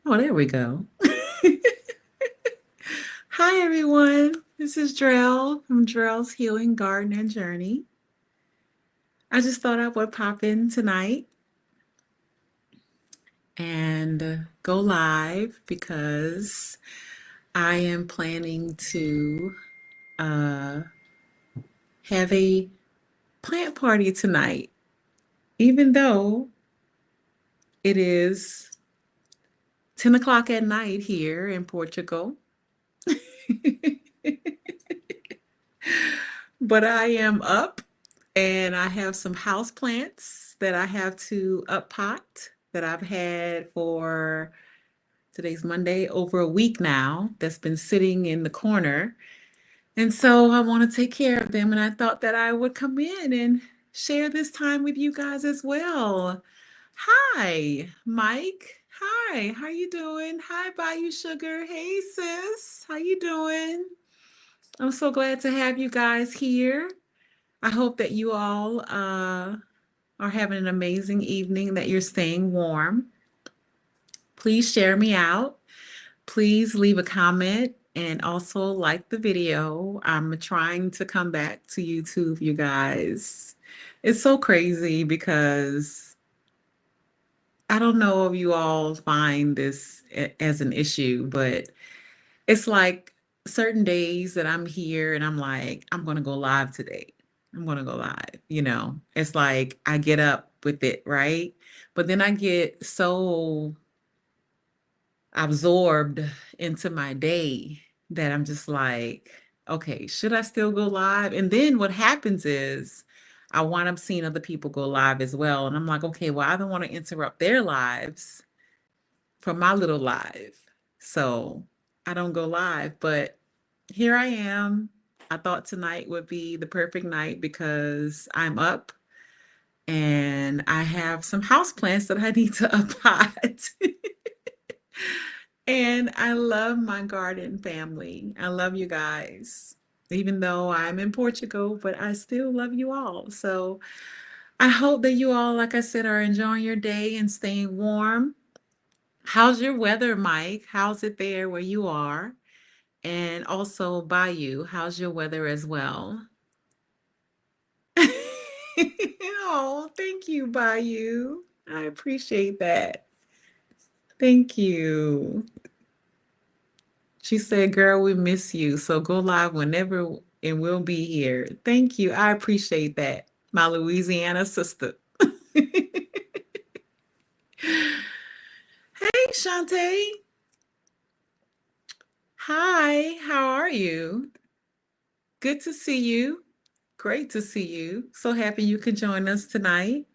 Oh, there we go. Hi, everyone. This is Drell from Drell's Healing Garden and Journey. I just thought I would pop in tonight and go live because I am planning to uh, have a plant party tonight, even though it is 10 o'clock at night here in Portugal. But I am up and I have some house plants that I have to up pot that I've had for today's Monday over a week now that's been sitting in the corner. And so I want to take care of them and I thought that I would come in and share this time with you guys as well. Hi, Mike. Hi, how you doing? Hi, Bayou Sugar. Hey, sis. How you doing? I'm so glad to have you guys here. I hope that you all are having an amazing evening, that you're staying warm. Please share me out. Please leave a comment and also like the video. I'm trying to come back to YouTube, you guys. It's so crazy because I don't know if you all find this as an issue, but it's like certain days that I'm here and I'm like, I'm going to go live today. I'm going to go live. It's like I get up with it, right? But then I get so absorbed into my day that I'm just like, okay, should I still go live? And then what happens is I wind up seeing other people go live as well. And I'm like, okay, well, I don't want to interrupt their lives for my little live. So I don't go live, but here I am. I thought tonight would be the perfect night because I'm up and I have some house plants that I need to uppot. And I love my garden family. I love you guys. Even though I'm in Portugal, but I still love you all. So I hope that you all, like I said, are enjoying your day and staying warm. How's your weather, Mike? How's it there where you are? And also by you, how's your weather as well? Oh, thank you, Bayou. I appreciate that. Thank you. She said, girl, we miss you. So go live whenever and we'll be here. Thank you. I appreciate that. My Louisiana sister. Hey, Shantae. Hi, how are you? Good to see you. Great to see you. So happy you could join us tonight.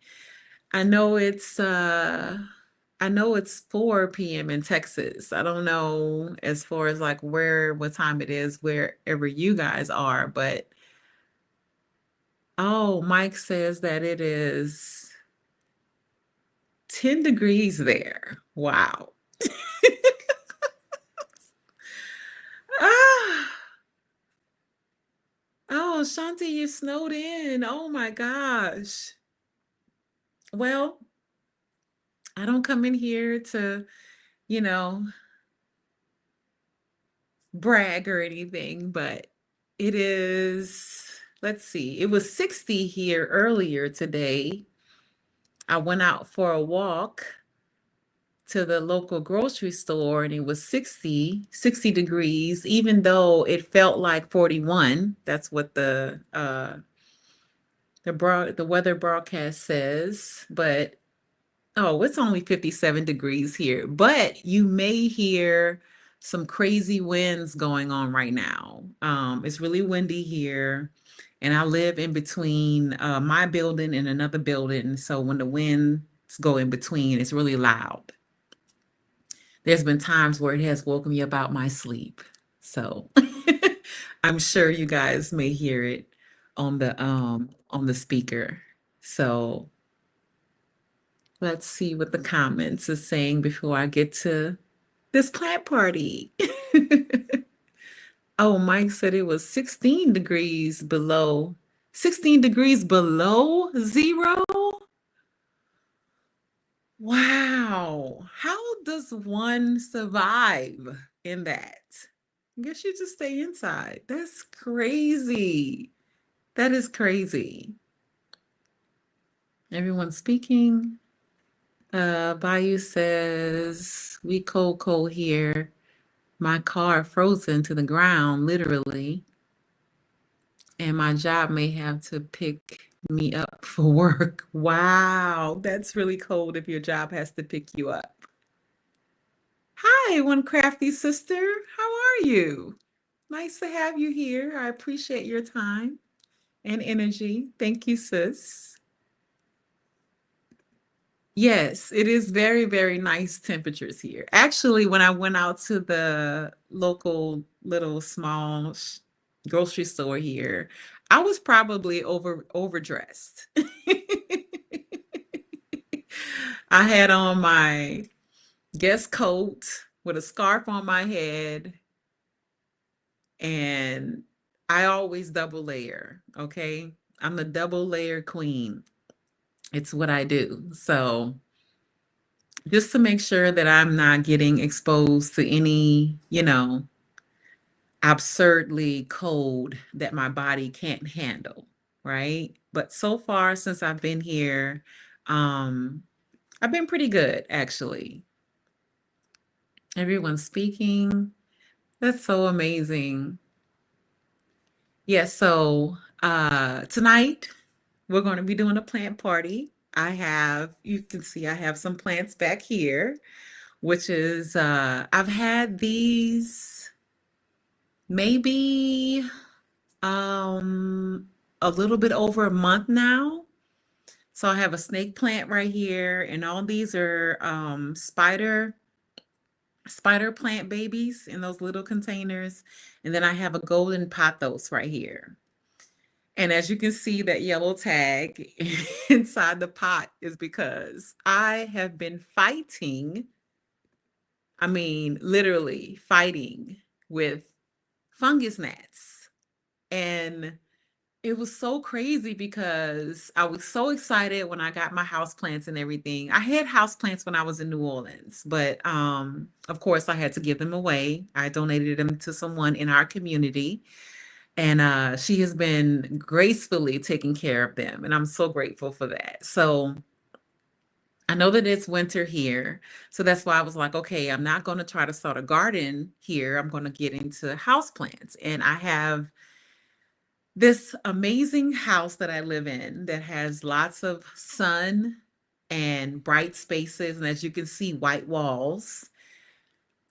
I know it's uh I know it's 4 p.m. in Texas. I don't know as far as like what time it is wherever you guys are, but oh, Mike says that it is 10 degrees there. Wow. Ah, oh, Shanti, you snowed in. Oh my gosh. Well, I don't come in here to, you know, brag or anything, but it is, let's see, it was 60 here earlier today. I went out for a walk to the local grocery store and it was 60 degrees, even though it felt like 41. That's what the weather broadcast says, but oh, it's only 57 degrees here, but you may hear some crazy winds going on right now. It's really windy here, and I live in between my building and another building. So when the winds go in between, it's really loud. There's been times where it has woken me up out my sleep. So I'm sure you guys may hear it on the speaker. So let's see what the comments is saying before I get to this plant party. Oh, Mike said it was 16 degrees below zero. Wow. How does one survive in that? I guess you just stay inside. That's crazy. That is crazy. Everyone speaking. Bayou says, we cold here. My car frozen to the ground, literally, and my job may have to pick me up for work. Wow, that's really cold if your job has to pick you up. Hi, one crafty sister. How are you? Nice to have you here. I appreciate your time and energy. Thank you, sis. Yes, it is very, very nice temperatures here. Actually, when I went out to the local little small grocery store here, I was probably overdressed. I had on my guest coat with a scarf on my head, and I always double layer, okay? I'm the double layer queen. It's what I do. So, just to make sure that I'm not getting exposed to any, absurdly cold that my body can't handle, right? But so far since I've been here, um, I've been pretty good actually. Everyone's speaking. That's so amazing. Yes, so tonight we're going to be doing a plant party. You can see I have some plants back here, which is I've had these maybe um a little bit over a month now. So I have a snake plant right here, and all these are spider plant babies in those little containers. And then I have a golden pothos right here. And as you can see, that yellow tag inside the pot is because I have been fighting, I mean, literally fighting with fungus gnats. And it was so crazy because I was so excited when I got my house plants and everything. I had house plants when I was in New Orleans, but of course I had to give them away. I donated them to someone in our community, and she has been gracefully taking care of them, and I'm so grateful for that. So I know that it's winter here, so that's why I was like, okay, I'm not going to try to start a garden here. I'm going to get into house plants, and I have this amazing house that I live in that has lots of sun and bright spaces, and as you can see, white walls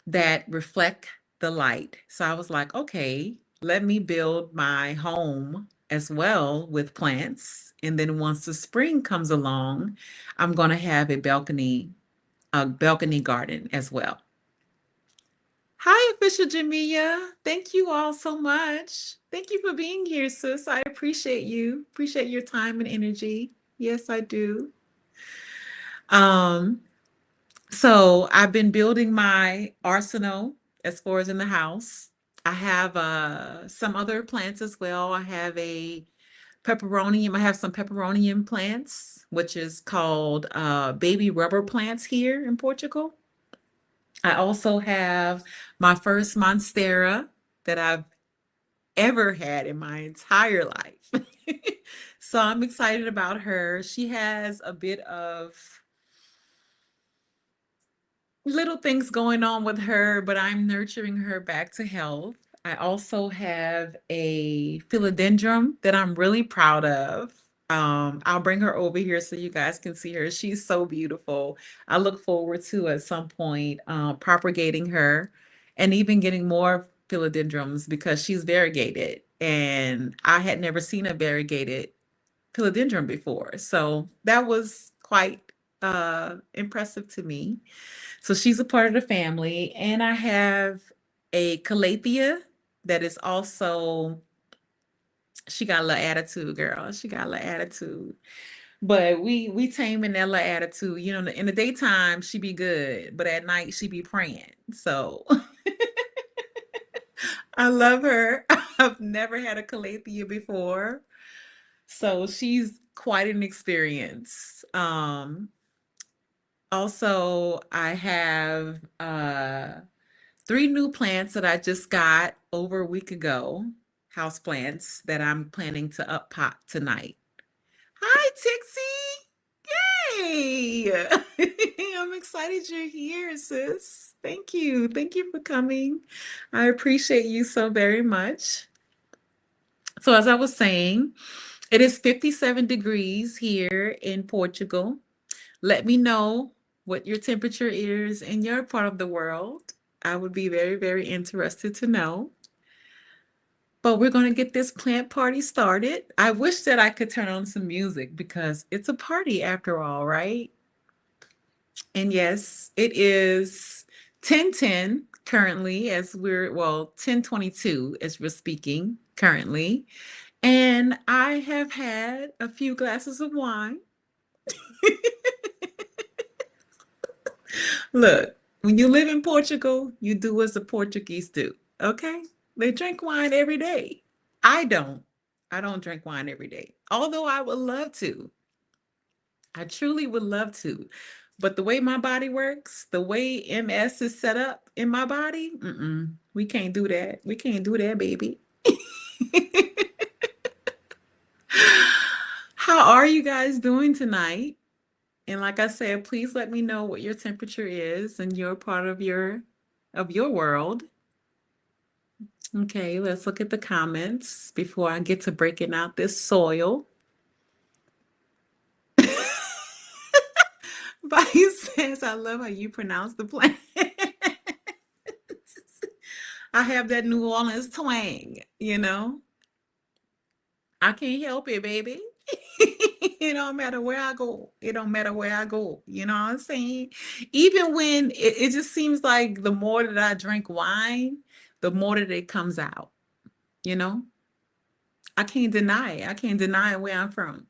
that reflect the light. So I was like, okay, let me build my home as well with plants. And then once the spring comes along, I'm going to have a balcony garden as well. Hi, Official Jamia. Thank you all so much. Thank you for being here, sis. I appreciate you. Appreciate your time and energy. Yes, I do. Um, so I've been building my arsenal as far as in the house. I have some other plants as well. I have a pepperonium. I have some pepperonium plants, which is called baby rubber plants here in Portugal. I also have my first monstera that I've ever had in my entire life. So I'm excited about her. She has a bit of little things going on with her, but I'm nurturing her back to health. I also have a philodendron that I'm really proud of. I'll bring her over here so you guys can see her. She's so beautiful. I look forward to at some point propagating her and even getting more philodendrons because she's variegated. And I had never seen a variegated philodendron before. So that was quite impressive to me. So she's a part of the family. And I have a calathea that is also, she got a little attitude, girl. She got a little attitude. But we tame in that little attitude. You know, in the daytime, she be good, but at night she be praying. So I love her. I've never had a calathea before. So she's quite an experience. Also, I have three new plants that I just got over a week ago, house plants that I'm planning to up pot tonight. Hi, Tixie. Yay! I'm excited you're here, sis. Thank you. Thank you for coming. I appreciate you so very much. So, as I was saying, it is 57 degrees here in Portugal. Let me know what your temperature is in your part of the world. I would be very, very interested to know. But we're going to get this plant party started. I wish that I could turn on some music because it's a party after all, right? And yes, it is 10:10 currently as we're, well, 10:22 as we're speaking currently. And I have had a few glasses of wine. Look, when you live in Portugal, you do as the Portuguese do, okay? They drink wine every day. I don't. I don't drink wine every day, although I would love to. I truly would love to. But the way my body works, the way MS is set up in my body, we can't do that. We can't do that, baby. How are you guys doing tonight? And like I said, please let me know what your temperature is and your part of your world. Okay, let's look at the comments before I get to breaking out this soil. Bayou says, I love how you pronounce the plant. I have that New Orleans twang, you know? I can't help it, baby. It don't matter where I go. It don't matter where I go. You know what I'm saying? Even when it just seems like the more that I drink wine, the more that it comes out, you know? I can't deny it. I can't deny where I'm from.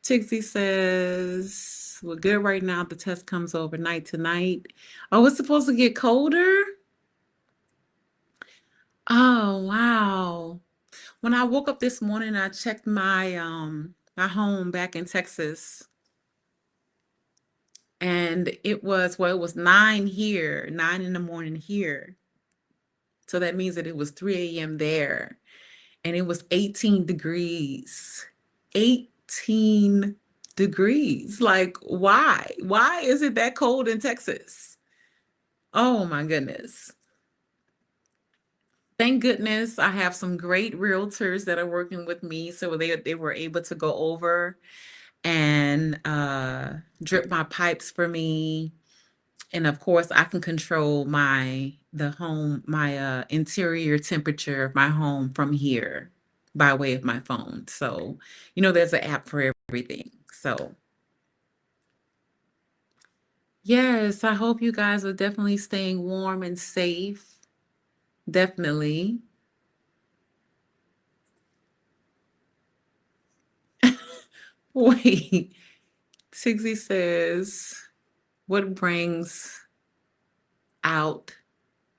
Tixie says, we're good right now. The test comes overnight tonight. Oh, it's supposed to get colder? Oh, wow. When I woke up this morning, I checked my home back in Texas, and it was, well, it was 9 here, 9 in the morning here. So that means that it was 3 a.m. there, and it was 18 degrees. 18 degrees. Like, why? Why is it that cold in Texas? Oh my goodness. Thank goodness I have some great realtors that are working with me. So they were able to go over and drip my pipes for me. And of course, I can control my interior temperature of my home from here by way of my phone. So, there's an app for everything. So, yes, I hope you guys are definitely staying warm and safe. Definitely. Wait, Sigsy says, what brings out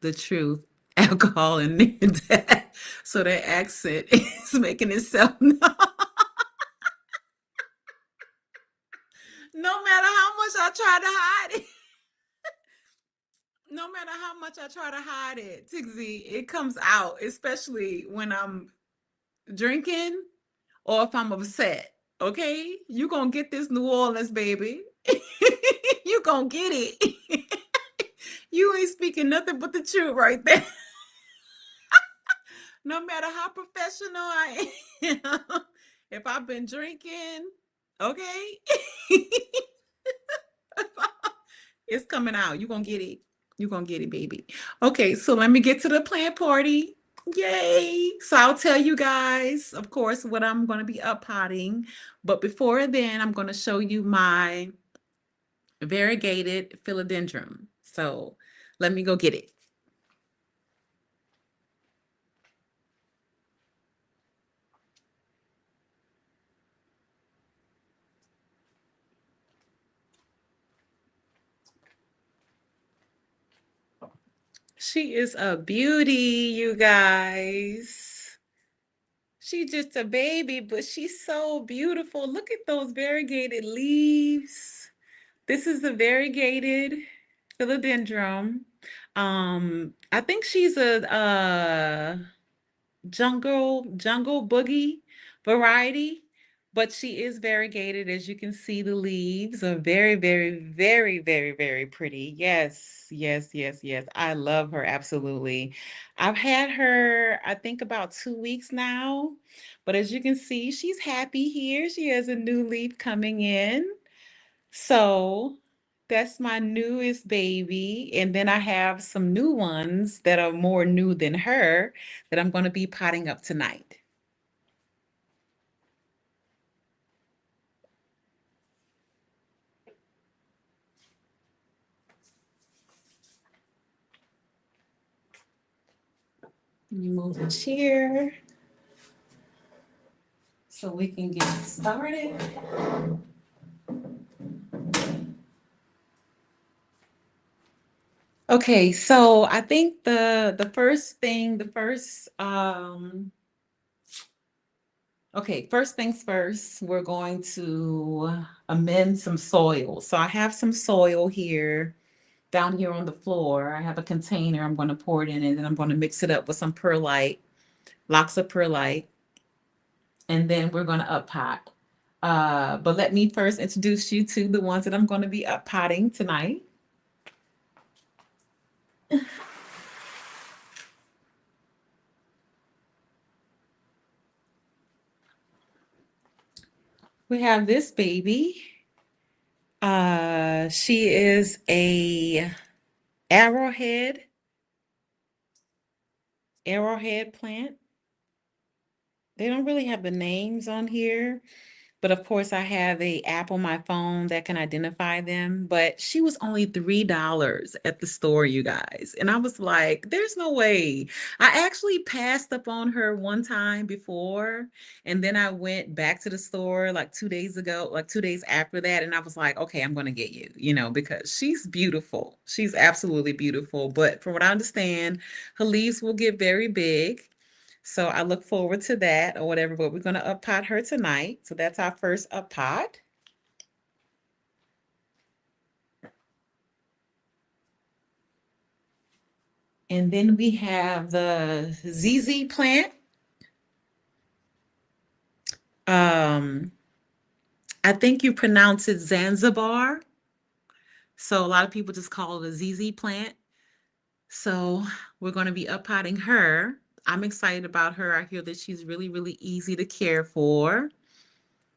the truth? Alcohol and that. So that accent is making itself known. No matter how much I try to hide it, no matter how much I try to hide it, Tixie, it comes out, especially when I'm drinking or if I'm upset. Okay? You gonna get this New Orleans, baby. You gonna get it. You ain't speaking nothing but the truth right there. No matter how professional I am, if I've been drinking, okay, it's coming out. You're gonna get it. You're gonna get it, baby. Okay, so let me get to the plant party. Yay! So I'll tell you guys, of course, what I'm gonna be up potting. But before then, I'm gonna show you my variegated philodendron. So let me go get it. She is a beauty, you guys. She's just a baby, but she's so beautiful. Look at those variegated leaves. This is a variegated philodendron. I think she's a jungle boogie variety, but she is variegated. As you can see, the leaves are very, very, very, very, very pretty. Yes, yes, yes, yes. I love her absolutely. I've had her, I think, about 2 weeks now, but as you can see, she's happy here. She has a new leaf coming in. So that's my newest baby. And then I have some new ones that are more new than her that I'm going to be potting up tonight. Let me move the chair so we can get started. Okay, so I think the first thing, the first okay, first things first, we're going to amend some soil. So I have some soil here down here on the floor. I have a container I'm going to pour it in, and then I'm going to mix it up with some perlite, lots of perlite, and then we're going to up pot. But let me first introduce you to the ones that I'm going to be up potting tonight. We have this baby. She is a arrowhead arrowhead plant. They don't really have the names on here. But of course, I have a app on my phone that can identify them. But she was only $3 at the store, you guys. And I was like, there's no way. I actually passed up on her one time before. And then I went back to the store like 2 days ago, like 2 days after that. And I was like, okay, I'm going to get you, because she's beautiful. She's absolutely beautiful. But from what I understand, her leaves will get very big. So I look forward to that or whatever, but we're going to up pot her tonight. So that's our first up pot. And then we have the ZZ plant. Um, I think you pronounce it Zanzibar. So a lot of people just call it a ZZ plant. So we're going to be up potting her. I'm excited about her. I hear that she's really, really easy to care for.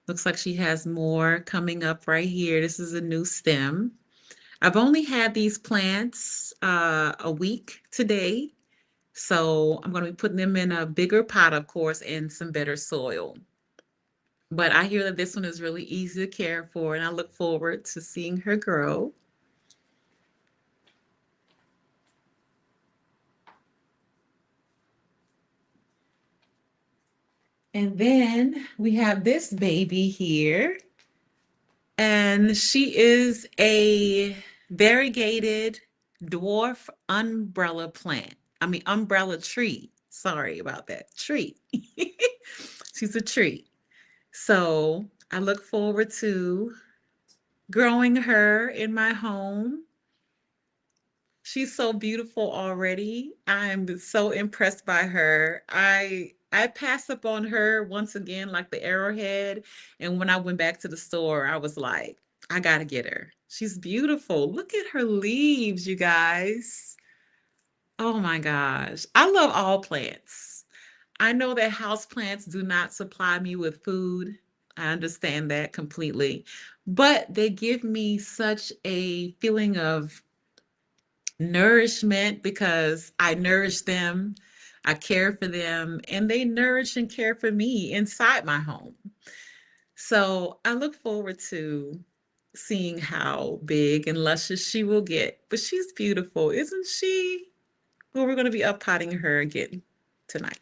Looks like she has more coming up right here. This is a new stem. I've only had these plants a week today, so I'm going to be putting them in a bigger pot, of course, and some better soil. But I hear that this one is really easy to care for, and I look forward to seeing her grow. And then we have this baby here, and she is a variegated dwarf umbrella plant. I mean, umbrella tree. Sorry about that. Tree. She's a tree. So I look forward to growing her in my home. She's so beautiful already. I'm so impressed by her. I passed up on her once again, like the arrowhead. And when I went back to the store, I was like, I gotta get her. She's beautiful. Look at her leaves, you guys. Oh my gosh. I love all plants. I know that house plants do not supply me with food. I understand that completely. But they give me such a feeling of nourishment because I nourish them, I care for them, and they nourish and care for me inside my home. So I look forward to seeing how big and luscious she will get. But she's beautiful, isn't she? Well, we're going to be up potting her again tonight.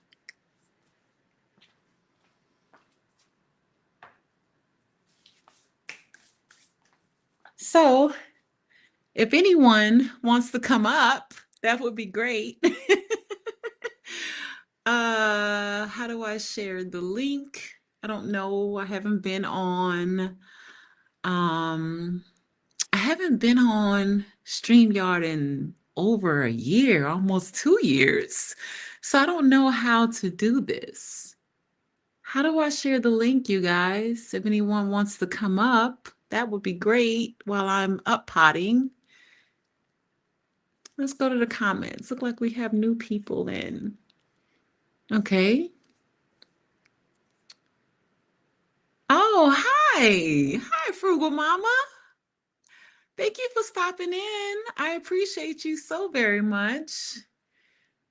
So if anyone wants to come up, that would be great. how do I share the link? I don't know. Um, I haven't been on StreamYard in over a year, almost 2 years. So I don't know how to do this. How do I share the link, you guys? If anyone wants to come up, that would be great while I'm up potting. Let's go to the comments. Look like we have new people in. Okay. Oh, hi. Hi, Frugal Mama. Thank you for stopping in. I appreciate you so very much.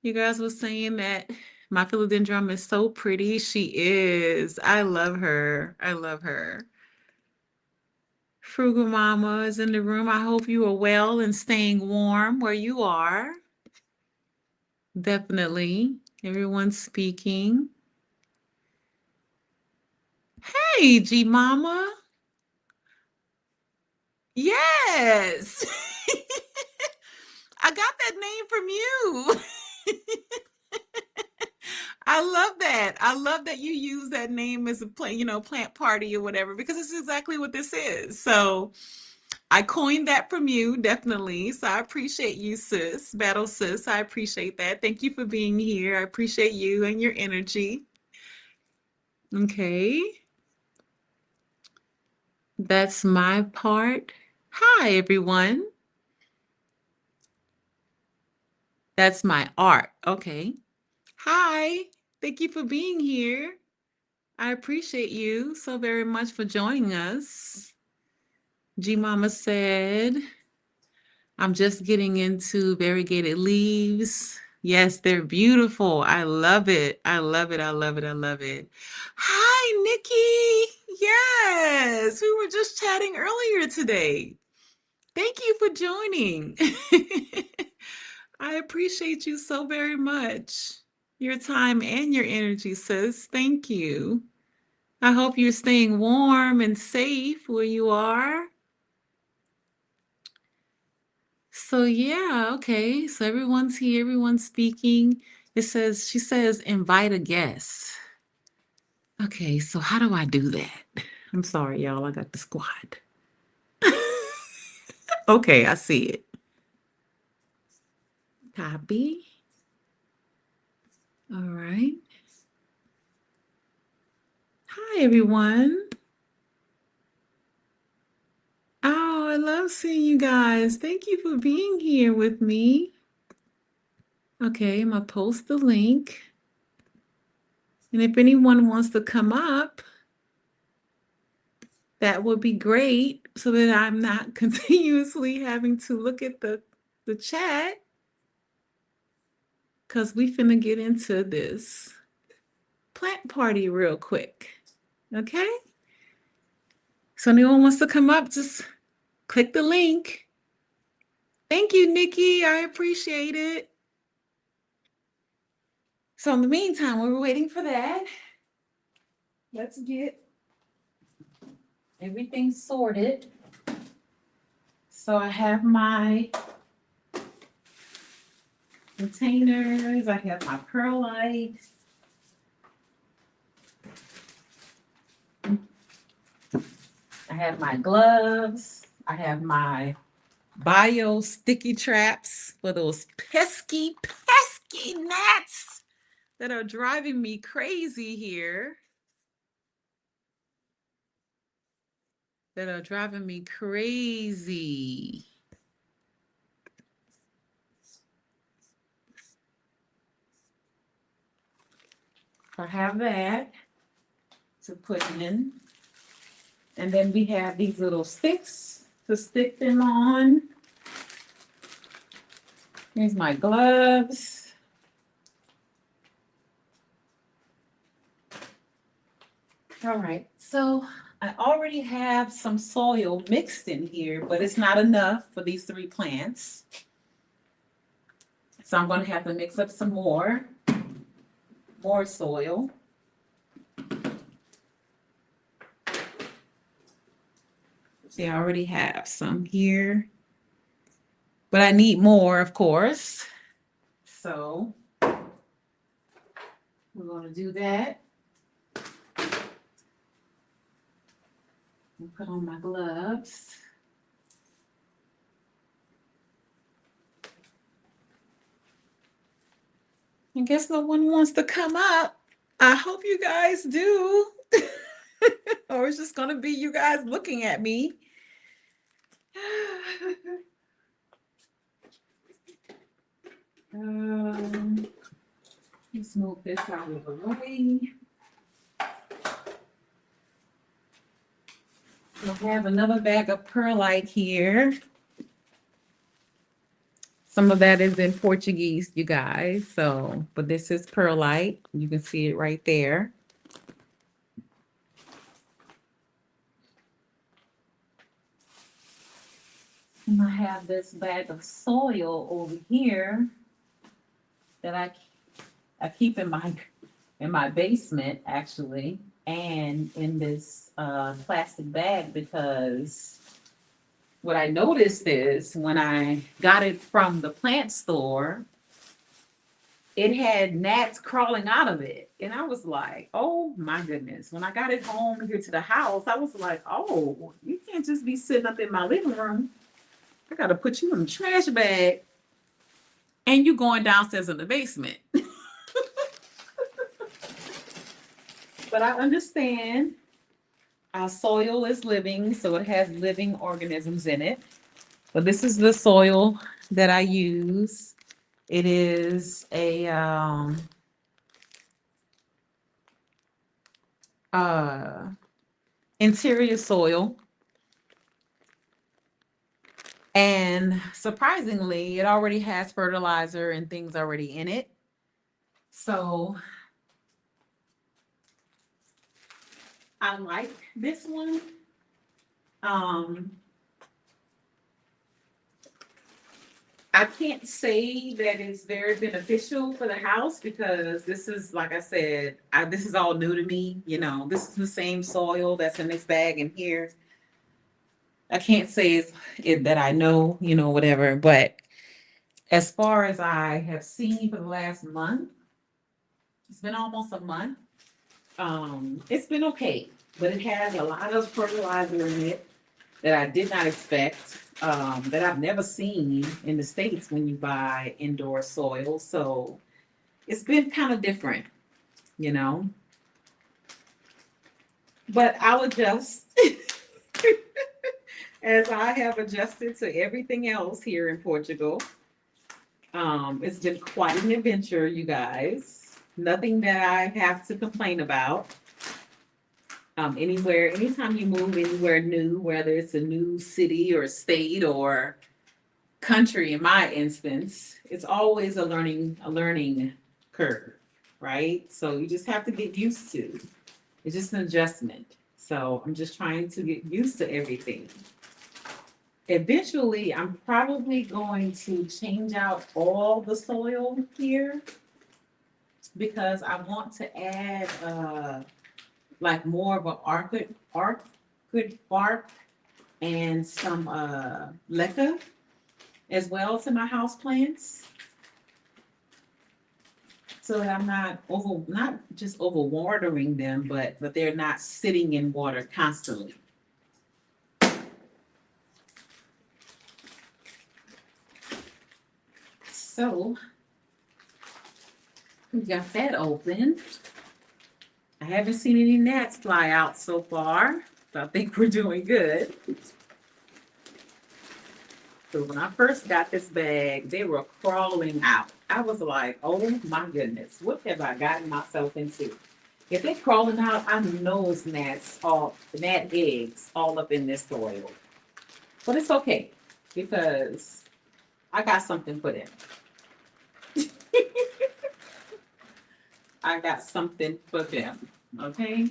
You guys were saying that my philodendron is so pretty. She is. I love her. I love her. Frugal Mama is in the room. I hope you are well and staying warm where you are. Definitely. Everyone's speaking. Hey, G Mama. Yes. I got that name from you. I love that. I love that you use that name as a plant party or whatever, because it's exactly what this is. So I coined that from you, definitely. So I appreciate you, sis, Battle Sis. I appreciate that. Thank you for being here. I appreciate you and your energy. Okay, that's my part. Hi, everyone. That's my art. Okay. Hi. Thank you for being here. I appreciate you so very much for joining us. G Mama said, I'm just getting into variegated leaves. Yes, they're beautiful. I love it. I love it. I love it. I love it. Hi, Nikki. Yes, we were just chatting earlier today. Thank you for joining. I appreciate you so very much. Your time and your energy, sis. Thank you. I hope you're staying warm and safe where you are. So yeah, okay. So everyone's here, everyone's speaking. She says, invite a guest. Okay, so how do I do that? I'm sorry, y'all. I got the squad. Okay, I see it. Copy. All right. Hi, everyone. Oh, I love seeing you guys. Thank you for being here with me. Okay, I'm gonna post the link. And if anyone wants to come up, that would be great so that I'm not continuously having to look at the chat, because we finna get into this plant party real quick. Okay? So anyone wants to come up, just click the link. Thank you, Nikki. I appreciate it. So in the meantime, while we're waiting for that, let's get everything sorted. So I have my containers, I have my perlite. I have my gloves. I have my bio sticky traps for those pesky gnats that are driving me crazy here. That are driving me crazy. I have that to put in. And then we have these little sticks to stick them on. Here's my gloves. All right, so I already have some soil mixed in here, but it's not enough for these 3 plants. So I'm going to have to mix up some more soil. See, I already have some here, but I need more, of course. So We're going to do that. And put on my gloves. I guess no one wants to come up. I hope you guys do. Or it's just going to be you guys looking at me. Let's move this out of the way. We'll have another bag of perlite here. Some of that is in Portuguese, you guys. So, but this is perlite. You can see it right there. And I have this bag of soil over here that I keep in my basement actually, and in this plastic bag, because what I noticed is when I got it from the plant store, it had gnats crawling out of it. And I was like, oh my goodness. When I got it home here to the house, I was like, oh, you can't just be sitting up in my living room. I got to put you in the trash bag. And you going downstairs in the basement. But I understand our soil is living, so it has living organisms in it. But this is the soil that I use. It is a interior soil. And surprisingly, it already has fertilizer and things already in it. So I like this one. I can't say that it's very beneficial for the house because this is, like I said, this is all new to me. You know, this is the same soil that's in this bag in here. I can't say that I know, whatever. But as far as I have seen for the last month, it's been almost a month. It's been okay, but it has a lot of fertilizer in it that I did not expect, that I've never seen in the States when you buy indoor soil. So it's been kind of different, you know, but I'll adjust as I have adjusted to everything else here in Portugal. It's been quite an adventure, you guys. Nothing that I have to complain about. Anytime you move anywhere new, whether it's a new city or state or country, in my instance, it's always a learning curve, right? So you just have to get used to. It's just an adjustment. So I'm just trying to get used to everything. Eventually, I'm probably going to change out all the soil here because I want to add like more of an orchid bark and some leca as well to my house plants, so that I'm not just over watering them, but they're not sitting in water constantly. So we got that open. I haven't seen any gnats fly out so far, so I think we're doing good. So when I first got this bag, they were crawling out. I was like, oh my goodness, what have I gotten myself into? If they're crawling out, I know it's gnat eggs all up in this soil. But it's okay because I got something for them. I got something for them. Okay.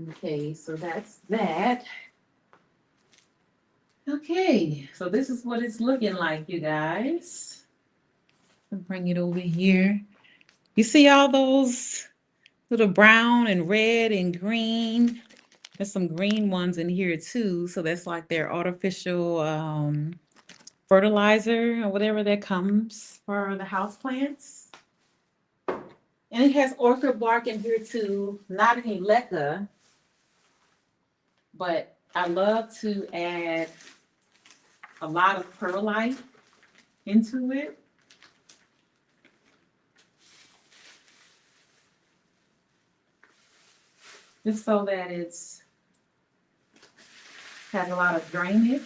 Okay, so that's that. Okay, so this is what it's looking like, you guys. I'll bring it over here. You see all those little brown and red and green? There's some green ones in here too. So that's like their artificial fertilizer or whatever that comes for the house plants. And it has orchid bark in here too. Not any leca, but I love to add a lot of perlite into it. Just so that it's has a lot of drainage.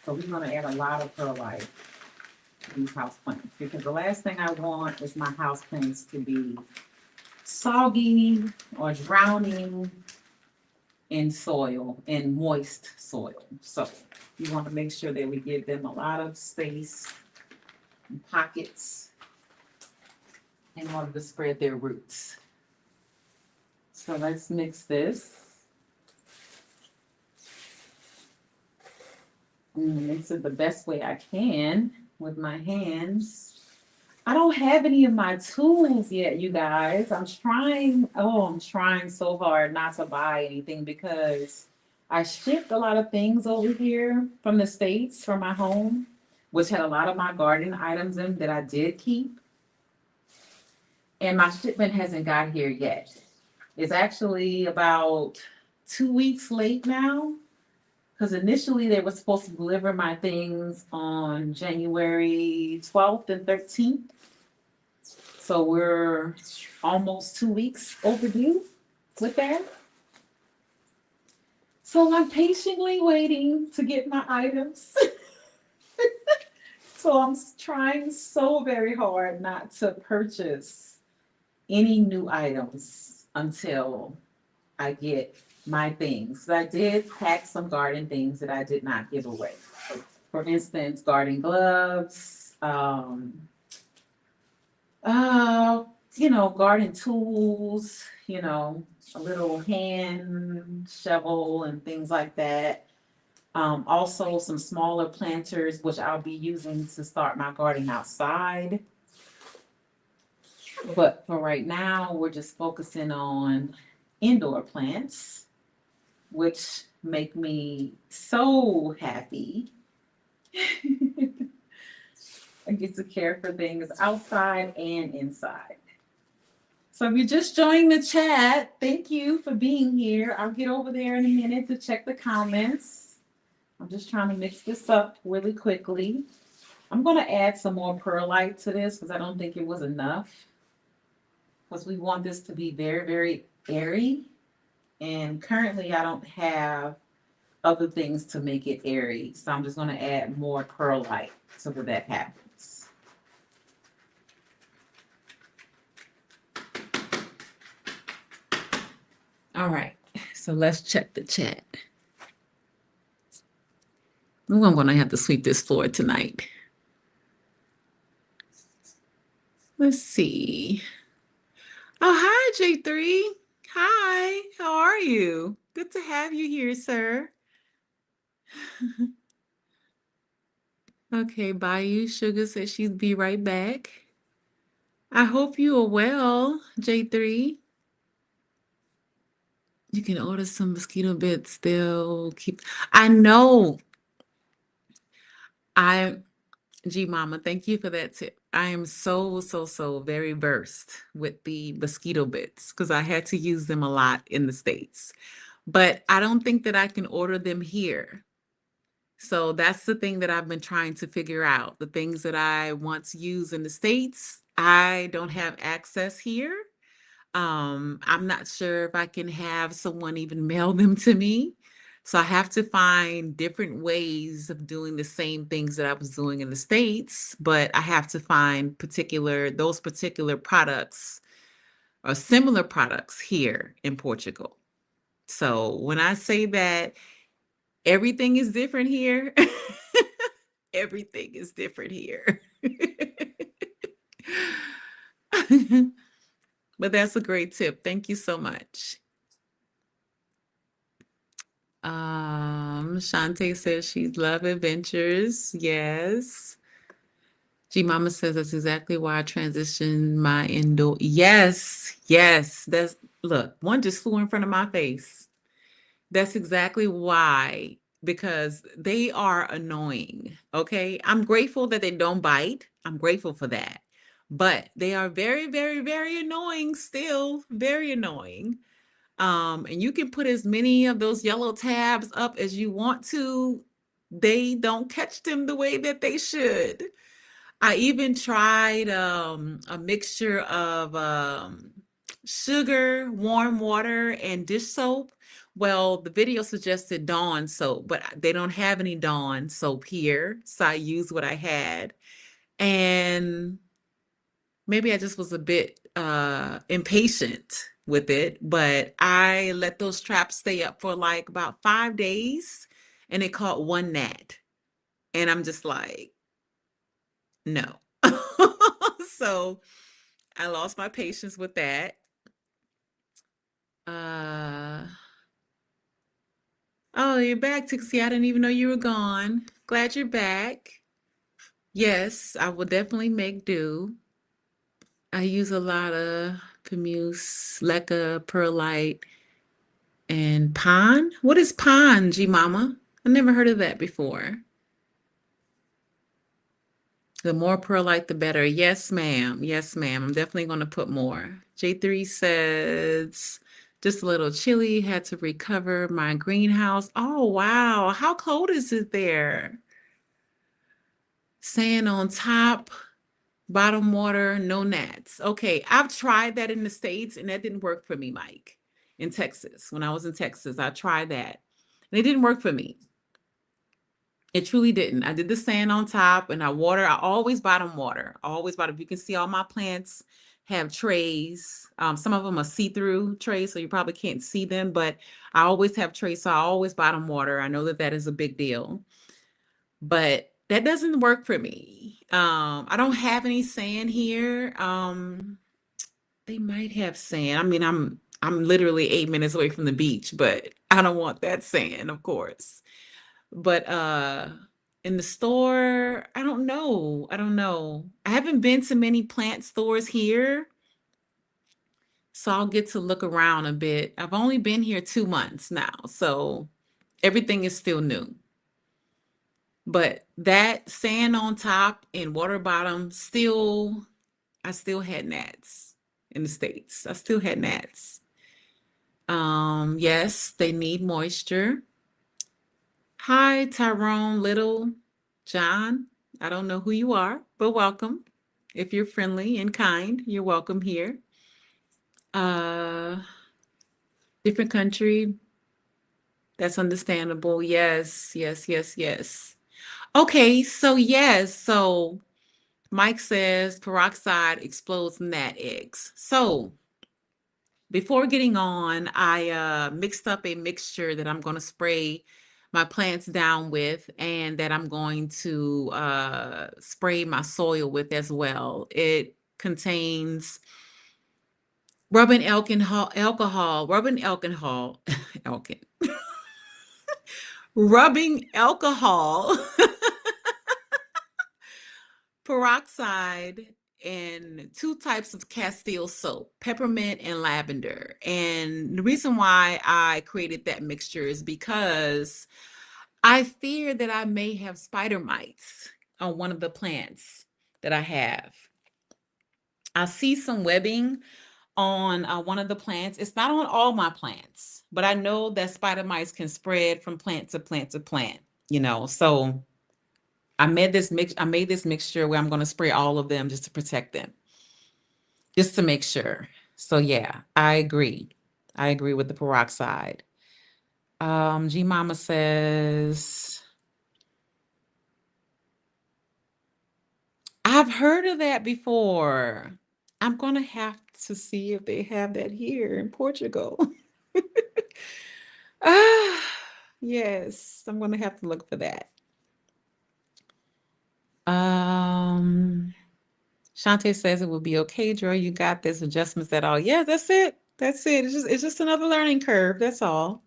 So we're gonna add a lot of perlite to these house plants because the last thing I want is my house plants to be soggy or drowning in soil, in moist soil. So we want to make sure that we give them a lot of space and pockets in order to spread their roots. So let's mix this. And mix it the best way I can with my hands. I don't have any of my tools yet, you guys. I'm trying so hard not to buy anything because I shipped a lot of things over here from the States from my home, which had a lot of my garden items in that I did keep. And my shipment hasn't got here yet. It's actually about 2 weeks late now because initially they were supposed to deliver my things on January 12th and 13th. So we're almost 2 weeks overdue with that. So I'm patiently waiting to get my items. So I'm trying so very hard not to purchase any new items until I get my things. I did pack some garden things that I did not give away. For instance, garden gloves, garden tools, a little hand shovel and things like that. Also some smaller planters, which I'll be using to start my garden outside. But for right now, we're just focusing on indoor plants, which make me so happy. I get to care for things outside and inside. So if you just joined the chat, thank you for being here. I'll get over there in a minute to check the comments. I'm just trying to mix this up really quickly. I'm going to add some more perlite to this because I don't think it was enough. Because we want this to be very, very airy. And currently I don't have other things to make it airy. So I'm just going to add more perlite so that happens. All right, so let's check the chat. I'm going to have to sweep this floor tonight. Let's see. Oh, hi, J3. Hi, how are you? Good to have you here, sir. Okay, Bayou Sugar says she'd be right back. I hope you are well, J3. You can order some mosquito bits. They'll keep. I know. G Mama, thank you for that tip. I am so very versed with the mosquito bits because I had to use them a lot in the States. But I don't think that I can order them here. So that's the thing that I've been trying to figure out. The things that I want to use in the States, I don't have access here. I'm not sure if I can have someone even mail them to me. So I have to find different ways of doing the same things that I was doing in the States, but I have to find those particular products or similar products here in Portugal. So when I say that everything is different here, everything is different here. But that's a great tip. Thank you so much. Shantae says she's love adventures. Yes. G Mama says that's exactly why I transitioned my indoor. Yes, yes. Look, one just flew in front of my face. That's exactly why because they are annoying. Okay. I'm grateful that they don't bite. I'm grateful for that. But they are very, very, very annoying still. Very annoying. And you can put as many of those yellow tabs up as you want to. They don't catch them the way that they should. I even tried a mixture of sugar, warm water, and dish soap. Well, the video suggested Dawn soap, but they don't have any Dawn soap here. So I used what I had. And maybe I just was a bit impatient with it, but I let those traps stay up for like about 5 days and it caught one gnat. And I'm just like, no. So I lost my patience with that. Uh, oh, you're back, Tixie. I didn't even know you were gone. Glad you're back. Yes, I will definitely make do. I use a lot of Pamuse, Leca, Perlite, and Pond. What is Pond, G Mama? I never heard of that before. The more perlite, the better. Yes, ma'am. Yes, ma'am. I'm definitely going to put more. J3 says, just a little chilly. Had to recover my greenhouse. Oh, wow. How cold is it there? Sand on top, bottom water, no gnats. Okay, I've tried that in the States and that didn't work for me, Mike. In Texas. When I was in Texas, I tried that. And it didn't work for me. It truly didn't. I did the sand on top and I water. I always bottom water. Always bottom. You can see all my plants have trays. Some of them are see-through trays, so you probably can't see them, but I always have trays, so I always bottom water. I know that that is a big deal, but that doesn't work for me. I don't have any sand here. They might have sand. I mean, I'm literally 8 minutes away from the beach, but I don't want that sand, of course. But in the store, I don't know. I don't know. I haven't been to many plant stores here, so I'll get to look around a bit. I've only been here 2 months now, so everything is still new. But that sand on top and water bottom still, I still had gnats in the States. I still had gnats. Yes, they need moisture. Hi, Tyrone Little John. I don't know who you are, but welcome. If you're friendly and kind, you're welcome here. Uh, Different country. That's understandable. Yes, yes, yes, yes. Okay, so yes, so Mike says peroxide explodes gnat eggs. So before getting on, I mixed up a mixture that I'm going to spray my plants down with and that I'm going to spray my soil with as well. It contains rubbing alcohol, alkin, rubbing alcohol, peroxide, and two types of Castile soap, peppermint and lavender. And the reason why I created that mixture is because I fear that I may have spider mites on one of the plants that I have. I see some webbing on one of the plants. It's not on all my plants, but I know that spider mites can spread from plant to plant to plant, So I made this mixture where I'm going to spray all of them just to protect them, just to make sure. So yeah, I agree. I agree with the peroxide. G Mama says, I've heard of that before. I'm gonna have to see if they have that here in Portugal. Ah, yes, I'm gonna have to look for that. Um, Shantae says it will be okay, Joy. You got this. Adjustments at all. Yeah, that's it. That's it. It's just another learning curve. That's all.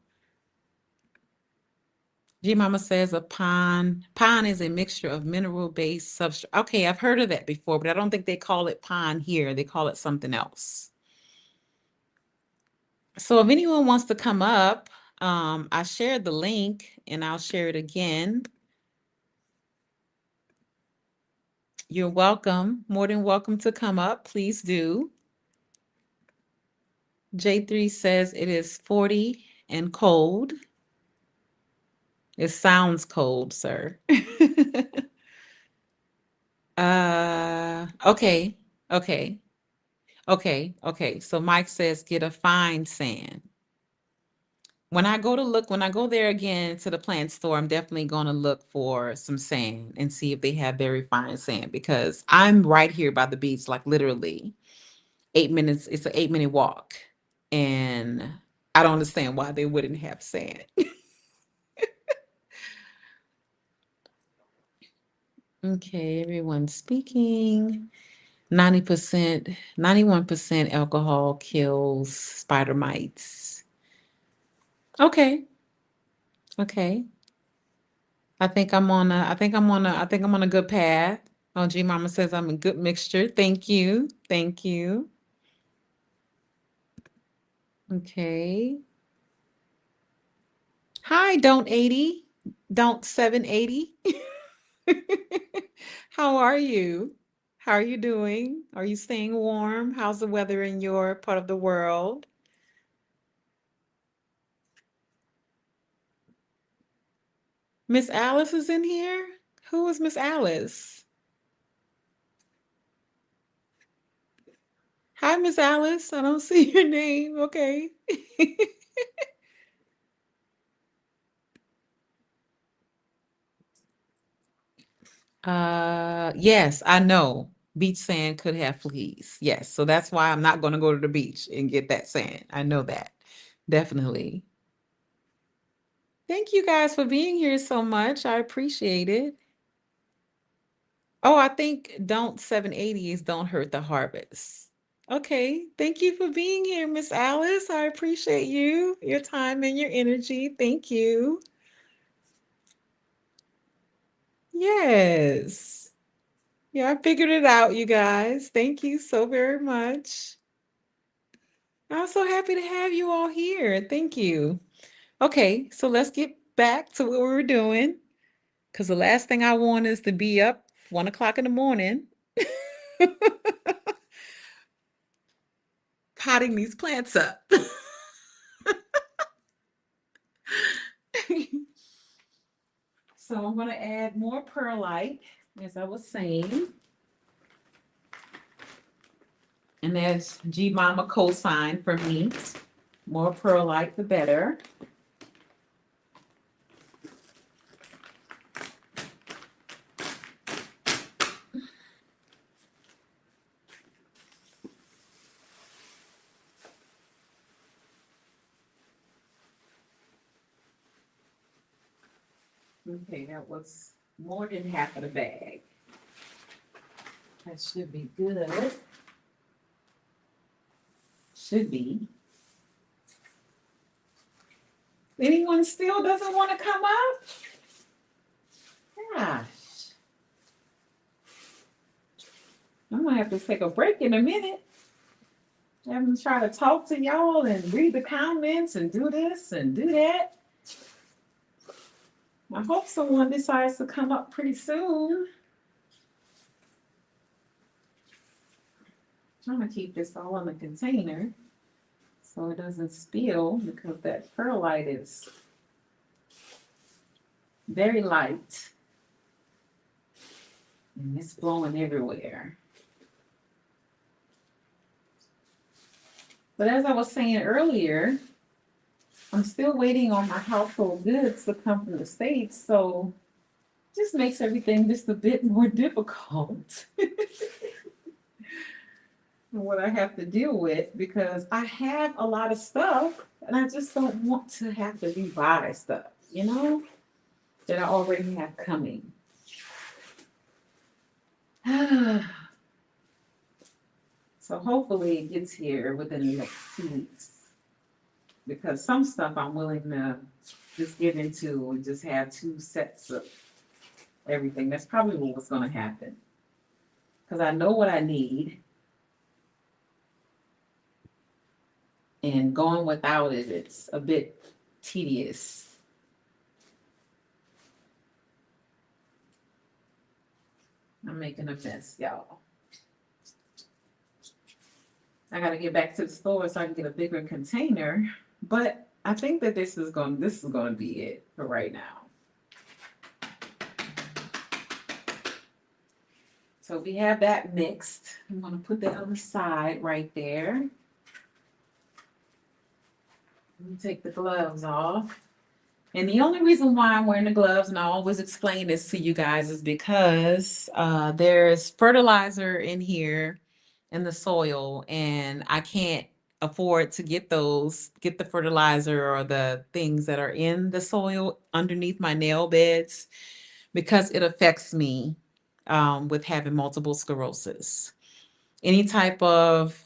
G Mama says a pond is a mixture of mineral-based substrate. Okay, I've heard of that before, but I don't think they call it pond here. They call it something else. So if anyone wants to come up, I shared the link and I'll share it again. You're welcome. More than welcome to come up. Please do. J3 says it is 40 and cold. It sounds cold, sir. Okay. Okay. Okay. So Mike says get a fine sand. When I go there again to the plant store, I'm definitely going to look for some sand and see if they have very fine sand because I'm right here by the beach, like literally 8 minutes. It's an 8 minute walk. And I don't understand why they wouldn't have sand. Okay, everyone's speaking. 90%, 91% alcohol kills spider mites. Okay. Okay. I think I'm on a good path. Oh, G Mama says I'm a good mixture. Thank you. Thank you. Okay. Hi, don't 80. Don't 780. How are you? How are you doing? Are you staying warm? How's the weather in your part of the world? Miss Alice is in here? Who is Miss Alice? Hi, Miss Alice. I don't see your name. Okay. Yes, I know. Beach sand could have fleas. Yes, so that's why I'm not going to go to the beach and get that sand. I know that. Definitely. Thank you guys for being here so much. I appreciate it. Oh, I think don't 780 is don't hurt the harvest. Okay. Thank you for being here, Miss Alice. I appreciate you, your time and your energy. Thank you. Yes. Yeah, I figured it out, you guys. Thank you so very much. I'm so happy to have you all here. Thank you. Okay, so let's get back to what we were doing because the last thing I want is to be up 1 o'clock in the morning potting these plants up. So I'm going to add more perlite, as I was saying. And there's G Mama cosign for me. More perlite, the better. Okay, that was more than half of the bag. That should be good. Should be. Anyone still doesn't want to come up? Gosh, I'm gonna have to take a break in a minute. I'm gonna try to talk to y'all and read the comments and do this and do that. I hope someone decides to come up pretty soon. I'm trying to keep this all in a container so it doesn't spill because that perlite is very light and it's blowing everywhere. But as I was saying earlier, I'm still waiting on my household goods to come from the States, so it just makes everything just a bit more difficult. What I have to deal with because I have a lot of stuff and I just don't want to have to rebuy stuff, that I already have coming. So hopefully it gets here within the next 2 weeks because some stuff I'm willing to just get into and just have two sets of everything. That's probably what's going to happen because I know what I need. And going without it, it's a bit tedious. I'm making a mess, y'all. I gotta get back to the store so I can get a bigger container. But I think that this is going to be it for right now. So we have that mixed. I'm going to put that on the side right there. Let me take the gloves off. And the only reason why I'm wearing the gloves, and I always explain this to you guys, is because there's fertilizer in here in the soil, and I can't afford to get the fertilizer or the things that are in the soil underneath my nail beds because it affects me with having multiple sclerosis. Any type of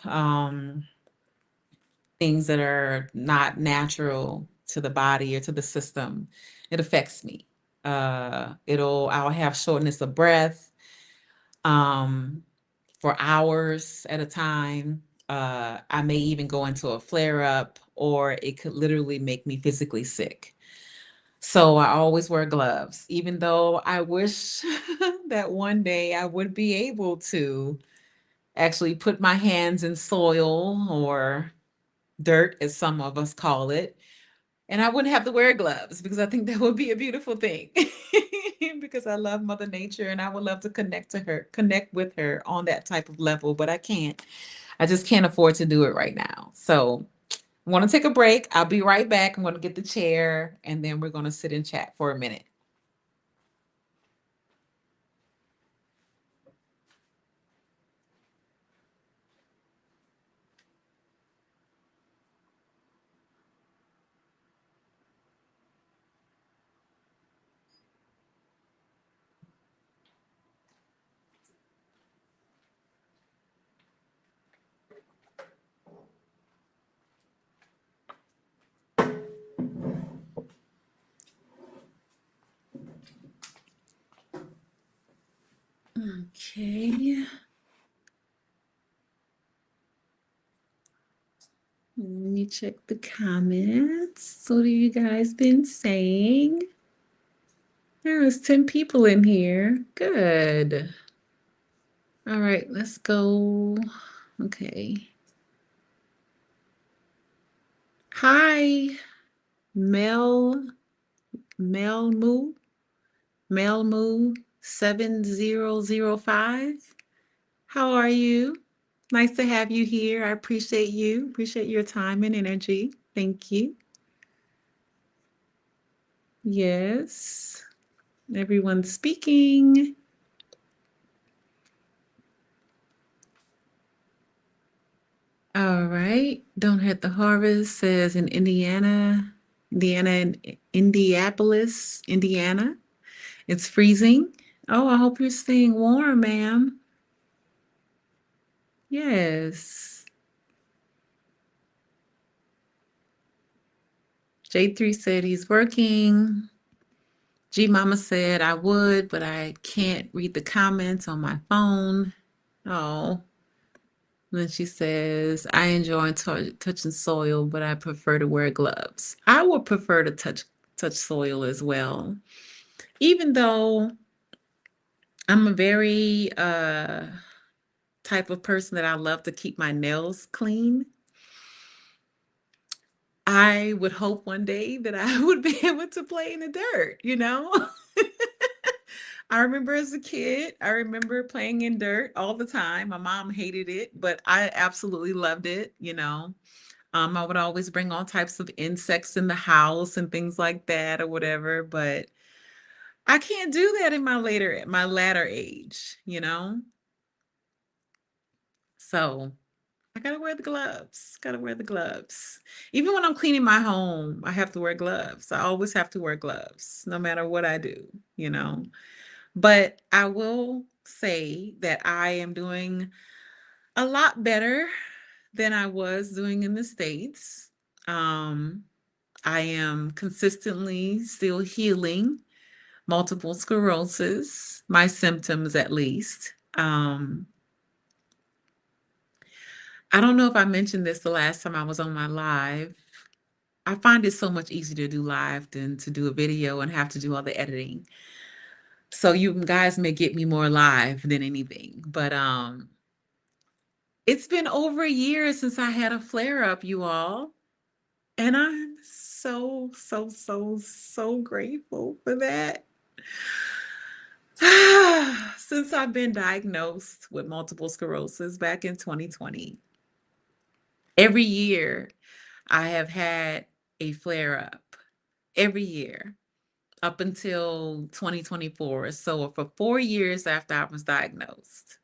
things that are not natural to the body or to the system, it affects me. I'll have shortness of breath um, for hours at a time. I may even go into a flare up, or it could literally make me physically sick. So I always wear gloves, even though I wish that one day I would be able to actually put my hands in soil or dirt, as some of us call it, and I wouldn't have to wear gloves because I think that would be a beautiful thing. Because I love Mother Nature and I would love to connect with her on that type of level, but I can't. I just can't afford to do it right now. So I want to take a break. I'll be right back. I'm going to get the chair and then we're going to sit and chat for a minute. Okay. Let me check the comments. What have you guys been saying? There's 10 people in here. Good. All right, let's go. Okay. Hi, Mel, Melmu, Melmu 7005. How are you? Nice to have you here. I appreciate you. Appreciate your time and energy. Thank you. Yes. Everyone's speaking. All right. Don't Hit the Harvest says in Indianapolis, Indiana. It's freezing. Oh, I hope you're staying warm, ma'am. Yes. J3 said he's working. G Mama said I would, but I can't read the comments on my phone. Oh. And then she says, I enjoy touching soil, but I prefer to wear gloves. I would prefer to touch soil as well. Even though I'm a very type of person that I love to keep my nails clean, I would hope one day that I would be able to play in the dirt, you know? I remember as a kid, I remember playing in dirt all the time. My mom hated it, but I absolutely loved it, you know? I would always bring all types of insects in the house and things like that or whatever, but I can't do that in my latter age, you know? So I gotta wear the gloves. Gotta wear the gloves. Even when I'm cleaning my home, I have to wear gloves. I always have to wear gloves, no matter what I do, you know. But I will say that I am doing a lot better than I was doing in the States. Um, I am consistently still healing multiple sclerosis, my symptoms at least. I don't know if I mentioned this the last time I was on my live, I find it so much easier to do live than to do a video and have to do all the editing. So you guys may get me more live than anything. But it's been over a year since I had a flare up, you all. And I'm so, so, so, so grateful for that. Since I've been diagnosed with multiple sclerosis back in 2020, every year I have had a flare up. Every year up until 2024. So for 4 years after I was diagnosed,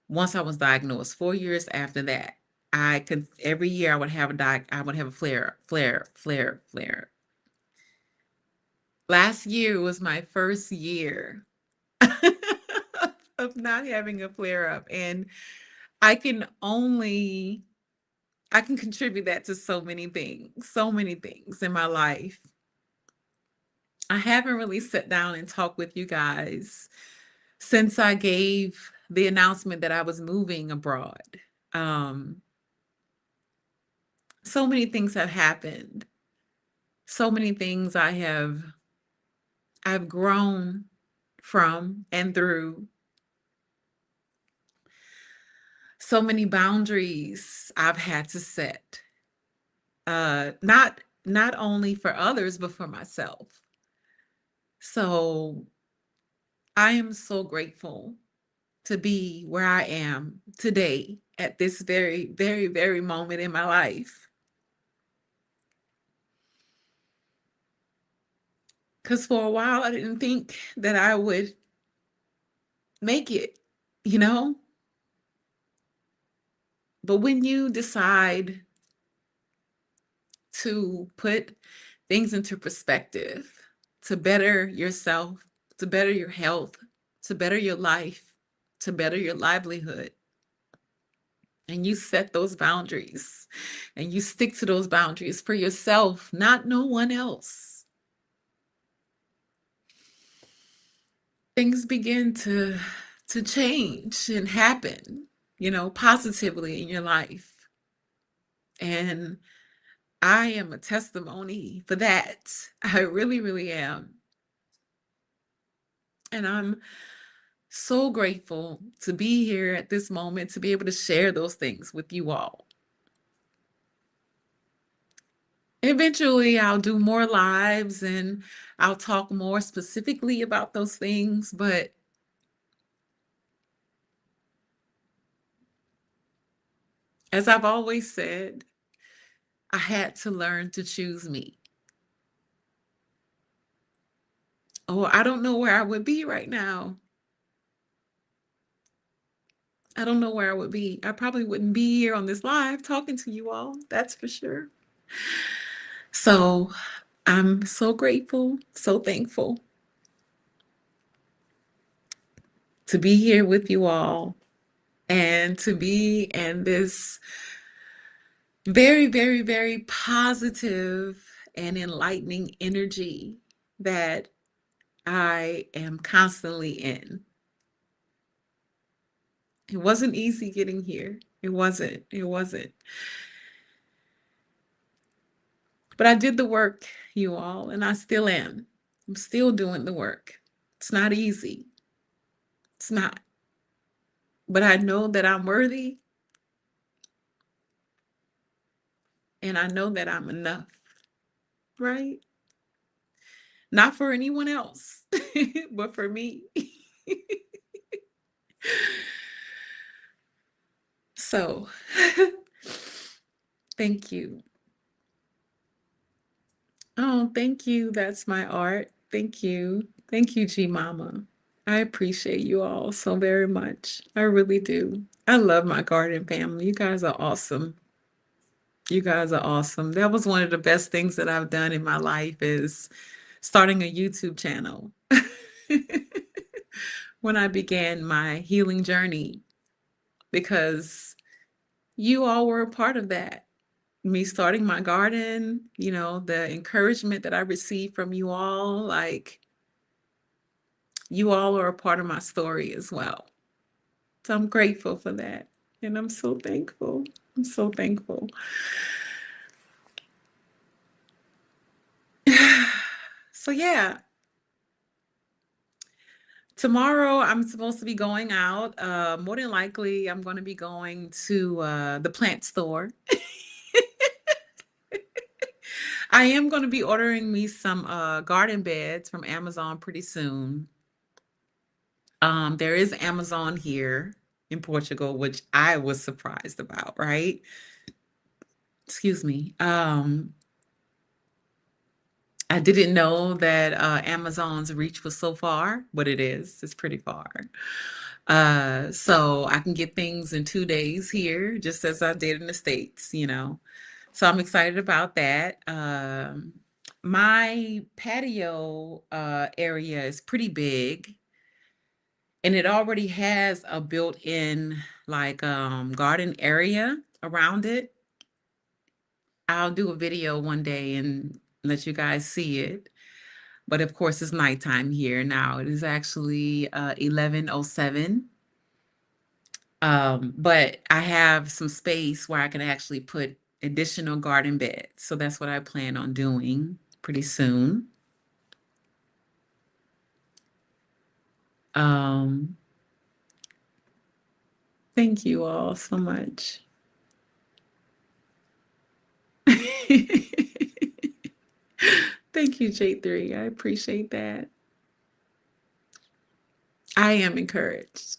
once I was diagnosed, 4 years after that, I could every year I would have I would have a flare, flare, flare, flare. Last year was my first year of not having a flare up, and I can only I can contribute that to so many things in my life. I haven't really sat down and talked with you guys since I gave the announcement that I was moving abroad. Um, so many things have happened. So many things I've grown from and through. So many boundaries I've had to set. Not only for others but for myself. So I am so grateful to be where I am today at this very, very, very moment in my life. Because for a while, I didn't think that I would make it, you know? But when you decide to put things into perspective, to better yourself, to better your health, to better your life, to better your livelihood, and you set those boundaries and you stick to those boundaries for yourself, not no one else, things begin to change and happen, positively in your life. And I am a testimony for that. I really, really am. And I'm so grateful to be here at this moment to be able to share those things with you all. Eventually, I'll do more lives and I'll talk more specifically about those things. But as I've always said, I had to learn to choose me. Oh, I don't know where I would be right now. I don't know where I would be. I probably wouldn't be here on this live talking to you all. That's for sure. So I'm so grateful, so thankful to be here with you all and to be in this very, very, very positive and enlightening energy that I am constantly in. It wasn't easy getting here. It wasn't. It wasn't. But I did the work, you all, and I still am. I'm still doing the work. It's not easy. It's not. But I know that I'm worthy and I know that I'm enough, right? Not for anyone else, but for me. So, thank you. Oh, thank you. That's my art. Thank you. Thank you, G Mama. I appreciate you all so very much. I really do. I love my garden family. You guys are awesome. You guys are awesome. That was one of the best things that I've done in my life is starting a YouTube channel. When I began my healing journey, because you all were a part of that. Me starting my garden, the encouragement that I received from you all, like you all are a part of my story as well. So I'm grateful for that. And I'm so thankful. I'm so thankful. So yeah, tomorrow I'm supposed to be going out. More than likely, I'm going to be going to the plant store. I am going to be ordering me some garden beds from Amazon pretty soon. There is Amazon here in Portugal, which I was surprised about, right? Excuse me. I didn't know that Amazon's reach was so far, but it is. It's pretty far. So I can get things in 2 days here, just as I did in the States, you know. So I'm excited about that. My patio area is pretty big, and it already has a built-in like garden area around it. I'll do a video one day and let you guys see it. But of course, it's nighttime here now. It is actually 11:07. But I have some space where I can actually put additional garden beds. So that's what I plan on doing pretty soon. Um, thank you all so much. Thank you, J3. I appreciate that. I am encouraged.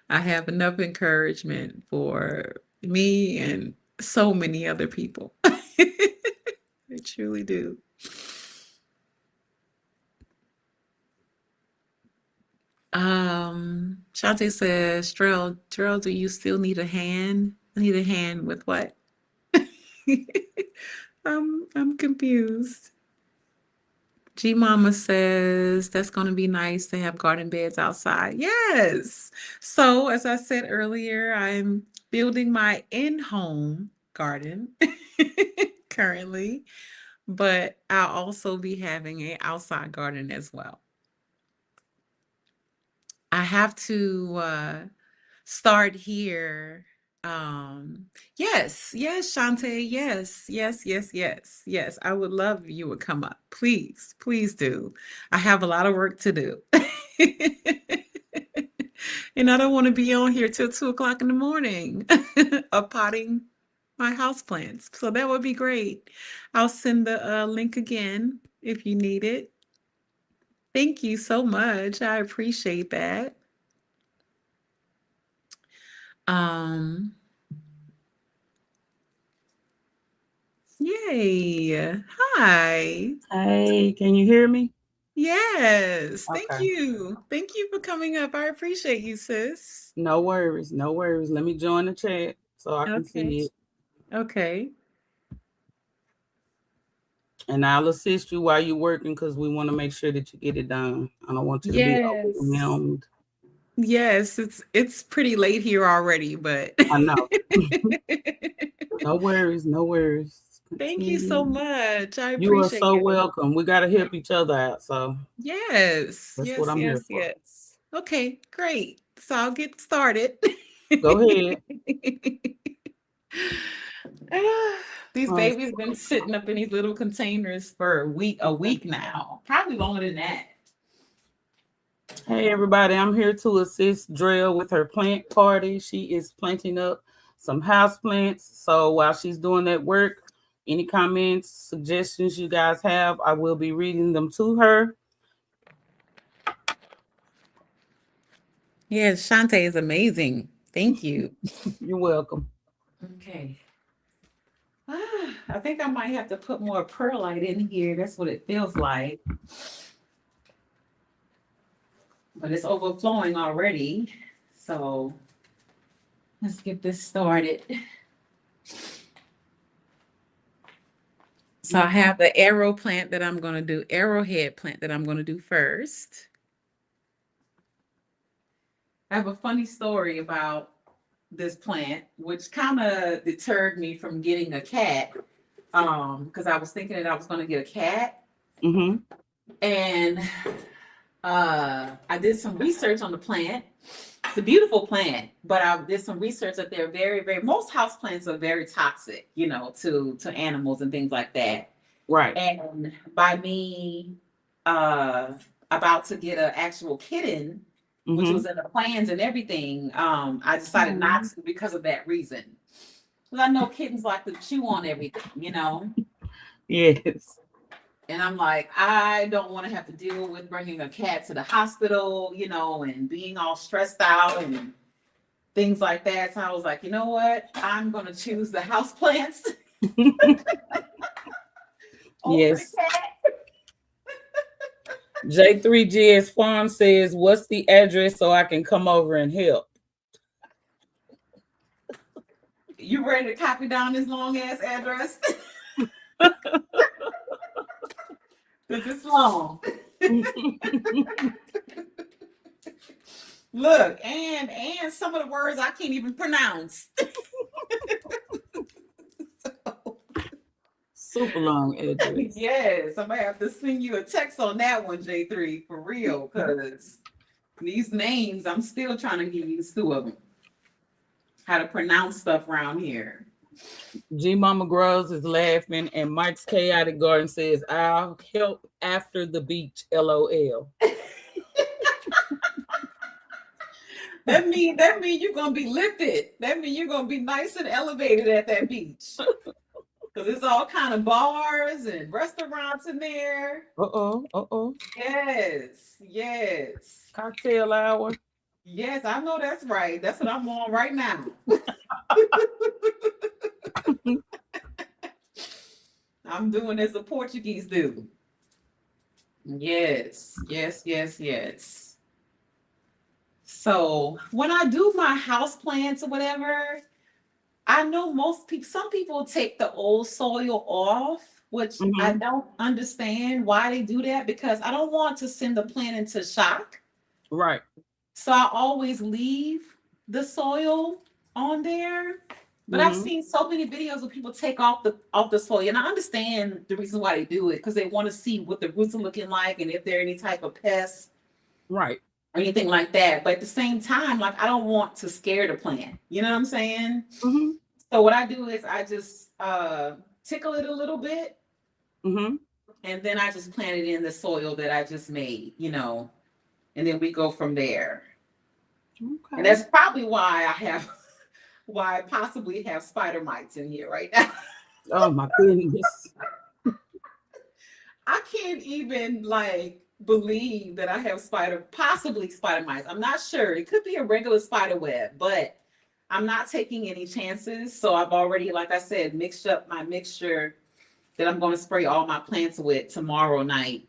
I have enough encouragement for me and so many other people. I truly do. Shante says, Drell, do you still need a hand? I need a hand with what? I'm confused. G Mama says that's going to be nice to have garden beds outside. Yes. So, as I said earlier, I'm building my in-home garden currently, but I'll also be having an outside garden as well. I have to start here. Yes, Shantae, yes. I would love if you would come up. Please do. I have a lot of work to do. And I don't want to be on here till 2 o'clock in the morning, potting my houseplants. So that would be great. I'll send the link again if you need it. Thank you so much. I appreciate that. Um, Yay. Hi. Hey, can you hear me? Yes. Thank Okay. you. Thank you for coming up. I appreciate you, sis. No worries, no worries. Let me join the chat so I can Okay. see it. Okay. And I'll assist you while you're working because we want to make sure that you get it done. I don't want you to be Yes. overwhelmed. Yes, it's pretty late here already, but I know. No worries, no worries. thank you so Continue. much. I You are appreciate so it. welcome. We got to help each other out. So Yes. that's what Yes, I'm here yes, for. yes. Okay, great. So I'll get started. Go ahead. Ah, these Um, babies been sitting up in these little containers for a week now. Probably longer than that. Hey everybody, I'm here to assist Drell with her plant party. She is planting up some house plants. So while she's doing that work, any comments, suggestions you guys have, I will be reading them to her. Yes, Shantae is amazing. Thank you. You're welcome. Okay. I think I might have to put more perlite in here. That's what it feels like. But it's overflowing already. So let's get this started. So I have the arrowhead plant that I'm going to do first. I have a funny story about this plant, which kind of deterred me from getting a cat. Because I was thinking that I was going to get a cat, Mm-hmm. and I did some research on the plant. It's a beautiful plant, but I did some research that they're very, very. Most house plants are very toxic, to animals and things like that. Right. And by me uh about to get an actual kitten, which Mm-hmm. was in the plans and everything, I decided not to because of that reason. Because I know kittens like to chew on everything, you know. Yes. And I'm like, I don't want to have to deal with bringing a cat to the hospital, you know, and being all stressed out and things like that. So I was like, you know what? I'm going to choose the house plants over the Yes. cat. J3GS Farm says, "What's the address so I can come over and help?" You ready to copy down this long ass address? Because it's long. Look, and some of the words I can't even pronounce. Super long address. Yes, I'm gonna have to send you a text on that one, J3, for real, because these names I'm still trying to get used to them. How to pronounce stuff around here. G Mama Grows is laughing, and Mike's Chaotic Garden says, "I'll help after the beach." LOL. That mean you're gonna be lifted. That mean you're gonna be nice and elevated at that beach. Cause there's all kind of bars and restaurants in there. Uh-oh. Uh-oh. Yes, yes, Cocktail hour. yes. I know that's right. That's what I'm on right now. I'm doing as the Portuguese do. Yes, yes, yes, yes. So when I do my house plants or whatever, I know most people, some people take the old soil off, which I Mm-hmm. don't understand why they do that because I don't want to send the plant into shock. Right. So I always leave the soil on there. But I've Mm-hmm. seen so many videos of people take off the soil, and I understand the reason why they do it because they want to see what the roots are looking like and if there are any type of pests Right. or anything like that. But at the same time, like I don't want to scare the plant. You know what I'm saying? Mm-hmm. So what I do is I just tickle it a little bit, Mm-hmm. and then I just plant it in the soil that I just made, you know, and then we go from there. And Okay. that's probably why I have, why I possibly have spider mites in here right now. Oh my goodness. I can't even like believe that I have possibly spider mites. I'm not sure. It could be a regular spider web, but I'm not taking any chances. So I've already, like I said, mixed up my mixture that I'm going to spray all my plants with tomorrow night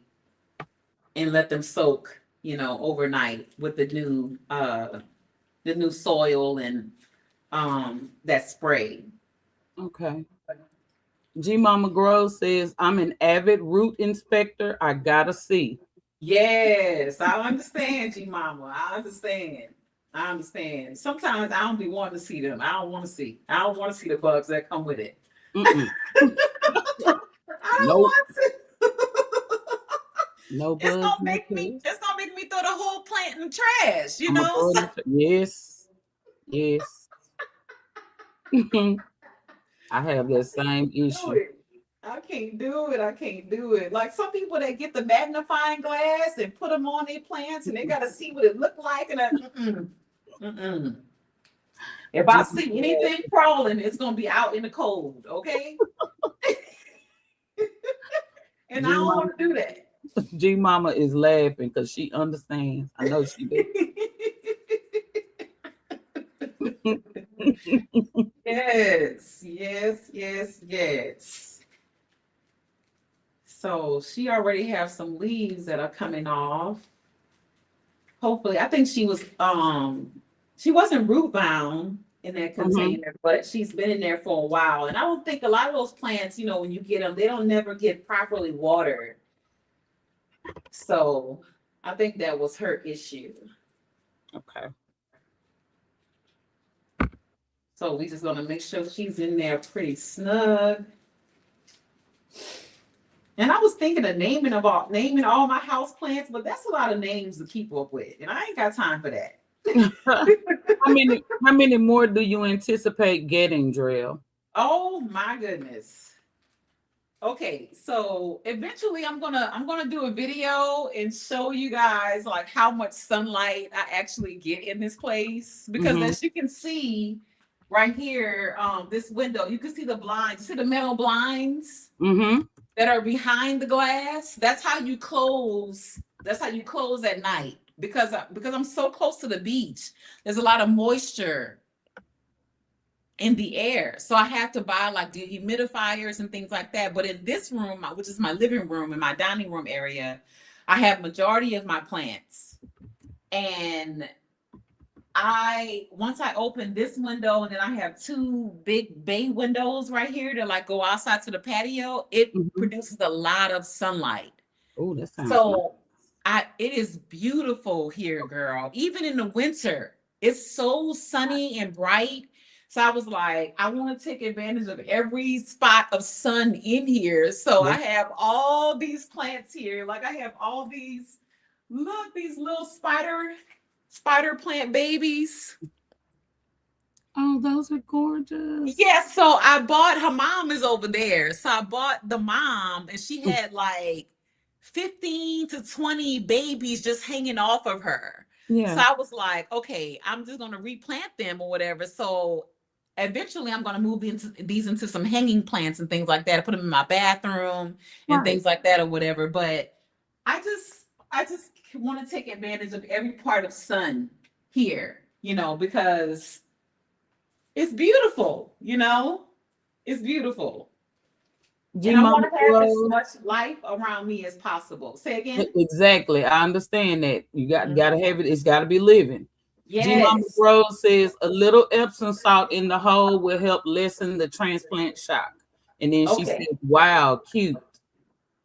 and let them soak, you know, overnight with the new soil and that spray. Okay. G Mama Grows says, "I'm an avid root inspector. I gotta see." Yes, I understand, G Mama. I understand. I understand. Sometimes I don't be wanting to see them. I don't want to see. I don't want to see the bugs that come with it. Mm-mm. I don't Nope. want to. No It's bugs, gonna no make me. pests. It's gonna make me throw the whole plant in the trash. You I'm gonna know. throw it So in yes. Yes. I have that same do issue. it. I can't do it. I can't do it. Like some people that get the magnifying glass and put them on their plants and they got to see what it look like. And mm-mm. If I G, see anything crawling, it's gonna be out in the cold. Okay, and I G don't Mama, want to do that. G Mama is laughing because she understands. I know she does. Yes, yes, yes, yes. So she already have some leaves that are coming off. Hopefully, I think she wasn't root bound in that Hmm. container, but she's been in there for a while. And I don't think a lot of those plants, you know, when you get them, they don't never get properly watered. So I think that was her issue. Okay. So we just gonna make sure she's in there pretty snug. And I was thinking of naming all my house plants, but that's a lot of names to keep up with, and I ain't got time for that. How many more do you anticipate getting, Drill? Oh my goodness. Okay, so eventually I'm gonna do a video and show you guys like how much sunlight I actually get in this place because Mm-hmm. as you can see right here, this window, you can see the blinds. You see the metal blinds Mm-hmm. that are behind the glass? That's how you close. That's how you close at night because I'm so close to the beach. There's a lot of moisture in the air. So I have to buy like the humidifiers and things like that. But in this room, which is my living room and my dining room area, I have majority of my plants. And I once I open this window and then I have two big bay windows right here to like go outside to the patio, it Mm-hmm. produces a lot of sunlight. Oh, that sounds nice. So it is beautiful here, girl. Even in the winter, it's so sunny and bright. So I was like, I want to take advantage of every spot of sun in here. So I Yes. have all these plants here. Like I have all these, look, these little spider plant babies. Oh, those are gorgeous. Yeah, so I bought her mom is over there. So I bought the mom and she Mm, had like 15 to 20 babies just hanging off of her. So yeah. I was like, okay, I'm just gonna replant them or whatever. So eventually I'm gonna move into these into some hanging plants and things like that. I put them in my bathroom and Right. things like that or whatever. But I just want to take advantage of every part of sun here, because it's beautiful, it's beautiful. G And I Mama want to have as Rose. much life around me as possible. Say again? Exactly. I understand that. You gotta Mhm. have it, it's gotta be living. G Mama Yes. Rose says a little Epsom salt in the hole will help lessen the transplant shock. And then she said, Okay. wow, cute.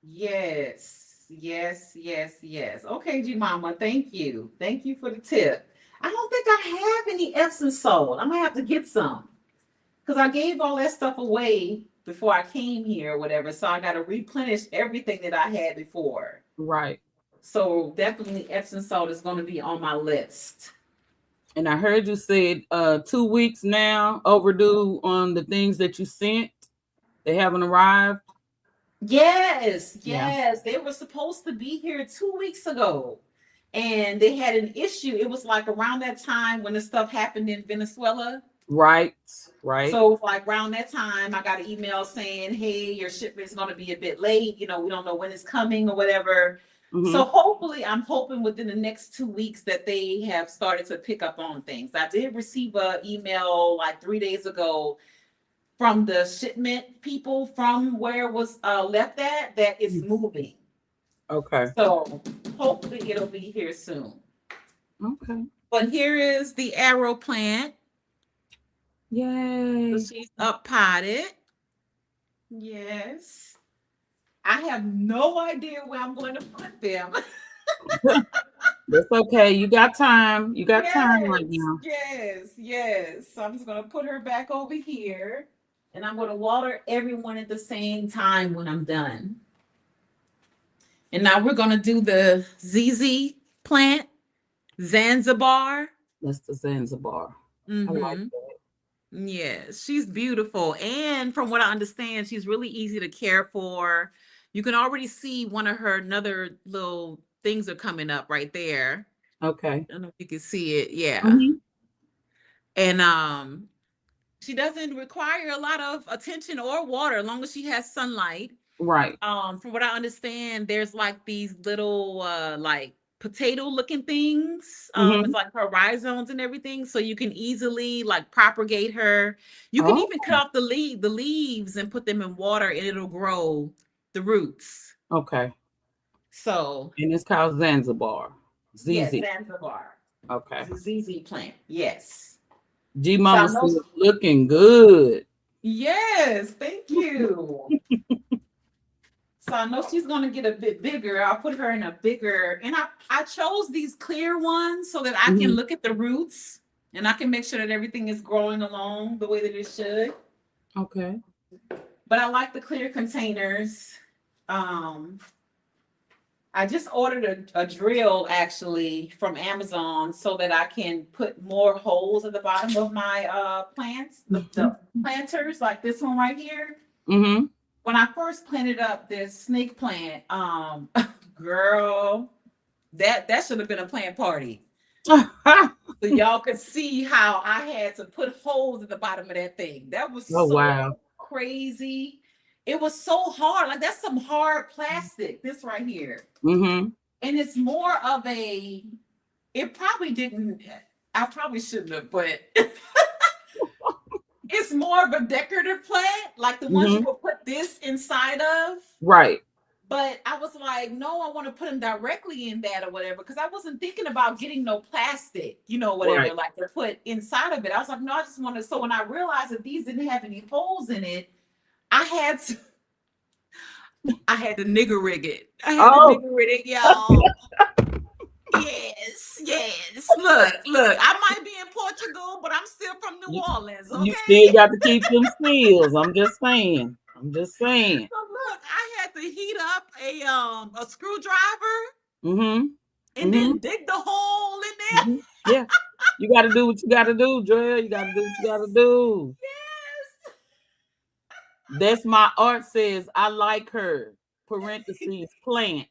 Yes. Yes. Yes. Yes. Okay, G Mama. Thank you. Thank you for the tip. I don't think I have any Epsom salt. I'm gonna have to get some because I gave all that stuff away before I came here or whatever. So I got to replenish everything that I had before. Right. So definitely Epsom salt is going to be on my list. And I heard you said 2 weeks now overdue on the things that you sent. They haven't arrived. Yes, Yeah. yes. They were supposed to be here 2 weeks ago. And they had an issue. It was like around that time when the stuff happened in Venezuela. Right. Right. So it was like around that time, I got an email saying, hey, your shipment is going to be a bit late. We don't know when it's coming or whatever. So Mm-hmm. hopefully, I'm hoping within the next 2 weeks that they have started to pick up on things. I did receive an email like 3 days ago from the shipment people from where it was left at that it's moving. Okay. So hopefully it'll be here soon. Okay. But here is the arrow plant. So Yay. she's up potted. Yes. I have no idea where I'm going to put them. That's okay. You got time. You got time right Yes, now. yes, yes. So I'm just going to put her back over here and I'm going to water everyone at the same time when I'm done. And now we're going to do the ZZ plant, Zanzibar. That's the Zanzibar. I like Mm-hmm. that. Yes, she's beautiful. And from what I understand, she's really easy to care for. You can already see one of her another little things are coming up right there. Okay. I don't know if you can see it. Yeah. Hmm. And she doesn't require a lot of attention or water as long as she has sunlight. Right. From what I understand, there's like these little like potato looking things. It's Hmm. like her rhizomes and everything. So you can easily like propagate her. You can Oh, even cut off the leaves and put them in water and it'll grow the roots. okay. So And it's called Zanzibar. yes, ZZ. Zanzibar. Okay. It's a ZZ plant. Yes. G So Mama I know. said looking good. Yes, thank you. So I know she's gonna get a bit bigger. I'll put her in a bigger, and I chose these clear ones so that I can Hmm. look at the roots and I can make sure that everything is growing along the way that it should. Okay. But I like the clear containers. Um, I just ordered a drill actually from Amazon so that I can put more holes at the bottom of my plants, the planters like this one right here. Hmm. when I first planted up this snake plant, girl, that should have been a plant party. Oh So y'all could see how I had to put holes at the bottom of that thing. That was wow. so crazy. It was so hard. Like that's some hard plastic, this right here. Mm-hmm. And it's more of a, it probably didn't, I probably shouldn't have, but it's more of a decorative plant, like the ones you Mm-hmm. will put this inside of. Right. But I was like, no, I want to put them directly in that or whatever, because I wasn't thinking about getting no plastic, whatever, Right. like to put inside of it. I was like, no, I just want to. So when I realized that these didn't have any holes in it, I had to, I had to nigger rig it. I had to Oh, nigger rig it, y'all. Yes, yes. Look. I might be in Portugal, but I'm still from New you, Orleans, you still okay? got to keep them skills. I'm just saying. I'm just saying. So look, I had to heat up a screwdriver Mm-hmm. and Mm-hmm. then dig the hole in there. Mm-hmm. Yeah. You got to do what you got to do, Dre. You got to do what you got to do. Yes. That's my art says I like her. Parentheses plant.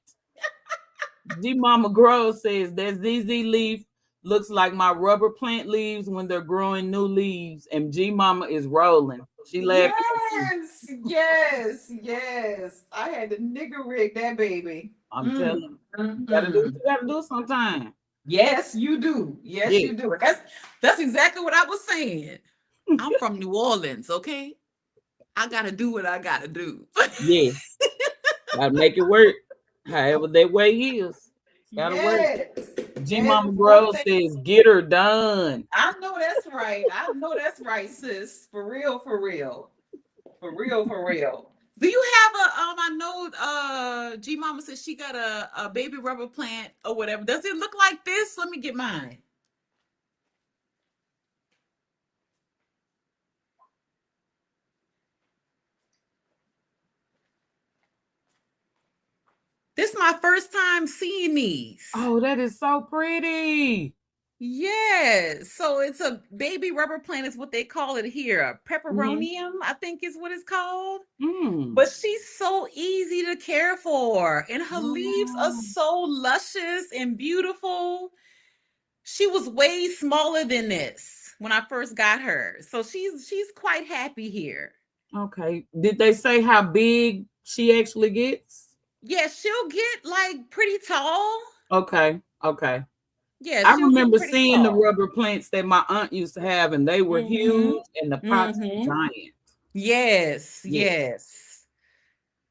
G Mama Grow says that ZZ leaf looks like my rubber plant leaves when they're growing new leaves, and G Mama is rolling. She laughing at you. Yes. I had to nigger rig that baby. I'm telling Mm, you, mm, you gotta do what mm. you gotta do sometime. Yes, you do. Yes, Yeah, you do. That's exactly what I was saying. I'm from New Orleans, okay? I gotta do what I gotta do. yes. Gotta make it work. However that way is. It's gotta work. Yes. G Yes. Mama It's one Grow thing. says, get her done. I know that's right. I know that's right, sis. For real, for real. For real, for real. Do you have a I know G Mama says she got a baby rubber plant or whatever. Does it look like this? Let me get mine. This is my first time seeing these. Oh, that is so pretty. Yes. So it's a baby rubber plant is what they call it here. A Mm-hmm. pepperonium, I think is what it's called. Mm. But she's so easy to care for. And her leaves are Oh, so luscious and beautiful. She was way smaller than this when I first got her. So she's quite happy here. okay. Did they say how big she actually gets? Yeah, she'll get like pretty tall. Okay. Okay. Yeah, I she'll get remember pretty seeing the tall. rubber plants that my aunt used to have, and they were Mm-hmm. huge, and the pots were Mm-hmm. giant. Yes, Yes. yes.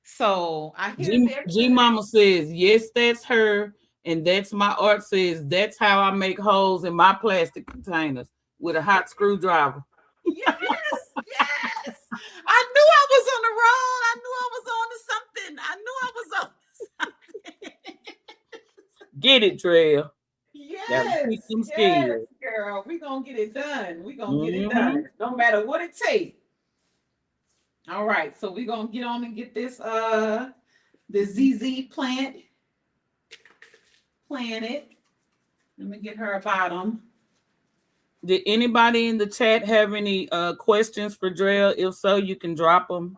So I hear G, they're G good. Mama says, yes, that's her. And that's my art says, that's how I make holes in my plastic containers with a hot screwdriver. Yes, yes. I knew I was on the road. I knew I was on to something. I knew I was on to something. Get it, Trail. Gotta keep Yes, them yes, skills. girl. We gonna get it done. We gonna get it Mm-hmm. done. No matter what it takes. All right, so we gonna get on and get the ZZ plant planted. Let me get her a bottom. Did anybody in the chat have any questions for Drell? If so, you can drop them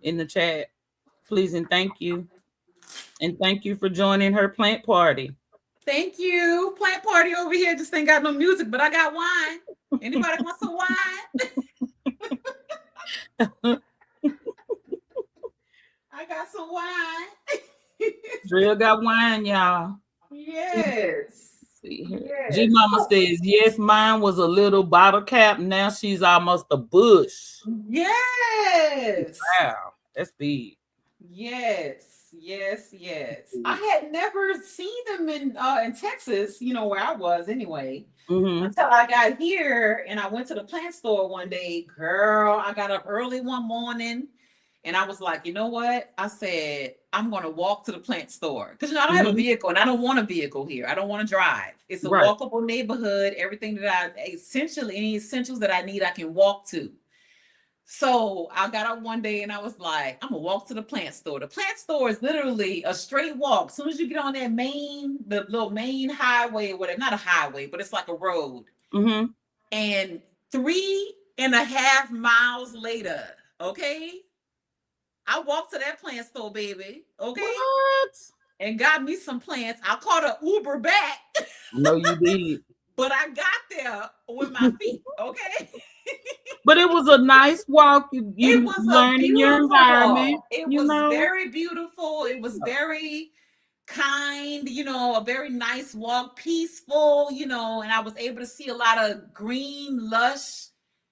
in the chat. Please and thank you. And thank you for joining her plant party. Thank you. Plant party over here just ain't got no music, but I got wine. Anybody want some wine? I got some wine. Drill got wine, y'all. Yes. See here. G Yes. Mama says, yes, mine was a little bottle cap. Now she's almost a bush. Yes. Wow, that's big. Yes. I had never seen them in Texas, where I was anyway, Mm-hmm. until I got here and I went to the plant store one day. Girl, I got up early one morning and I was like, you know what? I said, I'm going to walk to the plant store because I don't have a Mm-hmm. vehicle and I don't want a vehicle here. I don't want to drive. It's a Right. walkable neighborhood. Everything that any essentials that I need, I can walk to. So I got up one day and I was like, I'm gonna walk to the plant store. The plant store is literally a straight walk. As soon as you get on the little main highway or whatever, not a highway, but it's like a road. Mm-hmm. And 3.5 miles later, okay, I walked to that plant store, baby. Okay. What? And got me some plants. I caught an Uber back, I know you did. but I got there with my feet. Okay. But it was a nice walk. It You was a learning your beautiful environment, walk. It you was know. very beautiful. It was very kind, a very nice walk, peaceful, and I was able to see a lot of green, lush.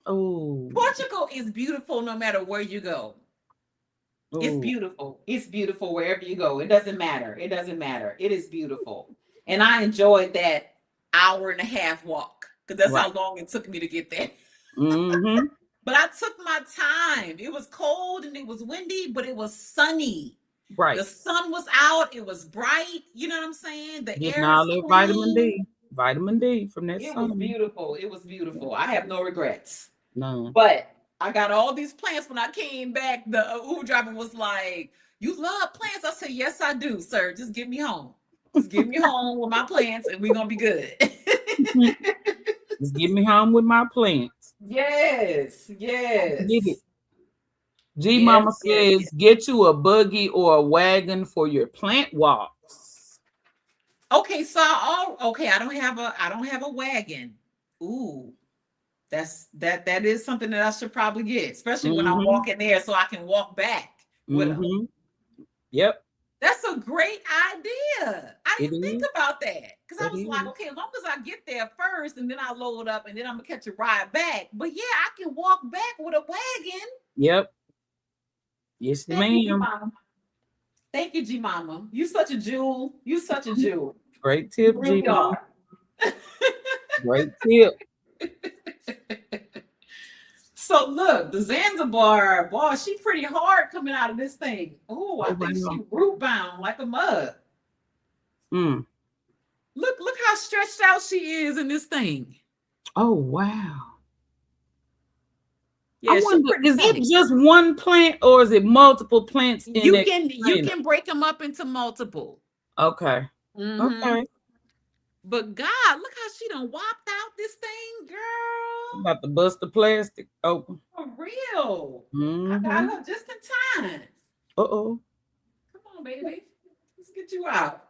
Oh, Portugal is beautiful no matter where you go. It's oh, beautiful. It's beautiful wherever you go. It doesn't matter. It doesn't matter. It is beautiful. And I enjoyed that hour and a half walk because that's right. how long it took me to get there. Mm-hmm. But I took my time. It was cold and it was windy, but it was sunny. Right. The sun was out. It was bright. You know what I'm saying? The Getting air is all that vitamin clean. D. Vitamin D from that It was sun. beautiful. It was beautiful. I have no regrets. None. But I got all these plants when I came back. The Uber driver was like, "You love plants?" I said, "Yes, I do, sir. Just get me home. Just get me home with my plants, and we're gonna be good." Just get me home with my plants. Yes, Get it. yes, G Mama yes, yes, says, yes. get you a buggy or a wagon for your plant walks. Okay, so okay. I don't have a wagon. Ooh, that is something that I should probably get, especially when I'm Mm-hmm. walking there, so I can walk back with them. Mm-hmm. Yep. That's a great idea. I It didn't think is. about that because I It was like, is. okay, as long as I get there first and then I load up and then I'm gonna catch a ride back. But yeah, I can walk back with a wagon. Yep. Yes, Thank you, G ma'am. Mama. Thank you, G Mama. You such a jewel. You such a jewel. Great You tip, G really Mama. are. Great tip. So look, the Zanzibar, boy, she pretty hard coming out of this thing. Oh, I Oh think wow. she root bound like a mug. Mm. Look how stretched out she is in this thing. Oh wow. I Yeah, she wonder, pretty is it tight. just one plant or is it multiple plants in You that can you container? can break them up into multiple. Okay. Mm-hmm. Okay. But God, look how she done whopped out this thing, I'm girl. about to bust the plastic open. For real. I got Mm-hmm. her just in time. Uh-oh. Come on, baby. Let's get you out.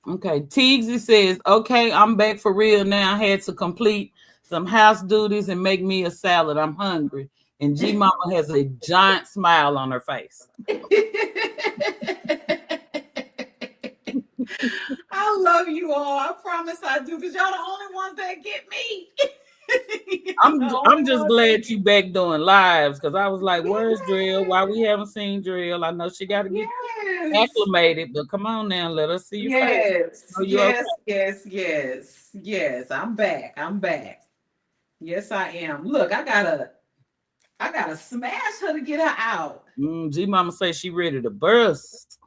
Okay. Teagsy says, okay, I'm back for real now. I had to complete some house duties and make me a salad. I'm hungry. And G Mama has a giant smile on her face. I love you all. I promise I do, because y'all the only ones that get me. I'm The only I'm just ones that glad you get back doing lives because I was like, where's Drill? Why we Yes. haven't seen Drill? I know she got to get Yes. acclimated, but come on now, let us see your face. Yes, Are you okay? yes, yes, yes, yes. I'm back. I'm back. Yes, I am. Look, I gotta smash her to get her out. G Mama say she ready to burst.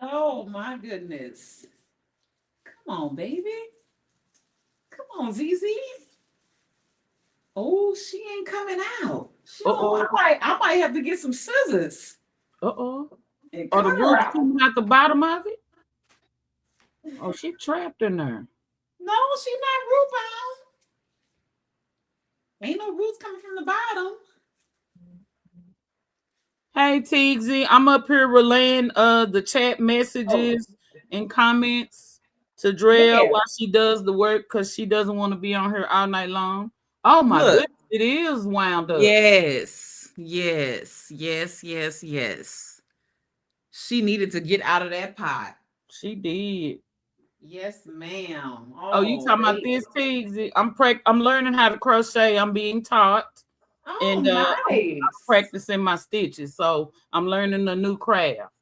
Oh my goodness. Come on, baby. Come on, ZZ. Oh, she ain't coming out. She don't. I Uh-oh. might. I might have to get some scissors Uh-oh. and Are the cut her roots out. coming out the bottom of it? Oh, she trapped in there. No, she not root bound. Ain't no roots coming from the bottom. Hey TZ, I'm up here relaying the chat Oh, messages and comments to Drell yeah. while she does the work because she doesn't want to be on here all night long. Oh my Look. goodness, it is wound up. Yes. Yes. Yes. Yes. Yes. She needed to get out of that pot. She did. Yes, ma'am. Oh, you Oh, talking about baby. this TZ? I'm learning how to crochet. I'm being taught, Oh, and I'm nice. practicing my stitches. So I'm learning a new craft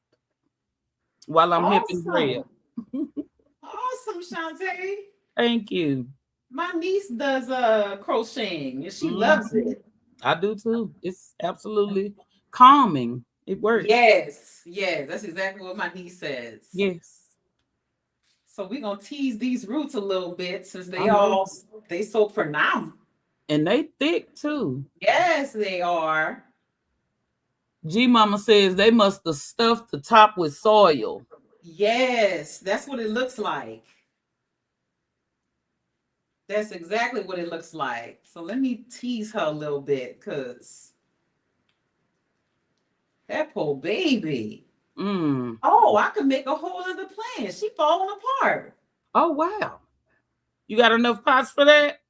while I'm helping Drell. Awesome. Awesome, Shantae. Thank you. My niece does crocheting and she loves Mhm. it. I do too. It's absolutely calming. It works. Yes, yes, that's exactly what my niece says. Yes. So we're gonna tease these roots a little bit since I know. they so pronounced. And they thick too. Yes, they are. G Mama says they must have stuffed the top with soil. Yes, that's what it looks like. That's exactly what it looks like. So let me tease her a little bit because That poor baby. Mm. Oh, I could make a whole other plan. She falling apart. Oh wow. You got enough pots for that?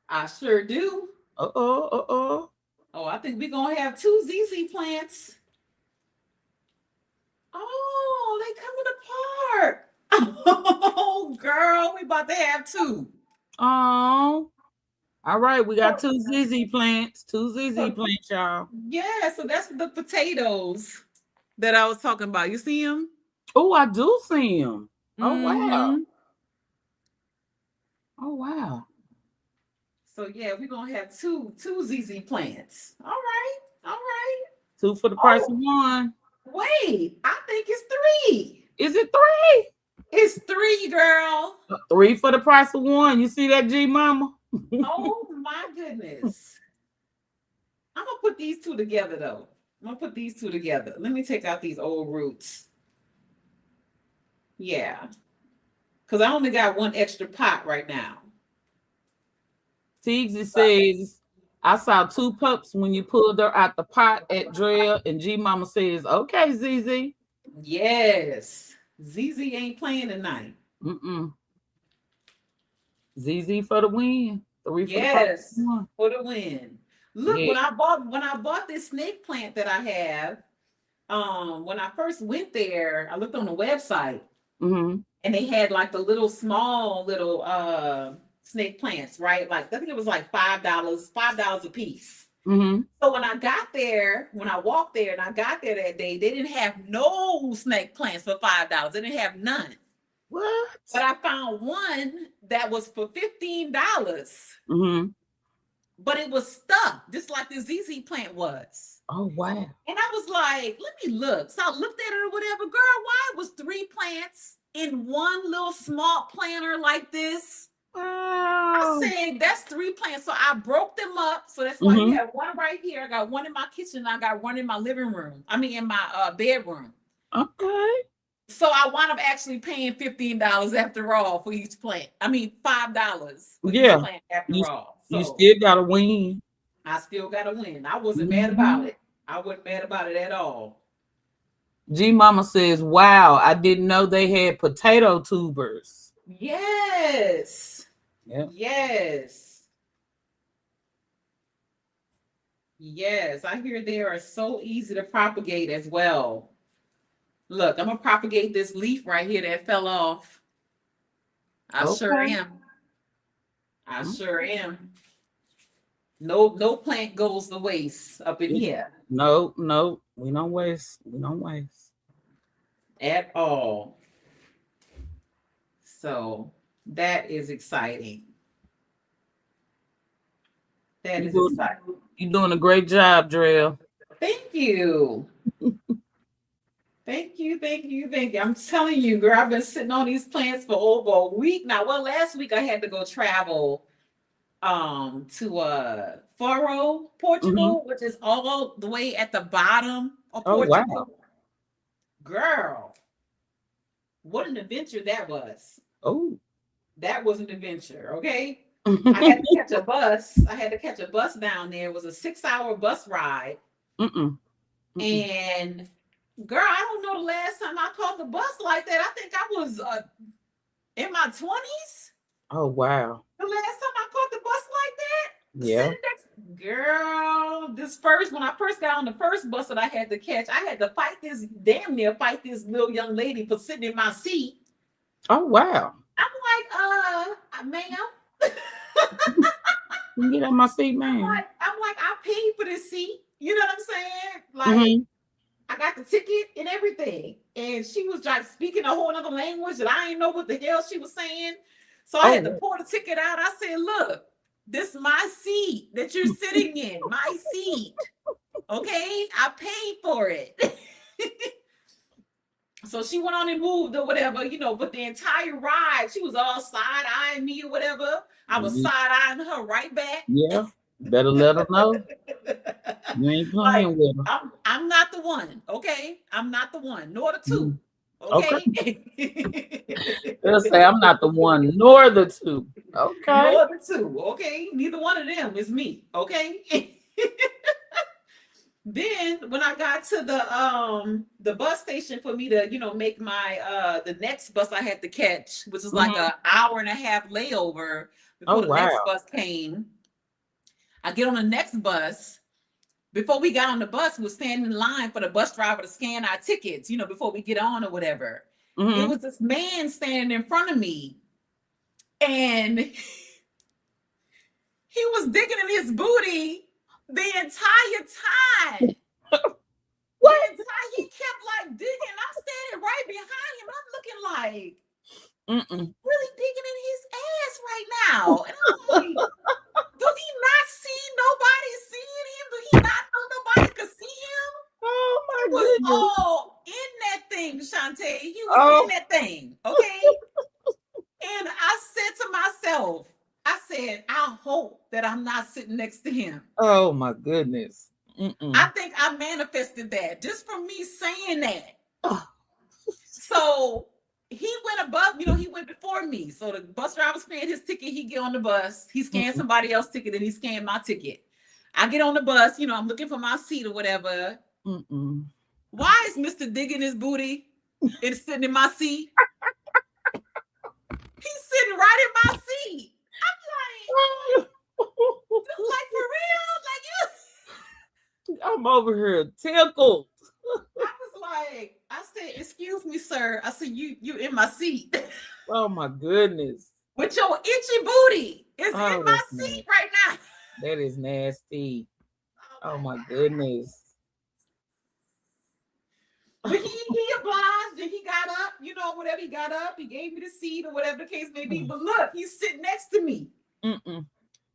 I sure do. Uh-oh, uh-oh. Oh, I think we're gonna have two ZZ plants. Oh, they coming apart. Oh, girl, we about to have two. Oh. All right, we got two ZZ plants. Two ZZ plants, y'all. Yeah, so that's the potatoes that I was talking about. You see them? Oh, I do see them. Oh wow. Mm-hmm. Oh wow. So yeah, we're gonna have two ZZ plants. All right, all right. Two for the price of Oh, one. wait, I think it's three. Is it three? It's three, girl. Three for the price of one. You see that, G Mama? Oh my goodness. I'm gonna put these two together though. I'm gonna put these two together. Let me take out these old roots. Yeah, because I only got one extra pot right now. Teagsy says, I saw two pups when you pulled her out the pot at Drill, and G Mama says, okay, ZZ. Yes. ZZ ain't playing tonight. Mm-mm. ZZ for the win. Three for the price of Yes, one. for the win. Look, Yeah. when I bought this snake plant that I have, when I first went there, I looked on the website Mm-hmm. and they had like the little small little snake plants, right? Like I think it was like $5 a piece. Mm-hmm. So when I got there, when I walked there and I got there that day, they didn't have no snake plants for $5. They didn't have none. What? But I found one that was for $15. Mm-hmm. But it was stuck, just like the ZZ plant was. Oh wow. And I was like, let me look. So I looked at it or whatever. Girl, why it was three plants in one little small planter like this? I Wow. said, that's three plants. So I broke them up. So that's why you Mm-hmm. have one right here. I got one in my kitchen. I got one in my living room. I mean, in my bedroom. Okay. So I wound up actually paying $15 after all for each plant. I mean, $5 for each Yeah. plant after You all. you So still gotta win. I still got to win. I wasn't mad about Mm-hmm. it. I wasn't mad about it at all. G Mama says, wow, I didn't know they had potato tubers. Yes. Yeah. Yes. Yes. I hear they are so easy to propagate as well. Look, I'm going to propagate this leaf right here that fell off. I sure Okay. am. I sure am. No plant goes to waste up in here No, no, we don't waste. We don't waste. at all. So that is exciting. That You is doing exciting. you doing a great job, Drill. Thank you. Thank you, thank you, thank you. I'm telling you, girl, I've been sitting on these plants for over a week now. Well, last week I had to go travel to Faro, Mm-hmm. Portugal, which is all the way at the bottom of Oh wow. Portugal. Girl, what an adventure that was. Oh. That was an adventure, okay? I had to catch a bus. I had to catch a bus down there. It was a 6-hour bus ride. Mm-mm. Mm-mm. And girl, I don't know the last time I caught the bus like that. I think I was in my 20s. Oh wow. The last time I caught the bus like that, Yeah. sitting next, girl, when I first got on the first bus that I had to catch, I had to damn near fight this little young lady for sitting in my seat. Oh wow. I'm like, ma'am. You get on my seat, man. I'm like, I paid for this seat. You know what I'm saying? Like, Mm-hmm. I got the ticket and everything. And she was like speaking a whole other language that I didn't know what the hell she was saying. So I had to Oh. pull the ticket out. I said, look, this is my seat that you're sitting in, my seat. Okay, I paid for it. So she went on and moved or whatever, but the entire ride, she was all side eyeing me or whatever. I was side eyeing her right back. Yeah. Better let her know. You ain't Like, playing with her. I'm not the one, okay? I'm not the one, nor the two. Mhm. Okay. Okay. They'll say I'm not the one nor the two. Okay. Nor the two, okay? Neither one of them is me, okay? Then when I got to the bus station for me to, make my the next bus I had to catch, which was like Mm-hmm. an hour and a half layover Oh before the next wow. bus came. I get on the next bus. Before we got on the bus, we were standing in line for the bus driver to scan our tickets, before we get on or whatever. It Mm-hmm. was this man standing in front of me, and he was digging in his booty the entire time. The What? entire he kept like digging. I'm standing right behind him. I'm looking like Mm-mm. really digging in his ass right now. And I'm like, do he not see nobody seeing him? Do he not know nobody could see him? Oh He my was goodness. all in that thing, Shantae. He was in Oh. that thing. Okay. And I said to myself, I said, I hope that I'm not sitting next to him. Oh my goodness. I Mm-mm. think I manifested that just from me saying that. Oh. So he went above, he went before me. So the bus driver scanned his ticket. He get on the bus. He scanned Mm-mm. somebody else's ticket and he scanned my ticket. I get on the bus, I'm looking for my seat or whatever. Mm-mm. Why is Mr. digging his booty and sitting in my seat? He's sitting right in my seat. Like for real? Like I'm over here tickled. I was like, I said, excuse me, sir. I said, you in my seat. Oh my goodness. With your itchy booty. It's in Oh, my that's seat nasty. right now. That is nasty. Oh Oh my my God. goodness. But he obliged and he got up, whatever he got up, he gave me the seat or whatever the case may be. But look, he's sitting next to me. Mm-mm.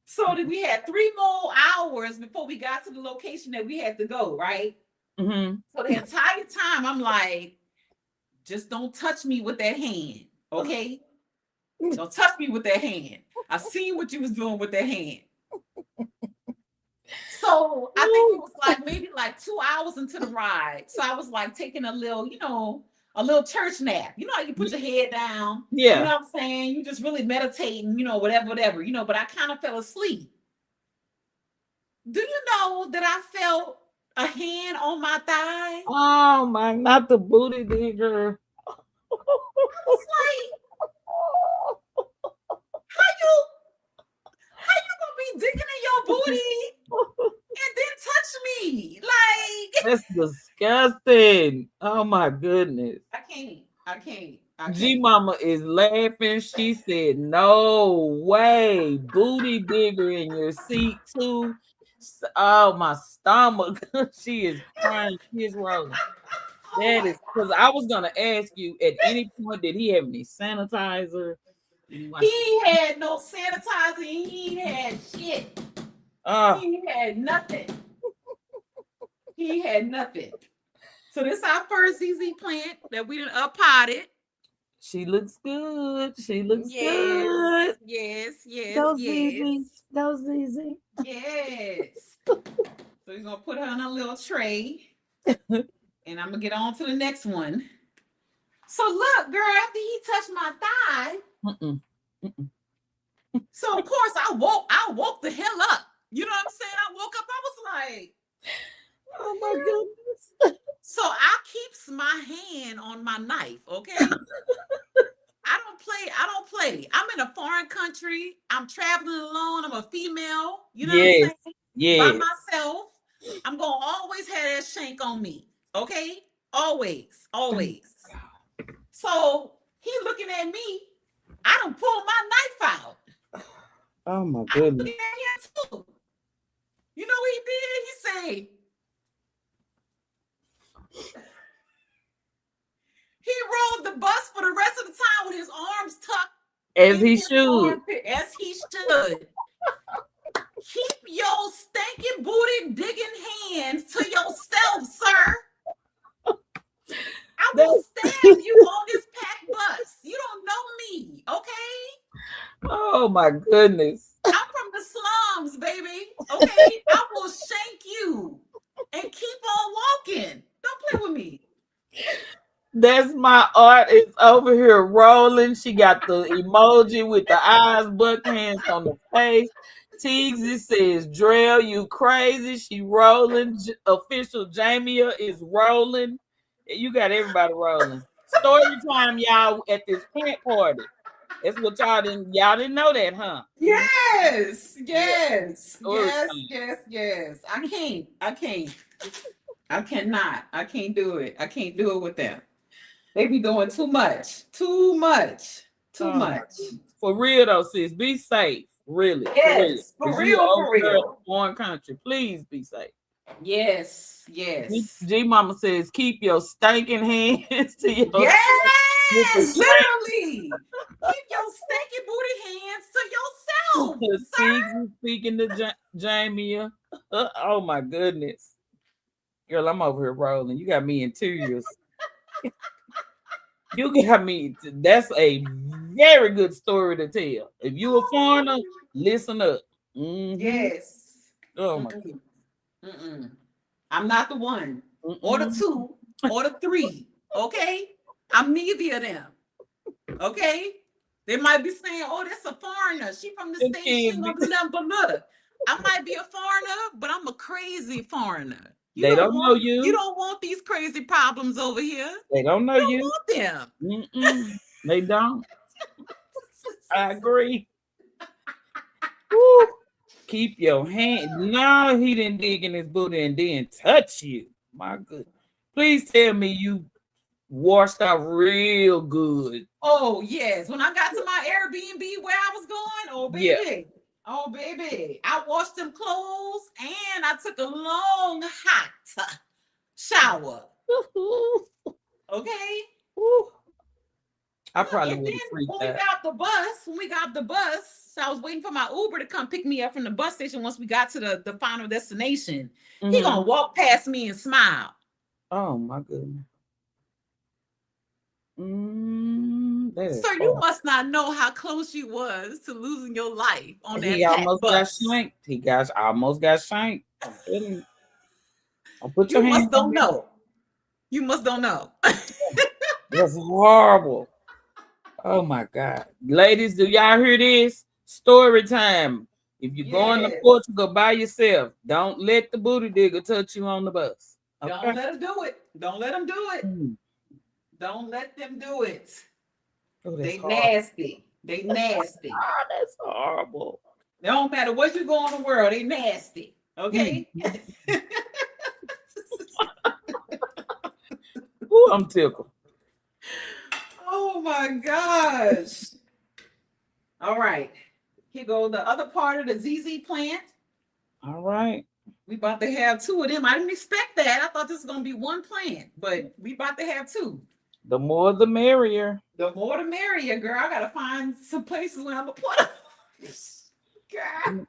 So that we had 3 more hours before we got to the location that we had to go, right? Mm-hmm. So the entire time I'm like, just don't touch me with that hand, okay? Don't touch me with that hand. I seen what you was doing with that hand. So I think it was like maybe like 2 hours into the ride. So I was like taking a little church nap. You know how you put your head down, you know Yeah. what I'm saying? You just really meditating, whatever, but I kind of fell asleep. Do you know that I felt a hand on my thigh? Oh my, not the booty digger. I was like, how you gonna be digging in your booty and then touch me? Like That's disgusting. Oh my goodness. I can't. I can't. I G can't. Mama is laughing. She said, "No way, booty digger in your seat too." Oh my stomach. She is crying. She is rolling. Oh That my is because I was gonna ask you at any point, did he have any sanitizer? Did he wash his He had no sanitizer. He had shit. oh He had nothing. He had nothing. So this is our first ZZ plant that we done up potted. she looks good. She looks Yes, good. yes, yes, Go Zizi. yes, Go Zizi. yes. So we're gonna put her on a little tray, and I'm gonna get on to the next one. So look, girl, after he touched my thigh, Mm-mm. Mm-mm. so of course I woke the hell up. You know what I'm saying? I woke up, I was like, Oh my goodness. so I keeps my hand on my knife, okay? I don't play. I don't play. I'm in a foreign country. I'm traveling alone. I'm a female. You know what I'm Yes. saying? By Yes. myself. I'm gonna always have that shank on me. Okay? Always. Always. So he looking at me. I don't pull my knife out. Oh my I'm goodness. looking at him too. You know what he did? He said, he rode the bus for the rest of the time with his arms tucked As in he his should. armpit, as he should. Keep your stinking booty digging hands to yourself, sir. I will That's stab you on this packed bus. You don't know me, okay? oh my goodness. I'm from the slums, baby. Okay? I will shank you and keep on walking. Don't play with me. That's my art is over here rolling. She got the emoji with the eyes, buck hands on the face. Teagsy says, Drell, you crazy. She rolling. Official Jamia is rolling. You got everybody rolling. Story time, y'all, at this plant party. That's what y'all didn't know that, huh? Mhm. Yes, Yeah, yes, story yes, time. yes, yes. I cannot. I can't do it. I can't do it with them. They be doing too much. Too much. Too Oh my much. goodness. For real though, sis, be safe. Really, for real. Yes, for Because you real, are over for there in a real. foreign country. Please be safe. Yes, yes. G Mama says, keep your stinking hands to yourself with the Yes, train. literally. Keep your stinky booty hands to yourself, Teague sir. speaking to Jamia. Oh my goodness. Girl, I'm over here rolling. You got me in tears. You got me. That's a very good story to tell. If you a foreigner, listen up. Mm-hmm. Yes. Oh my Mm-mm, mm-mm. I'm not the one, or the goodness. two, or the three. Okay? I'm neither of them. Okay? They might be saying, oh, that's a foreigner. She from the Them States. She kids ain't be, gonna do nothing but look. I might be a foreigner, but I'm a crazy foreigner. they don't know You you. don't want these crazy problems over here. They don't know You don't you. want them. Mm-mm. They don't. I agree. Woo. Keep your hand. No, he didn't dig in his booty and then touch you. My good. Please tell me you washed out real good. Oh, yes. When I got to my Airbnb where I was going, oh, Yeah. baby. Oh, baby. I washed them clothes and I took a long, hot shower. Okay? I Look, probably and would then have freaked when we out. got the bus, so I was waiting for my Uber to come pick me up from the bus station once we got to the final destination. He Mm-hmm. gonna walk past me and smile. Oh my goodness. That is Sir, you hard. must not know how close you was to losing your life on He that packed almost got bus. shanked. He got almost got shanked. I'm telling you. I'll put your You hands must on don't me. know. You must don't know. That's horrible. Oh my God. Ladies, do y'all hear this? Story time. If you're going to Yes. Portugal by yourself, don't let the booty digger touch you on the bus. Don't Okay? let them do it. Don't let them do it. Mm. Don't let them do it. Oh, that's They horrible. nasty. They nasty. Ah, that's horrible. It don't matter what you go in the world, they nasty. Okay? Mm. Ooh, I'm tickled. Oh my gosh. All right. Here go the other part of the ZZ plant. All right. We about to have two of them. I didn't expect that. I thought this was gonna be one plant, but we about to have two. The more the merrier. The more the merrier, girl. I gotta find some places where I'm gonna put them. God,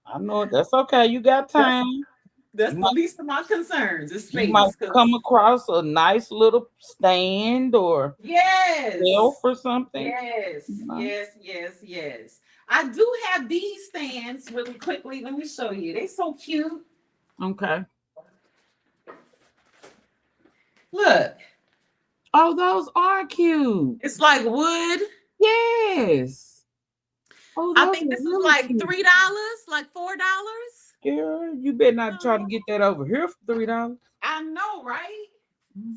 I know it. That's okay. You got that's time. that's You the might least of my concerns. Is you might space, because come across a nice little stand or shelf yes, or something. yes, You know? yes, yes, yes. I do have these stands really quickly. Let me show you. They so cute. Okay. Look, Oh, those are cute. it's like wood. Yes. Oh, I those think are this is really like cute. $3, like $4. Girl, you better not try to Oh, get that over here for $3. I know, right?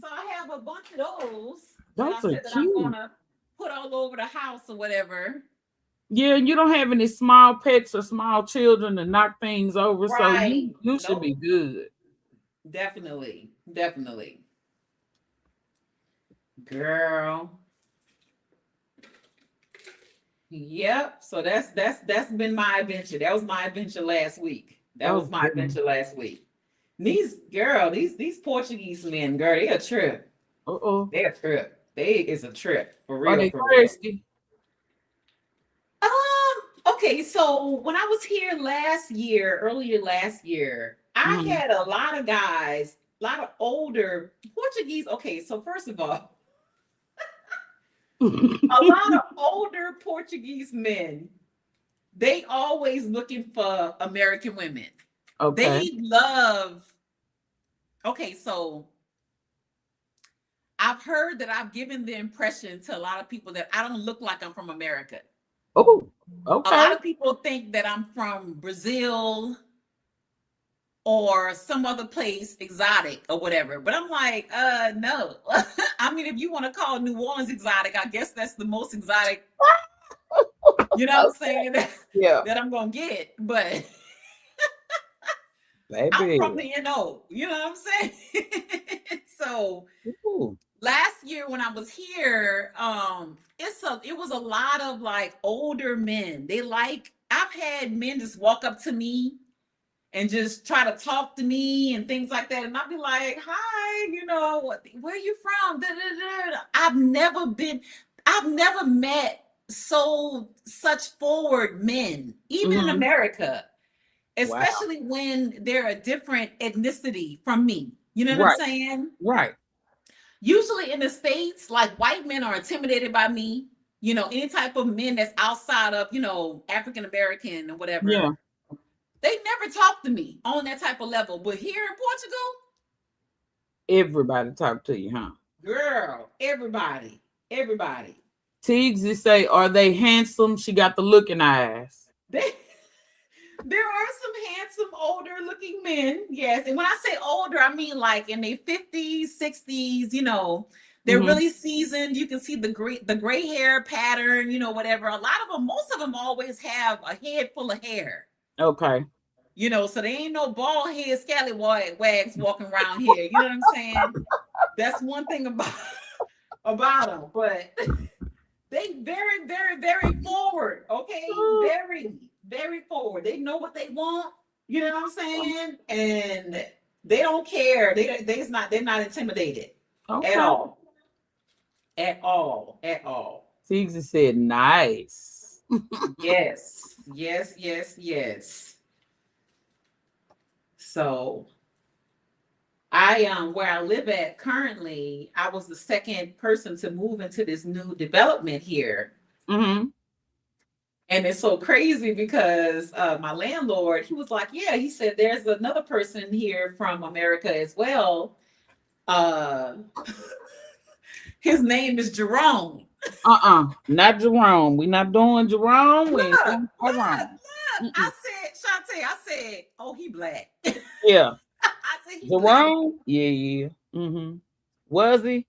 So I have a bunch of those that I Those are said that I'm cute. gonna put all over the house or whatever. Yeah, you don't have any small pets or small children to knock things over, so Right. you should be Nope. good. Definitely. Definitely. Girl. Yep. So that's been my adventure. That was my adventure last week. That was Oh my goodness. adventure last week. These Portuguese men, girl, they a trip. Uh-oh. They a trip. They is a trip. For Are real, they for real. thirsty? Okay, so when I was here earlier last year, I Mhm. had a lot of guys, a lot of older Portuguese. Okay, so first of all, a lot of older Portuguese men, they always looking for American women. Okay. They love, okay, so I've heard that I've given the impression to a lot of people that I don't look like I'm from America. Oh, A okay. lot of people think that I'm from Brazil or some other place exotic or whatever. But I'm like, no. I mean, if you want to call New Orleans exotic, I guess that's the most exotic, you know what I'm Okay. saying, Yeah, that I'm gonna get. But I'm baby. from the NO, you know what I'm saying? So Ooh. last year when I was here, it was a lot of like older men. I've had men just walk up to me and just try to talk to me and things like that. And I'll be like, hi, where are you from? Da, da, da. I've never met such forward men, even in Hmm. America, Wow. especially when they're a different ethnicity from me. You know what I'm Right. saying? Right. Usually in the States, like white men are intimidated by me. Any type of men that's outside of, African American or Yeah. whatever, they never talk to me on that type of level. But here in Portugal, Everybody talk to you, huh? girl, everybody. Tiggs, they say, are they handsome? She got the looking eyes. They, there are some handsome, older looking men, yes. And when I say older, I mean like in their 50s, 60s, they're Hmm. really seasoned. You can see the gray hair pattern, whatever. A lot of them, most of them always have a head full of hair. Okay. So there ain't no bald head scallywags walking around here. You know what I'm saying? That's one thing about them. But they very, very, very forward. Okay, very, very forward. They know what they want. You know what I'm saying? And they don't care. They're not intimidated at Okay. all. At all. At all. Tiggs said, nice. Yes. Yes. Yes. Yes. So where I live at currently, I was the second person to move into this new development here. Hmm. And it's so crazy because my landlord, he was like, yeah, he said, there's another person here from America as well. Uh, his name is Jerome. Not Jerome. We not doing Jerome. We Look, ain't look, doing Jerome. look. Mm-mm. I said, oh, he black. Yeah. I said, he black. Jerome? Yeah, yeah. Mm-hmm. Was he?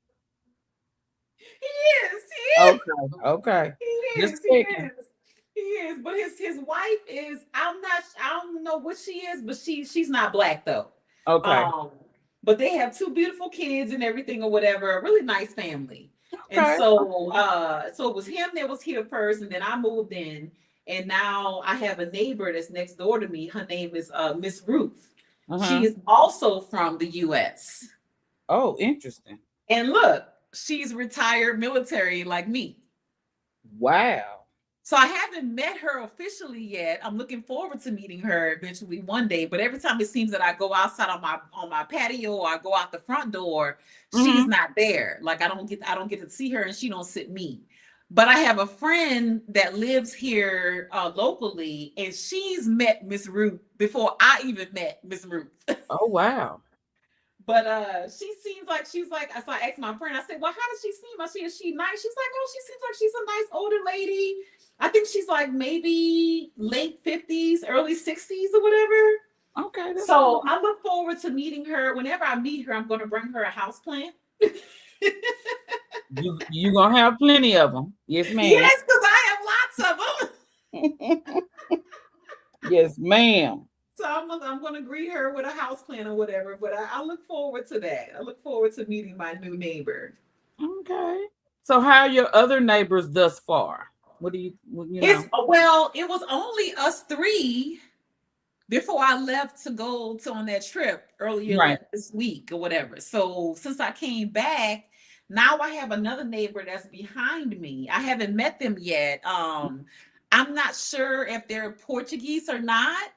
He is. He is. Okay. Okay. He Just is. He checking. is. He is. But his wife is. I don't know what she is, but she's not black though. Okay. Um, but they have two beautiful kids and everything or whatever. A really nice family. And Okay. so it was him that was here first, and then I moved in, and now I have a neighbor that's next door to me. Her name is Miss Ruth. She Uh-huh. is also from the U.S. Oh, interesting. And look, she's retired military like me. Wow. So I haven't met her officially yet. I'm looking forward to meeting her eventually one day. But every time it seems that I go outside on my patio or I go out the front door, she's Mm-hmm. not there. Like I don't get to see her and she don't sit me. But I have a friend that lives here locally, and she's met Miss Ruth before I even met Miss Ruth. Oh, wow. But she seems like she's like, so I asked my friend, I said, well, how does she seem? I said, is she nice? She's like, oh, she seems like she's a nice older lady. I think she's like maybe late 50s, early 60s or whatever. Okay, that's So cool. I look forward to meeting her. Whenever I meet her, I'm going to bring her a house plant. You gonna have plenty of them. Yes, ma'am. Yes, because I have lots of them. Yes, ma'am. So I'm going to greet her with a house plant or whatever. But I look forward to that. I look forward to meeting my new neighbor. Okay. So how are your other neighbors thus far? What do you know? It was only us three before I left to go to on that trip earlier Right. this week or whatever. So since I came back, now I have another neighbor that's behind me. I haven't met them yet. I'm not sure if they're Portuguese or not.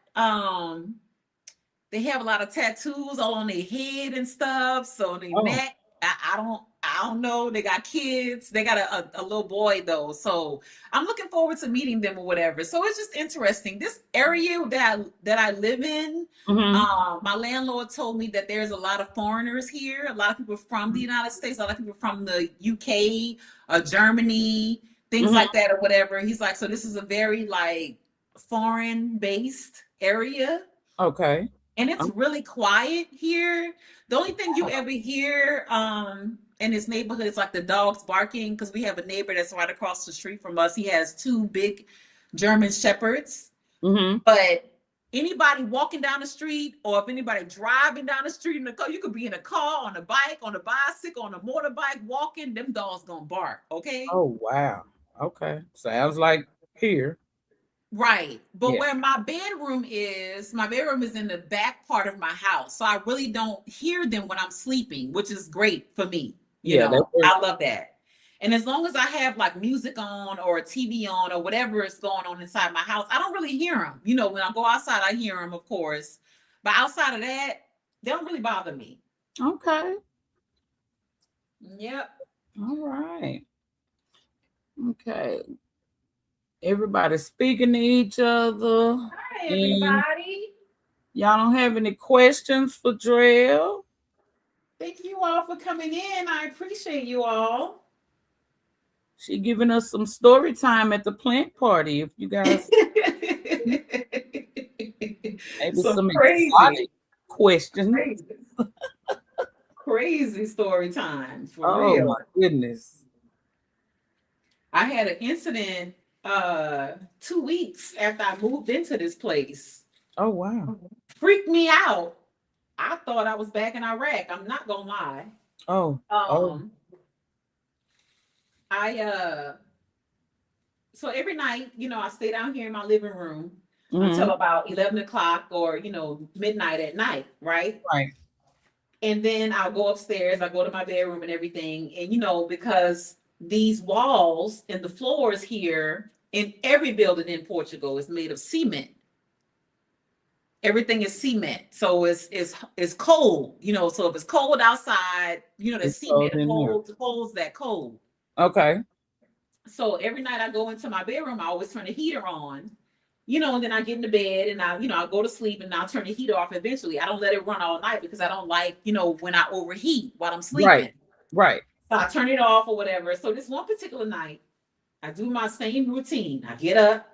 They have a lot of tattoos all on their head and stuff. So their Oh, neck, I don't know. They got kids. They got a little boy though. So I'm looking forward to meeting them or whatever. So it's just interesting. This area that I live in, mm-hmm. my landlord told me that there's a lot of foreigners here, a lot of people from the United States, a lot of people from the UK, Germany. things Mhm. like that or whatever. He's like, so this is a very like foreign based area. Okay. And it's Um, really quiet here. The only thing you ever hear in this neighborhood is like the dogs barking because we have a neighbor that's right across the street from us. He has two big German shepherds. mhm. But anybody walking down the street, or if anybody driving down the street in the car, you could be in a car, on a bike, on a bicycle, on a motorbike, walking, them dogs gonna bark, okay? Oh wow. Okay. Sounds like here. Right. But Yeah. where my bedroom is in the back part of my house. So I really don't hear them when I'm sleeping, which is great for me. You Yeah, that know, works. I love that. And as long as I have like music on or a TV on or whatever is going on inside my house, I don't really hear them. You know, when I go outside, I hear them, of course. But outside of that, they don't really bother me. Okay. Yep. All right. Okay. Everybody speaking to each other. Hi, And everybody. y'all don't have any questions for Drell? Thank you all for coming in. I appreciate you all. She giving us some story time at the plant party. If you guys maybe So some crazy, exotic questions. crazy, crazy story time for Oh real. my goodness. I had an incident 2 weeks after I moved into this place. Oh wow. Freaked me out. I thought I was back in Iraq. I'm not gonna lie. Oh. Oh. Um, I so every night, I stay down here in my living room Mm-hmm. until about 11 o'clock or midnight at night, right? Right. And then I'll go upstairs, I go to my bedroom and everything. And because these walls and the floors here in every building in Portugal is made of cement. Everything is cement. So it's cold, so if it's cold outside, the It's cold cement in there. holds that cold. Okay. So every night I go into my bedroom, I always turn the heater on, and then I get into bed and I go to sleep and I'll turn the heater off eventually. I don't let it run all night because I don't like, when I overheat while I'm Right. sleeping. Right. So I turn it off or whatever. So this one particular night, I do my same routine. I get up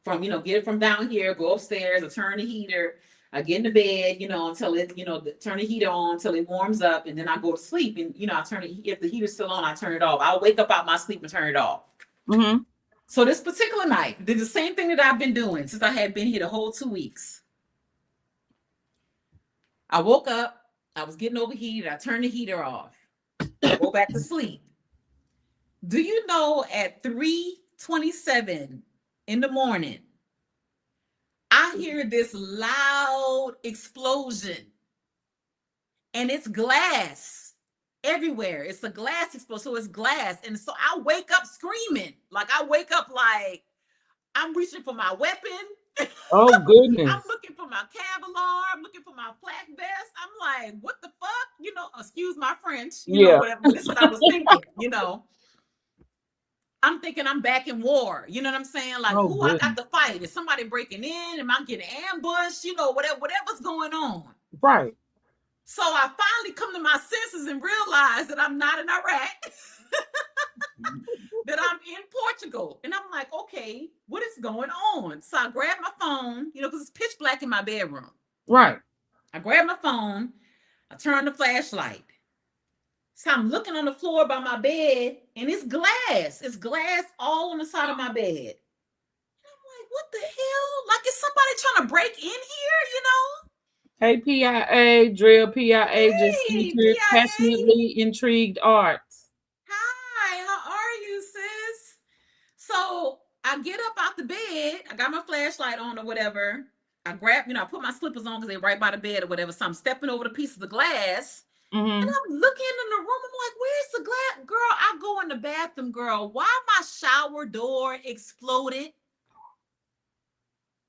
get it from down here, go upstairs, I turn the heater, I get into bed, until it, turn the heater on until it warms up, and then I go to sleep. And I turn it, if the heater's still on, I turn it off. I'll wake up out my sleep and turn it off. Mm-hmm. So this particular night, did the same thing that I've been doing since I had been here the whole 2 weeks. I woke up, I was getting overheated, I turned the heater off. I go back to sleep. Do you know at 3:27 in the morning, I hear this loud explosion and it's glass everywhere. It's a glass explosion. So it's glass. And so I wake up screaming. Like I wake up like I'm reaching for my weapon. Oh I'm goodness. looking for my Kevlar. I'm looking for my flak vest. I'm like, what the fuck? Excuse my French, Yeah. whatever. But this is what I was thinking. I'm thinking I'm back in war. You know what I'm saying? Like, Oh who I got goodness. to fight? Is somebody breaking in? Am I getting ambushed? Whatever's going on. Right. So I finally come to my senses and realize that I'm not in Iraq, that I'm in Portugal. And I'm like, okay, what is going on? So I grab my phone, because it's pitch black in my bedroom. Right. I grab my phone, I turn the flashlight. So I'm looking on the floor by my bed, and it's glass. It's glass all on the side of my bed. Like, what the hell? Like, is somebody trying to break in here? Hey PIA, Drill PIA just Hey, entered PIA. passionately intrigued arts. Hi, how are you, sis? So I get up out the bed. I got my flashlight on or whatever. I grab, I put my slippers on because they're right by the bed or whatever. So I'm stepping over the pieces of glass. And Mm-hmm. I'm looking in the room. I'm like, where's the glass? Girl, I go in the bathroom, girl. Why my shower door exploded?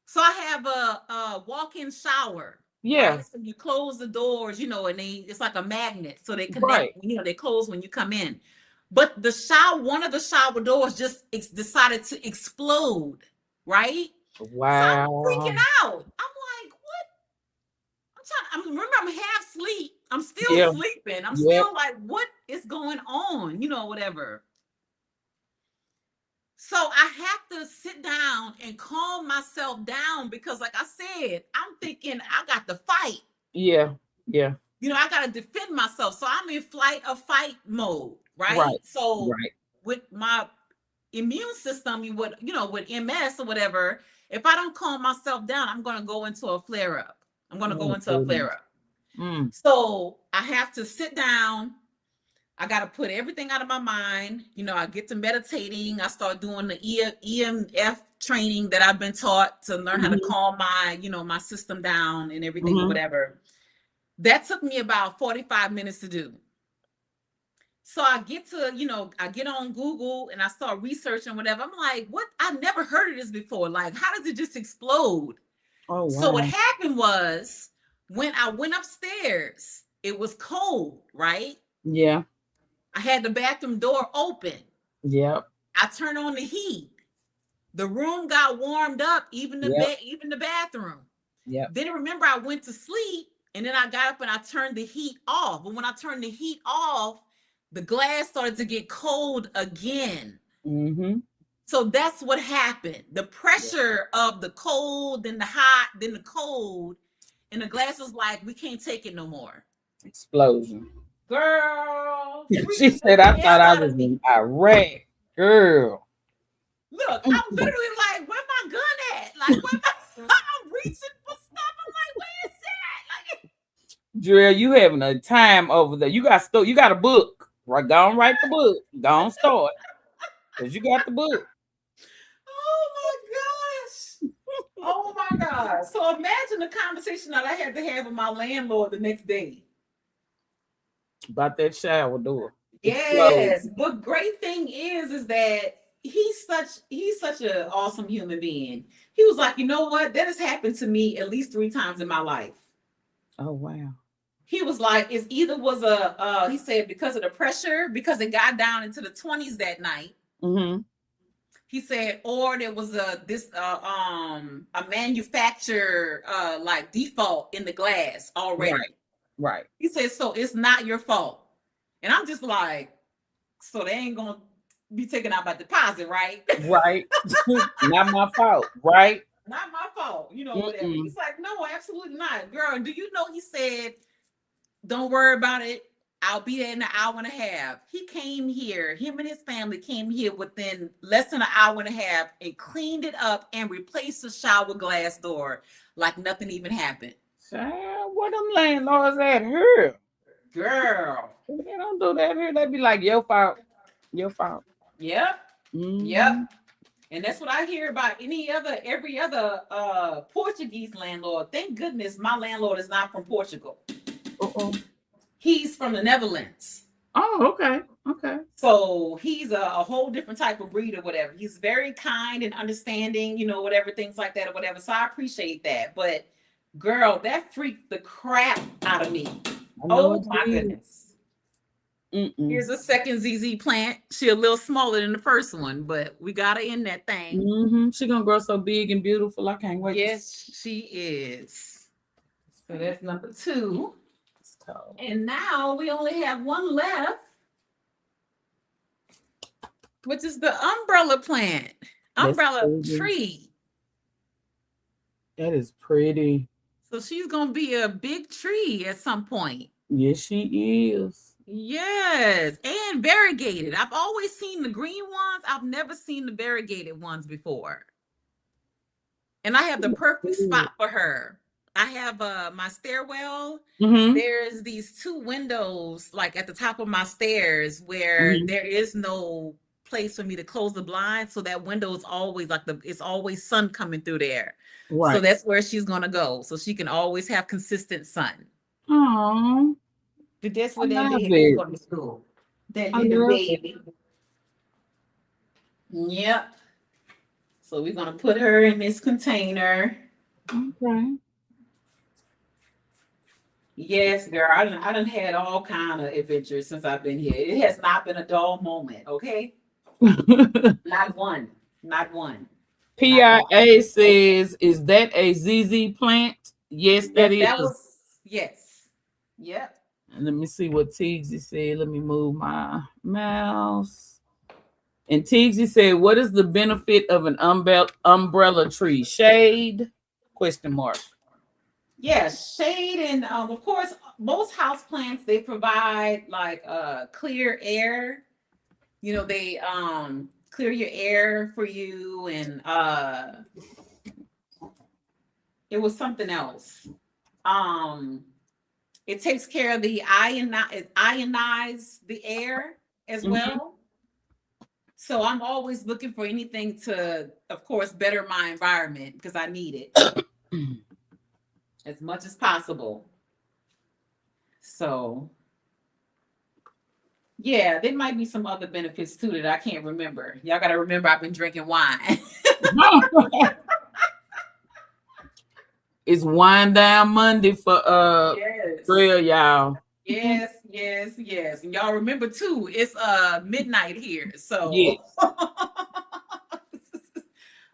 So I have a walk-in shower, Yeah. right? So you close the doors, and it's like a magnet, so they connect. Right. They close when you come in. But one of the shower doors just decided to explode, right? So I'm freaking Wow. out. I'm like, what? Remember, I'm half asleep. I'm still Yeah. sleeping. I'm Yep. still like, what is going on? Whatever. So I have to sit down and calm myself down because, like I said, I'm thinking I got to fight. Yeah. Yeah. I got to defend myself. So I'm in flight or fight mode, right? Right. So Right. with my immune system, with MS or whatever, if I don't calm myself down, I'm going to go into a flare up. I'm going to go Oh into a flare goodness. up. Mm. So I have to sit down. I got to put everything out of my mind. I get to meditating. I start doing the EMF training that I've been taught to learn how to Mm-hmm. calm my system down and everything or Mm-hmm. whatever. That took me about 45 minutes to do. So I get on Google and I start researching whatever. I'm like, what? I never heard of this before. Like, how does it just explode? Oh So what wow. happened was when I went upstairs, it was cold, right? Yeah. I had the bathroom door open. Yep. I turned on the heat. The room got warmed up, even the Yep. bed, even the bathroom. Yep. Then remember, I went to sleep and then I got up and I turned the heat off. But when I turned the heat off, the glass started to get cold again. Mm-hmm. So that's what happened. The Yeah. pressure of the cold, then the hot, then the cold, and the glass was like, we can't take it no more. Explosion. Girl, She freaked the said, I thought hell I out was of me. in Iraq. Girl. Look, I'm literally like, where my gun at? Like, where my I'm reaching for stuff. I'm like, where is that? Like, Drill, you having a time over there. You got a book. Right, go and write the book. Go on start. Because you got the book. oh my gosh. Oh my God. So imagine the conversation that I had to have with my landlord the next day. About that shower door. Explode. Yes. But great thing is that he's such an awesome human being. He was like, you know what? That has happened to me at least 3 times in my life. Oh wow. He was like, it's either was he said because of the pressure, because it got down into the 20s that night. Mm-hmm. He said, or there was a manufacturer like default in the glass Right. already. Right. He said, so it's not your fault. And I'm just like, so they ain't gonna be taking out my deposit, right? Right. Not my fault. Right. Not my fault, whatever. Mm-mm. He's like, no, absolutely not. Girl, do you know he said, don't worry about it. I'll be there in an hour and a half. He came here, him and his family came here within less than an hour and a half and cleaned it up and replaced the shower glass door like nothing even happened. Child, what them landlords at here? Girl. They don't do that here. They be like, your fault. Your fault. Yep. Yep. Mm-hmm. And that's what I hear about every other Portuguese landlord. Thank goodness my landlord is not from Portugal. Uh-oh. He's from the Netherlands. Oh, okay. Okay. So he's a whole different type of breed or whatever. He's very kind and understanding, whatever, things like that or whatever. So I appreciate that. But girl, that freaked the crap out of me. I know Oh it my did. goodness. Mm-mm. Here's a second ZZ plant. She a little smaller than the first one, but we got her in that thing. Mm-hmm. She gonna grow so big and beautiful. I can't wait to see Yes, she is. So that's number two. this tall. And now we only have one left, which is the umbrella plant, That's umbrella pretty. tree. That is pretty. So she's going to be a big tree at some point. Yes, she is. Yes, and variegated. I've always seen the green ones. I've never seen the variegated ones before. And I have the perfect spot for her. I have my stairwell. Mm-hmm. There's these two windows like at the top of my stairs where Mm-hmm. there is no place for me to close the blinds, so that window is always like it's always sun coming through there. So Right. that's where she's gonna go. So she can always have consistent sun. Oh, But that's I what that love baby's it. going to school. That I little love it. baby. Yep. So we're gonna put her in this container. Okay. Yes, girl. I done had all kind of adventures since I've been here. It has not been a dull moment, okay? Not one. Not one. Not one. PIA says, is that a ZZ plant? Yes, that Yes, is. that was yes. Yep. And let me see what Tigsy said. Let me move my mouse. And Tigsy said, "What is the benefit of an umbrella tree? Shade? Question mark. Yeah, shade and of course most house plants they provide like clear air. You know, they clear your air for you and it was something else. Um it takes care of the ionize the air as Mm-hmm. well. So I'm always looking for anything to, of course, better my environment because I need it as much as possible. So yeah, there might be some other benefits too that I can't remember. Y'all got to remember I've been drinking wine. It's wind down Monday for Yes. Drill, y'all. Yes, yes, yes. And y'all remember too, it's midnight here. Yes. So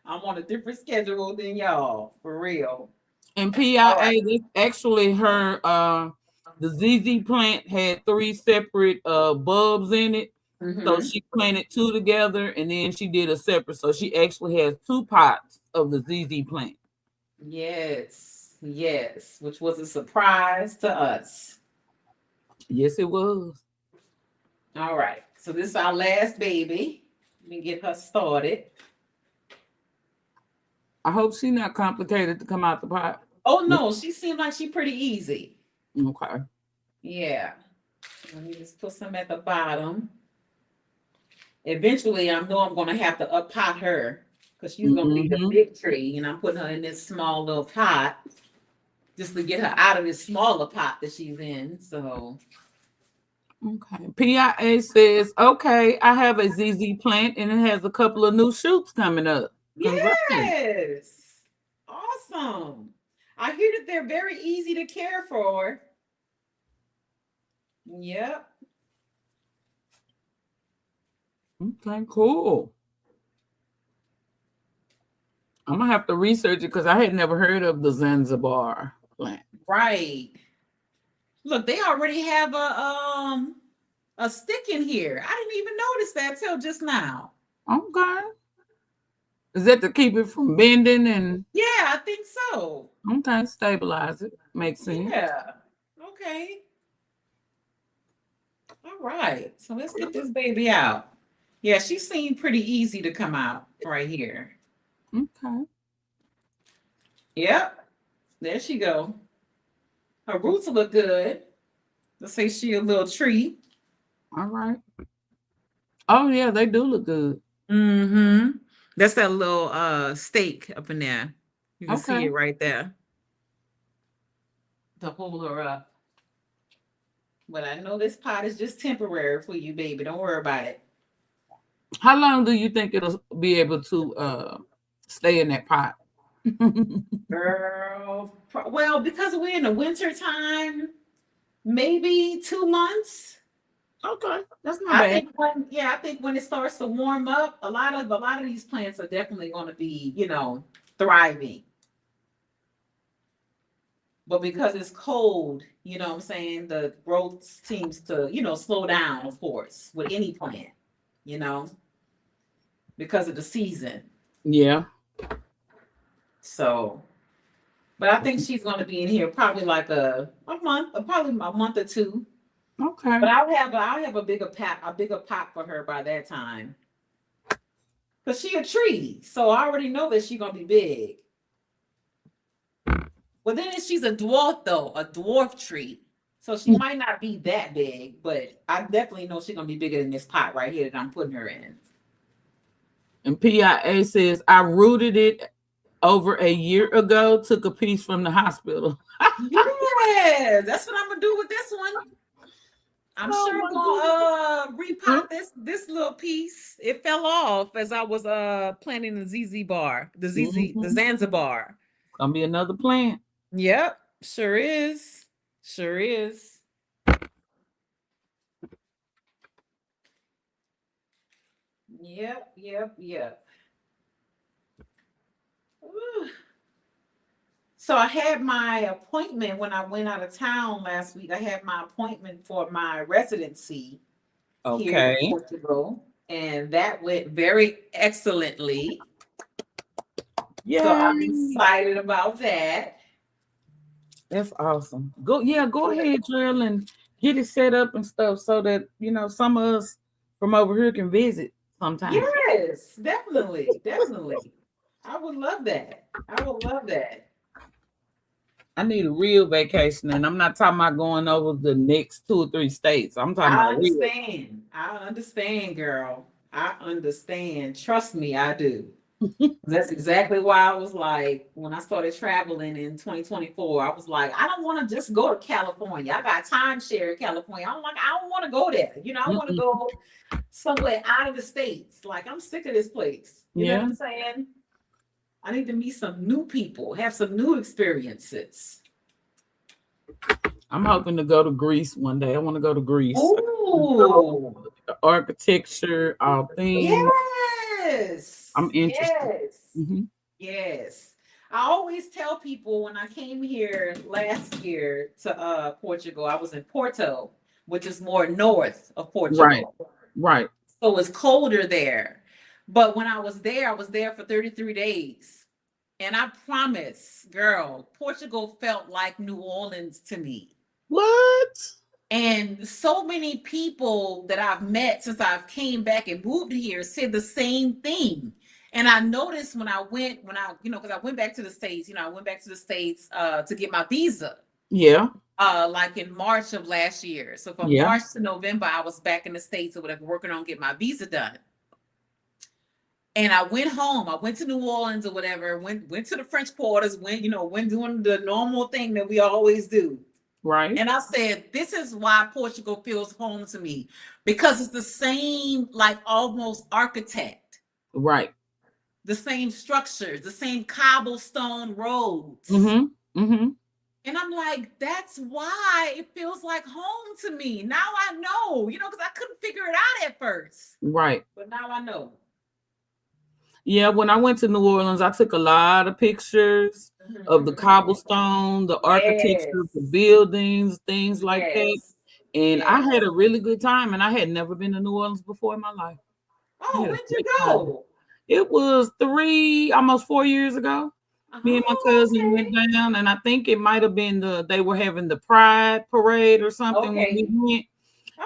I'm on a different schedule than y'all, for real. And All right. PIA, this actually her the ZZ plant had three separate bulbs in it. So Mm-hmm. she planted two together and then she did a separate. So she actually has two pots of the ZZ plant. Yes, yes, which was a surprise to us. Yes, it was. All right. So this is our last baby. Let me get her started. I hope she's not complicated to come out the pot. Oh no, she seemed like she pretty easy. Okay. Yeah. Let me just put some at the bottom. Eventually, I know I'm gonna have to up pot her because she's gonna be the Mm-hmm. big tree, and I'm putting her in this small little pot just to get her out of this smaller pot that she's in. So Okay. PIA says, okay, I have a ZZ plant and it has a couple of new shoots coming up. Congrats. yes, awesome. I hear that they're very easy to care for. Yep. Okay, cool. I'm gonna have to research it because I had never heard of the Zanzibar plant. Right. Look, they already have a stick in here. I didn't even notice that till just now. Okay. Is that to keep it from bending and Yeah, I think so. okay, stabilize it? Makes sense. Yeah. Okay. All right. So let's get this baby out. Yeah, she seemed pretty easy to come out right here. Okay. Yep. There she go. Her roots look good. Let's say she a little tree. All right. Oh yeah, they do look good. Mm-hmm. That's that little stake up in there. You can see Okay. it right there to hold her up. But I know this pot is just temporary for you, baby. Don't worry about it. How long do you think it'll be able to stay in that pot? Girl. Well, because we're in the winter time, maybe 2 months. Okay, that's not I bad. think when yeah, I think when it starts to warm up, a lot of these plants are definitely going to be, thriving. But because it's cold, you know what I'm saying, the growth seems to, slow down, of course, with any plant, you know, because of the season. Yeah. So, but I think she's going to be in here probably like a month, probably a month or two. Okay. But I'll have a bigger pot for her by that time. Cause she a tree, so I already know that she's gonna be big. Well, then she's a dwarf though, a dwarf tree. So she might not be that big, but I definitely know she's gonna be bigger than this pot right here that I'm putting her in. And PIA says I rooted it over a year ago. Took a piece from the hospital. Yes, that's what I'm gonna do with this one. I'm Oh sure my I'm goodness. gonna repot this little piece. It fell off as I was planting the ZZ bar, the Mhm. Zanzibar. Gonna be another plant. Yep, sure is. Sure is. Yep, yep, yep. Ooh. So I had my appointment when I went out of town last week. I had my appointment for my residency here in Okay. Portugal. and that went very excellently. So I'm Yay. excited about that. That's awesome. Go ahead, Drill, and get it set up and stuff so that some of us from over here can visit sometime. Yes, definitely, definitely. I would love that. I would love that. I need a real vacation, and I'm not talking about going over the next 2 or 3 states. I'm talking I about real. understand. I understand, girl. I understand. Trust me, I do. That's exactly why I was like, when I started traveling in 2024, I was like, I don't want to just go to California. I got timeshare in California. I'm like, I don't want to go there. I want to Mm-mm. go somewhere out of the States. Like, I'm sick of this place. You know what Yeah, I'm saying? I need to meet some new people, have some new experiences. I'm hoping to go to Greece one day. I want to go to Greece. Ooh, The architecture, all things. I'm yes, interested. yes, Hmm. yes. I always tell people when I came here last year to Portugal, I was in Porto, which is more north of Right, Portugal. right. So it's colder there. But when I was there for 33 days. And I promise, girl, Portugal felt like New Orleans to me. What? And so many people that I've met since I've came back and moved here said the same thing. And I noticed because I went back to the States, I went back to the States to get my visa, Yeah, like in March of last year. So from yeah. March to November, I was back in the States or whatever, working on getting my visa done. And I went home. I went to New Orleans or whatever. Went to the French Quarters. Went doing the normal thing that we always do. Right, And I said, this is why Portugal feels home to me because it's the same, like almost architect, right. the same structures, the same cobblestone roads. Mm-hmm. Mm-hmm. And I'm like, that's why it feels like home to me. Now I know, because I couldn't figure it out at first, Right. but now I know. Yeah, when I went to New Orleans, I took a lot of pictures of the cobblestone, the architecture of the Yes, buildings, things like that. yes, And I yes. had a really good time, and I had never been to New Orleans before in my life. I Oh, had a where'd you great time. go? It was almost 4 years ago. Me and my Oh, cousin went down, and I think it might have been they were having the Pride Parade or something when we okay, went.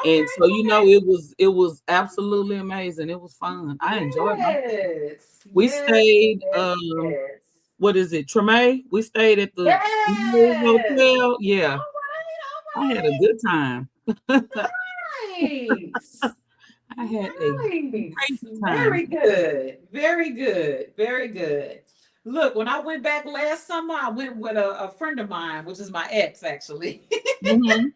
And okay, so okay. it was absolutely amazing. It was fun. I enjoyed myself. Yes, We yes, stayed yes, yes. what is it, Treme? We stayed at the Yes. hotel. Yeah. All right, I had a good time. all right. Nice. I had a Nice. great time. Very good. Very good. Very good. Look, when I went back last summer, I went with a friend of mine, which is my ex, actually. Hmm.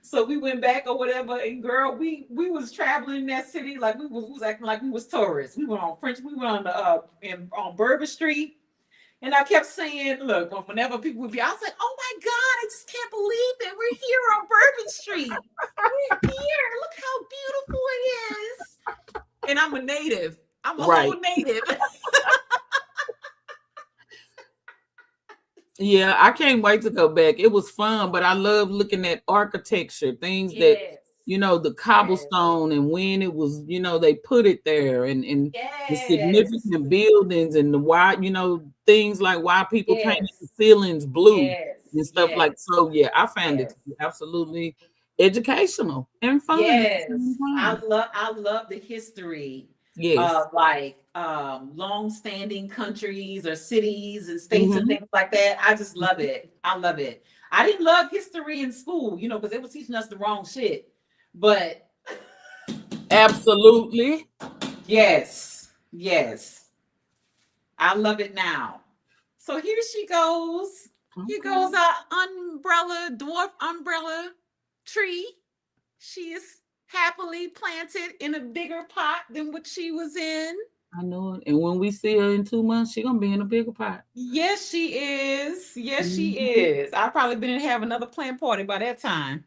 So we went back or whatever, and girl, we was traveling in that city like we was acting like we was tourists. We went on French, we went on the on Bourbon Street, and I kept saying, look, whenever people would be, I was like, oh my god, I just can't believe that we're here on Bourbon Street. We're here. Look how beautiful it is. And I'm a native. I'm a whole Right. native. Yeah, I can't wait to go back. It was fun, but I love looking at architecture, things that, Yes. the Yes. cobblestone and when it was, they put it there and the Yes. significant buildings and the why, things like why people painted the Yes. ceilings blue Yes. and stuff like Yes. so. Yeah, I found it to Yes. be absolutely educational and fun at the same Yes, time. I love the history Yes. of like long-standing countries or cities and states and Hmm. things like that. I just love it. I love it. I didn't love history in school, because they were teaching us the wrong shit. But Absolutely. yes, yes, I love it now. So here she goes. Here Okay. goes our umbrella, dwarf umbrella tree. She is happily planted in a bigger pot than what she was in. I know it. And when we see her in 2 months, she's gonna be in a bigger pot. Yes, she is. Yes, she Mhm. is. I probably been in have another plant party by that time.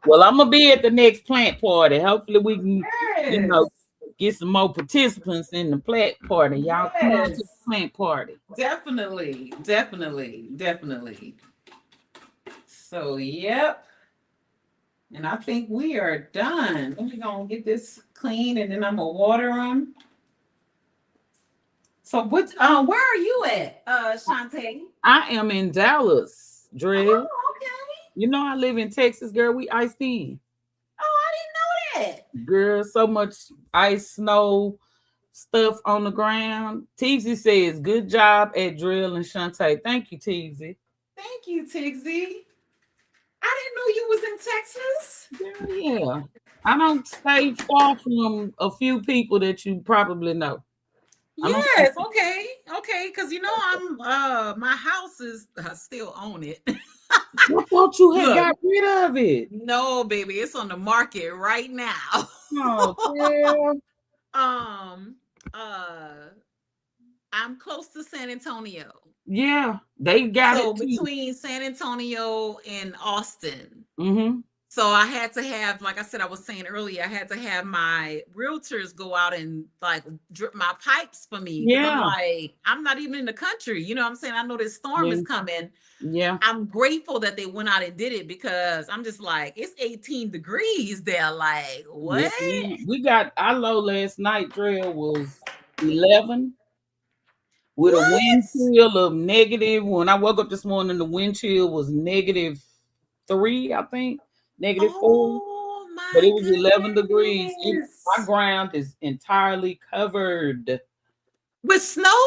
Well, I'm gonna be at the next plant party. Hopefully, we can, you know, Yes. get some more participants in the plant party. Y'all come on to the Yes. plant party. Definitely. Definitely. Definitely. So, yep. And I think we are done. Let me go and get this clean and then I'm gonna water them. So what where are you at, Shantae? I am in Dallas, Dre. Oh, okay. You know I live in Texas, girl. We iced in. Oh, I didn't know that. Girl, so much ice, snow, stuff on the ground. Teezy says, good job at Drill and Shantae. Thank you, Teezy. Thank you, Tigsy. I didn't know you was in Texas. Girl, yeah. I don't stay far from a few people that you probably know. I don't stay. Yes, okay. Okay, because you know I'm my house is I still own it. I thought you had Look, got rid of it. no, baby, it's on the market right now. Oh, girl. um uh I'm close to San Antonio. Yeah, they got So it too. between San Antonio and Austin. Mm-hmm. So I had to have, like I said, I was saying earlier, I had to have my realtors go out and like drip my pipes for me because I'm Yeah. like, I'm not even in the country. You know what I'm saying? I know this storm Yeah. is coming. Yeah. I'm grateful that they went out and did it because I'm just like, it's 18 degrees there. Like, what? Yes, ma'am. We got our low last night drill was 11 with a What? wind chill of negative. When I woke up this morning, the wind chill was -3, I think, -4. Oh But it my was 11 degrees. My goodness. ground is entirely covered. With snow?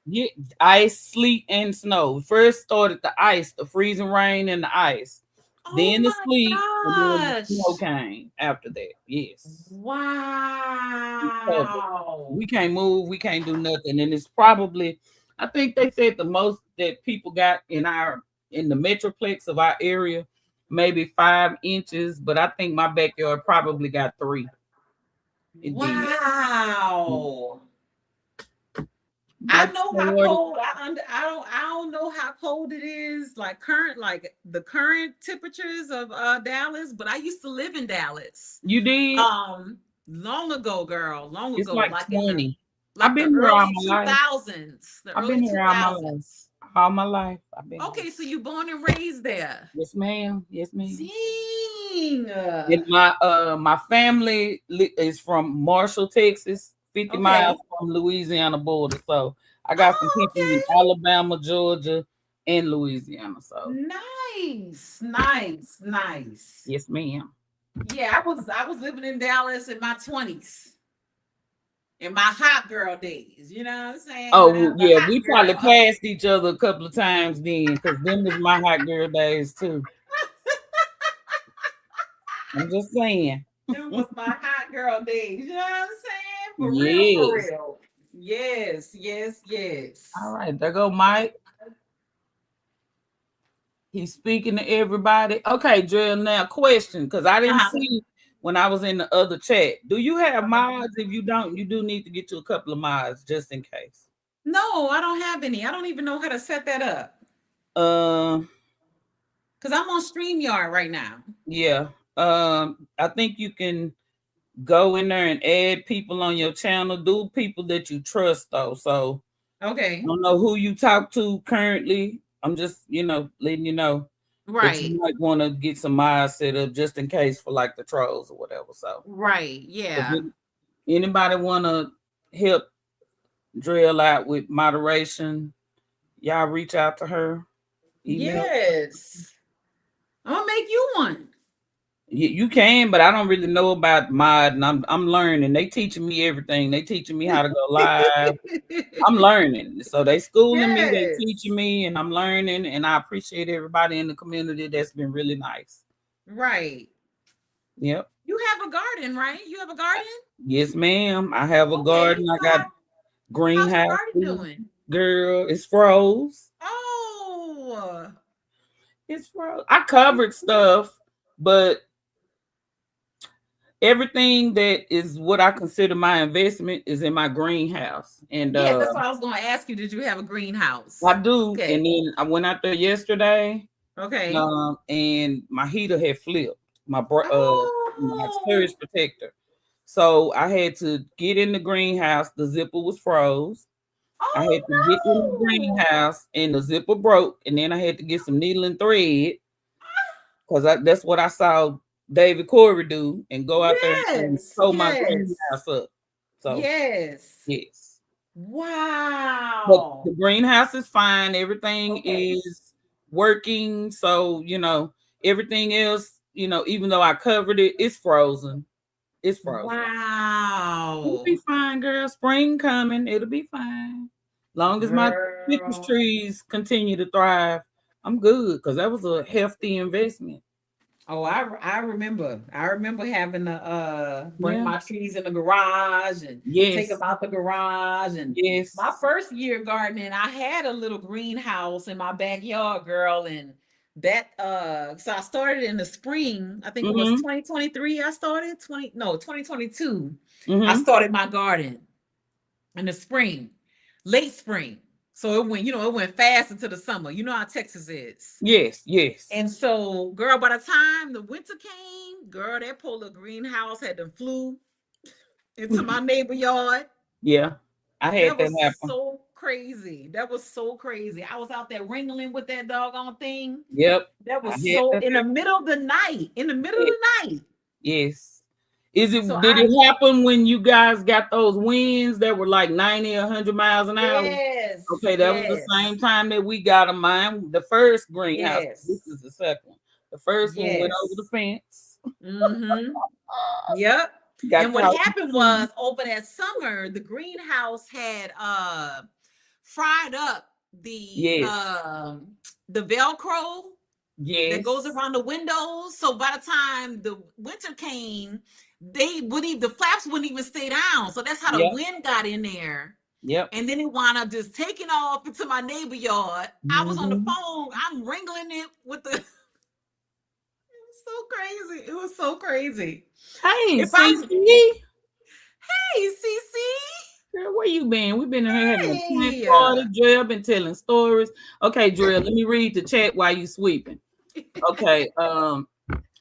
Yeah, ice, sleet, and snow. First started the ice, the freezing rain and the ice. Oh Then the my sleet, and then the snow gosh. came after that. Yes. We covered. Wow. We can't move, we can't do nothing. And it's probably, I think they said the most that people got in the metroplex of our area, maybe 5 inches, but I think my backyard probably got 3. It did. Wow. I Like know how Florida. cold I don't know how cold it is like the current temperatures of Dallas, but I used to live in Dallas. You did? Um long ago, girl, long It's ago, like like in the 20. I've like the been here all early my life. 2000s, the I've early been here all my life. 2000s. All my life. I've been here. Okay, so you born and raised there. Yes, ma'am. Yes, ma'am. Dang. And my family is from Marshall, Texas, 50 miles Okay. from Louisiana border. So I got some Oh, people in okay. Alabama, Georgia, and Louisiana. So Nice, nice, nice. yes, ma'am. Yeah, I was living in Dallas in my 20s, in my hot girl days. You know what I'm saying? When I Oh was a yeah, hot we probably girl. passed each other a couple of times then, because them was my hot girl days too. I'm just saying. It was my hot girl days. You know what I'm saying? For real, for Yes. real. Yes, yes, All yes. right, there go Mike. He's speaking to everybody. Okay, Drill. Now, question, because I didn't Uh-huh. see when I was in the other chat. Do you have mods? If you don't, you do need to get you a couple of mods just in case. No, I don't have any. I don't even know how to set that up Uh, because I'm on StreamYard right now. yeah. I think you can go in there and add people on your channel. Do people that you trust though. So I Okay. don't know who you talk to currently. I'm just, letting you know that you Right. might want to get some mods set up just in case for like the trolls or whatever. So Right. if Yeah. anybody want to help Drill out with moderation, y'all reach out to her. Email. Yes. I'm gonna make you one. You can, but I don't really know about mod, and I'm learning. They teaching me everything. They teaching me how to go live. I'm learning. So they schooling me, they Yes. teaching me, and I'm learning. And I appreciate everybody in the community. That's been really nice. Right. Yep. You have a garden, right? You have a garden? Yes, ma'am. I have a Okay. garden. I So got how's your greenhouse. garden doing? Girl, it's froze. Oh. It's froze. I covered stuff, but everything that is what I consider my investment is in my greenhouse. And Yes, that's what I was gonna ask you. Did you have a I greenhouse? do. Okay. And then I went out there yesterday, Okay. and my heater had flipped. My Oh. storage protector. So I had to get in the greenhouse. The zipper was froze. I had to get in the Oh greenhouse and the zipper broke. And then I had to get some needle and thread because that's what I saw David Corey do and go out there and Yes, sew my yes, greenhouse up. So yes. yes. But the Wow. greenhouse is fine. Everything Okay. is working. So, everything else, even though I covered it, it's frozen. It's frozen. It'll be Wow. fine, girl. Spring coming. It'll be fine. Long as my citrus Girl. trees continue to thrive, I'm good because that was a hefty investment. Oh, I remember. I remember having to bring Yeah. my trees in the garage and take them Yes. out the garage. And my Yes. first year gardening, I had a little greenhouse in my backyard, girl, and that so I started in the spring. I think it was Mm-hmm. 2023 I started. 20 no, 2022. I Mm-hmm. started my garden in the spring, late spring. So it went fast into the summer. You know how Texas is. Yes. Yes. And so, girl, by the time the winter came, girl, that polar greenhouse had them flew into my neighbor yard. Yeah. I had That that was happen. so crazy. That was so crazy. I was out there wrangling with that doggone thing. Yep. That I was had so that in the happen. middle of the night. In the middle of Yes. the night. Yes. Is So it did I it happen when you guys got those winds that were like 90, 100 miles an hour? yes, Okay, that was the same yes, time that we got a mine. The first greenhouse. This yes, is the second one. The first one went over the yes. fence. Mm-hmm. Yep. Got And what caught in happened the tree. was over that summer, the greenhouse had fried up Yes. the Velcro that goes Yes. around the windows. So by the time the winter came, they wouldn't even, the flaps wouldn't even stay down. So that's how the Yep. wind got in there. Yep. And then it wound up just taking off into my neighbor yard. I was on the Hmm. phone. I'm wrangling it with the. It was so crazy. It was so crazy. Hey, If I'm, CC. hey, CC, Girl, where you been? We've been in here having a plant hey. party. Drill been telling stories. Okay, Drill, let me read the chat while you sweeping. Okay,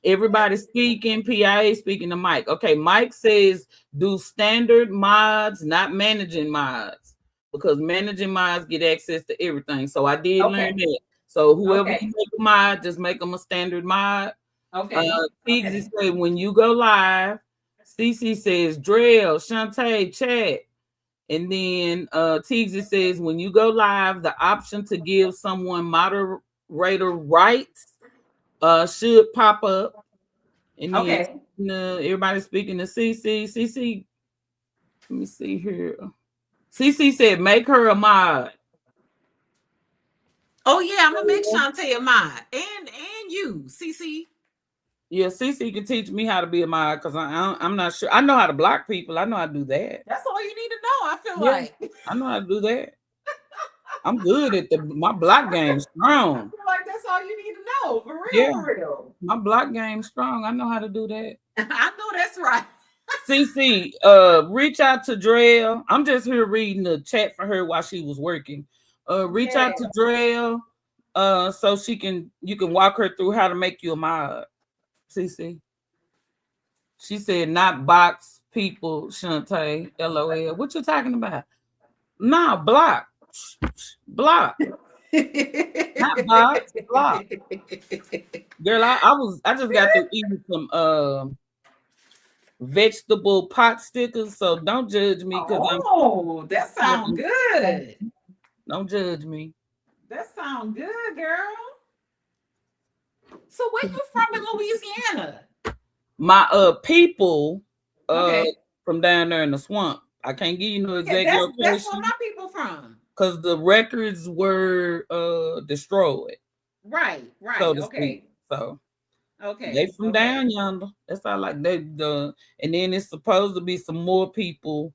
everybody speaking, PIA speaking to Mike. Okay, Mike says do standard mods, not managing mods, because managing mods get access to everything. So I did learn Okay, that. So whoever you okay, make a mod, just make them a standard mod. okay, Tixie okay, say when you go live, CC says Drell, Shantae, chat. And then Tixie says when you go live, the option to give someone moderator rights should pop up. And then okay. everybody speaking to CC. CC, let me see here. CC said make her a mod. Oh yeah, I'm gonna make Shantae a mod, and you, CC. Yeah, CC can teach me how to be a mod because I'm not sure. I know how to block people. I know how to do that. That's all you need to know. I feel Yeah, like. I know how to do that. I'm good at my block game I strong. feel like that's all you need to know. For real, Yeah, for real. my block game strong. I know how to do that. I know that's right. CC, reach out to Drell. I'm just here reading the chat for her while she was working. Reach out to Yes. Drell, so you can walk her through how to make you a mod. CC. She said not box people, Shantae. LOL. What you talking about? Nah, block. Block. Not box. Block. Girl, I just got through eating some vegetable pot stickers, so don't judge me because I'm Oh, that sounds having good. don't judge me. That sounds good, girl. So where you from in Louisiana? My people uh Okay. from down there in the swamp. I can't give you no Yeah, exact that's where my location people from. because the records were destroyed, Right, so right. to speak. Okay. So they Okay. from Okay. down yonder. That's all like the and then it's supposed to be some more people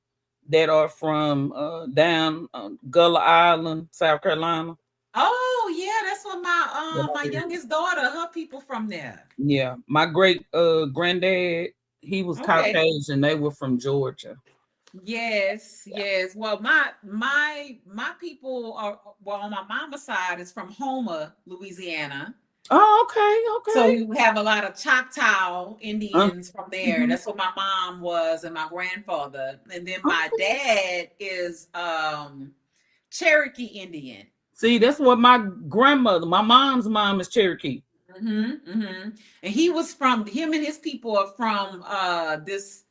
that are from down Gullah Island, South Carolina. Oh yeah, that's what my youngest daughter, her people from there. Yeah, my great granddad, he was Okay. Caucasian. They were from Georgia. Yes, Yeah. yes. Well, my people are well on my mama's side is from Homer, Louisiana. Oh, okay, So okay. you have a lot of Choctaw Uh, Indians from there. mhm, That's what my mom was and my grandfather. And then my okay. dad is Cherokee Indian. See, that's what my grandmother, my mom's mom is Cherokee. And he was from him and his people are from this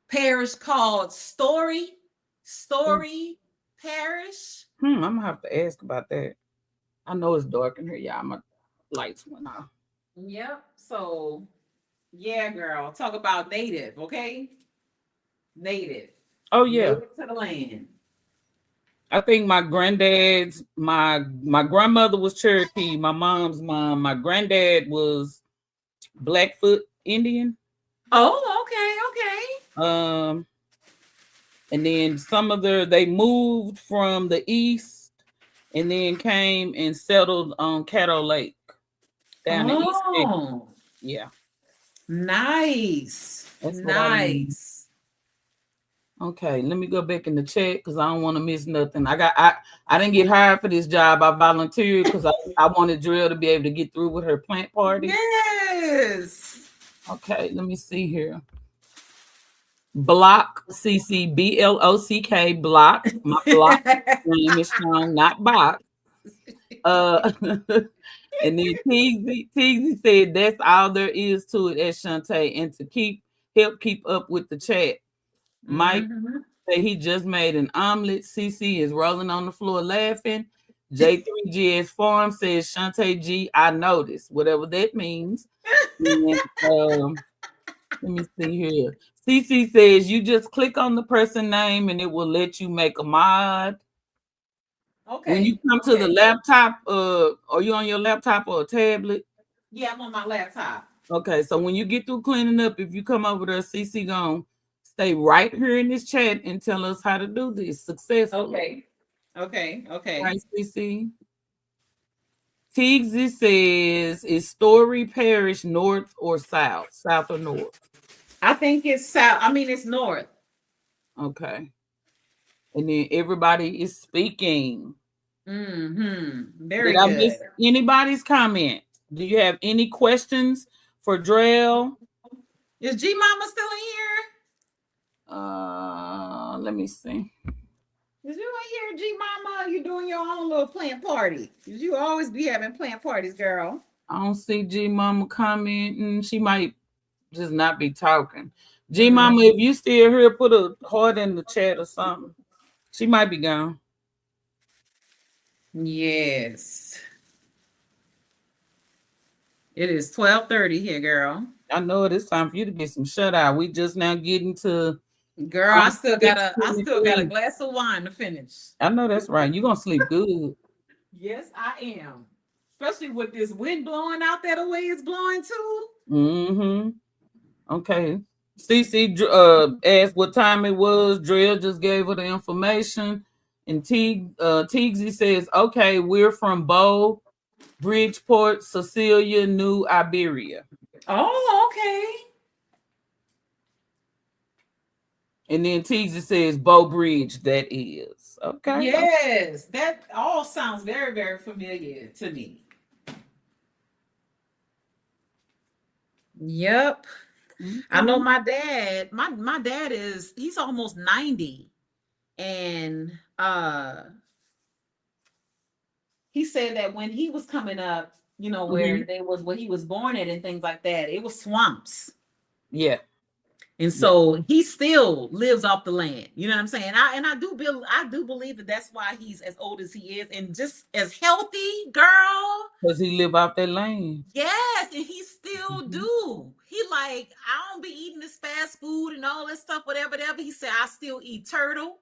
parish called Story Parish. I'm gonna have to ask about that. I know it's dark in here, y'all. My lights went off. Yep. So yeah, girl, talk about native, okay? Native. Oh yeah. Native to the land. I think my grandmother was Cherokee, my mom's mom. My granddad was Blackfoot Indian. Oh, okay, Um, and then some of they moved from the east and then came and settled on Caddo Lake down in okay. East Texas. Oh, Yeah, nice. that's what I remember. Nice. Okay, let me go back in the chat because I don't want to miss nothing. I didn't get hired for this job. I volunteered because I wanted Drill to be able to get through with her plant party. Yes. Okay, let me see here. Block CCBLOCK block. My block name is Sean, not Box. And then Teasy said that's all there is to it at Shantae. And to help keep up with the chat. Mike said he just made an omelet. CC is rolling on the floor laughing. J3GS Farm says Shantae G, I noticed. Whatever that means. And let me see here. CC says you just click on the person name and it will let you make a mod. When you Okay. come to the Okay. laptop, are you on your laptop or a tablet? Yeah, I'm on my laptop. Okay, so when you get through cleaning up, if you come over there, CC gonna stay right here in this chat and tell us how to do this successfully. Okay. Okay. Right, Okay. CC? Teagsy says, is Story Parish north or south? South or north? I think it's south. I mean, it's north. Okay. And then everybody is speaking. Did Very I good. miss anybody's comment? Do you have any questions for Drell? Is G Mama still in here? Let me see. Is you in here, G Mama? You doing your own little plant party? Cause you always be having plant parties, girl. I don't see G Mama commenting. She might just not be talking. G Mm, Mama, if you still here, put a heart in the chat or something. She might be gone. yes. It is 12:30 here, girl. I know it is time for you to get some shut eye. We just now getting to Girl, I still got a 6:23. glass of wine to finish. I know that's right. You're gonna sleep good. Yes, I am. Especially with this wind blowing out that way it's blowing too. Mm-hmm. Okay. CC asked what time it was. Drill just gave her the information. And Teagsy says, okay, we're from Bow, Bridgeport, Cecilia, New Iberia. Oh, okay. And then Teagsy says, Bow Bridge, that is. Okay. Yes, that all sounds very, very familiar to me. Yep. I know Okay. my dad, my dad is he's almost 90 and he said that when he was coming up, you know, where Mm-hmm. they was where he was born at and things like that, it was swamps. Yeah. And Yeah. so he still lives off the land. You know what I'm saying? I do believe that that's why he's as old as he is and just as healthy, girl. Because he live off that land. Yes, and he still Mm-hmm. do. He like, I don't be eating this fast food and all this stuff, whatever. He said, I still eat turtle.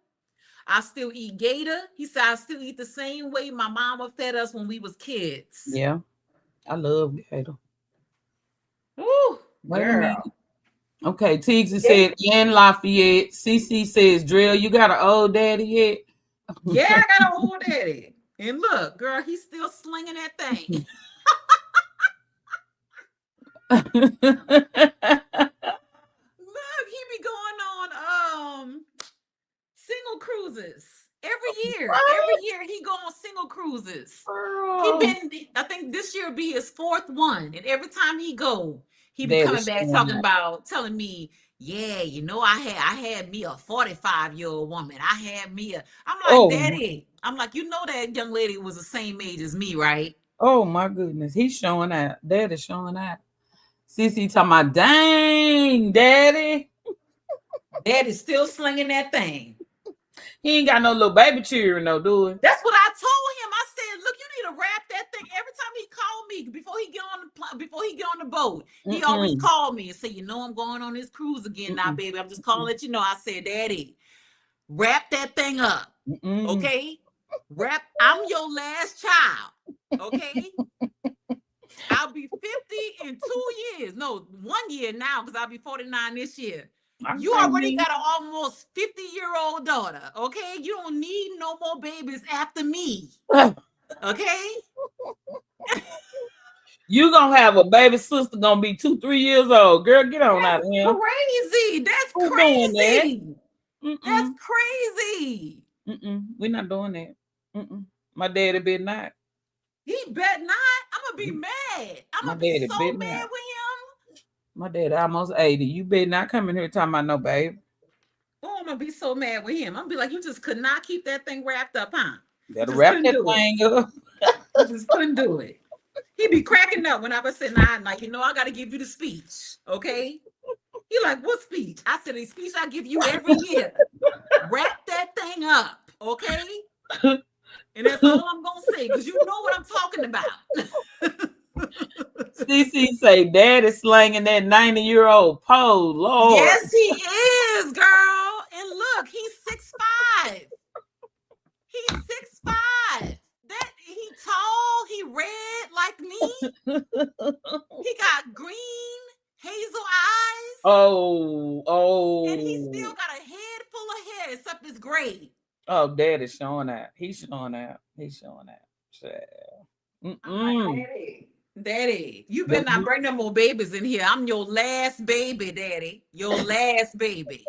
I still eat gator. He said, I still eat the same way my mama fed us when we was kids. Yeah. I love Gator. Ooh, Wait a minute. girl. Okay, Teagsy Yeah, said, and Lafayette. CC says, Drill, you got an old daddy yet? yeah, I got an old daddy. And look, girl, he's still slinging that thing. Look, he be going on single cruises every What? year he go on single cruises. He Girl. been, I think this year be his fourth one, and every time he go, he be That coming is back showing talking out. about telling me, yeah, you know, I had me a 45-year-old woman. I'm like, Oh, Daddy, I'm like, you know that young lady was the same age as me, right? Oh my goodness, he's showing out. Daddy's showing out. CC talking about, dang, daddy. Daddy's still slinging that thing. He ain't got no little baby cheering, no, do it. That's what I told him. I said, "Look, you need to wrap that thing." Every time he called me before he get on the boat, he always Mm-mm. called me and say, "You know, I'm going on this cruise again now, Mm-mm. baby. I'm just calling to let you know." I said, "Daddy, wrap that thing up, Mm-mm. okay? Wrap. I'm your last child, okay? I'll be 50 in 2 years. No, 1 year now because I'll be 49 this year. You Okay, already me. got an almost 50-year-old daughter, okay? You don't need no more babies after me, okay?" You gonna have a baby sister gonna be 2, 3 years old. Girl, get on out That's of here. crazy. That's Who doing that? crazy. That's Mm-mm. crazy. Mm-mm. We're not doing that. Mm-mm. My daddy better not. He bet not. I'm gonna be mad. I'm My gonna be daddy so better mad not. with him. My daddy almost 80. You better not come in here talking about no babe. Oh, I'm gonna be so mad with him. I'm gonna be like, you just could not keep that thing wrapped up, huh? You Better just wrap couldn't that do it. thing up. You just couldn't do it. He'd be cracking up when I was sitting there, like, I got to give you the speech, okay? He like, what speech? I said, the speech I give you every year. Wrap that thing up, okay? And that's all I'm gonna say, because you know what I'm talking about. CC say daddy slanging that 90-year-old pole. Lord. Yes, he is, girl. And look, he's 6'5". He's 6'5". That he tall, he red like me. He got green, hazel eyes, Oh, and he still oh. got a head full of hair, except it's gray. Oh, daddy's showing out. He's showing out. He's showing out. Child. I'm like, Mm-mm. Daddy, you better Them, not bring no more babies in here. I'm your last baby, Daddy. Your last baby.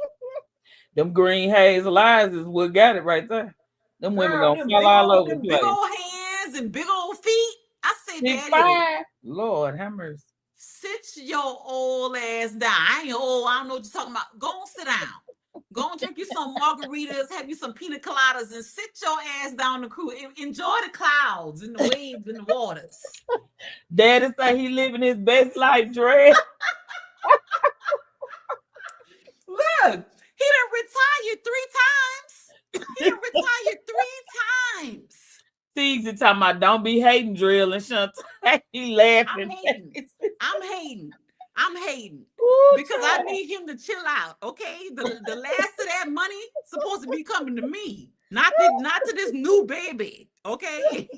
them green hazel eyes is what got it right there. Them women Girl, gonna fall all over the them big place. old hands and big old feet. I say, Six Daddy, five. Lord have mercy. sit your old ass down. I ain't old. I don't know what you're talking about. Go and sit down. Go and drink you some margaritas, have you some pina coladas, and sit your ass down the cruise. Enjoy the clouds and the waves and the waters. Daddy say he living his best life, Dre. Look, he done retired 3 times. He done retired 3 times. Teasy talking about don't be hating drill and Shantae. He I'm laughing. hating. I'm hating. I'm hating. Ooh, Because I child. need him to chill out. Okay. The last of that money supposed to be coming to me. Not to this new baby. Okay.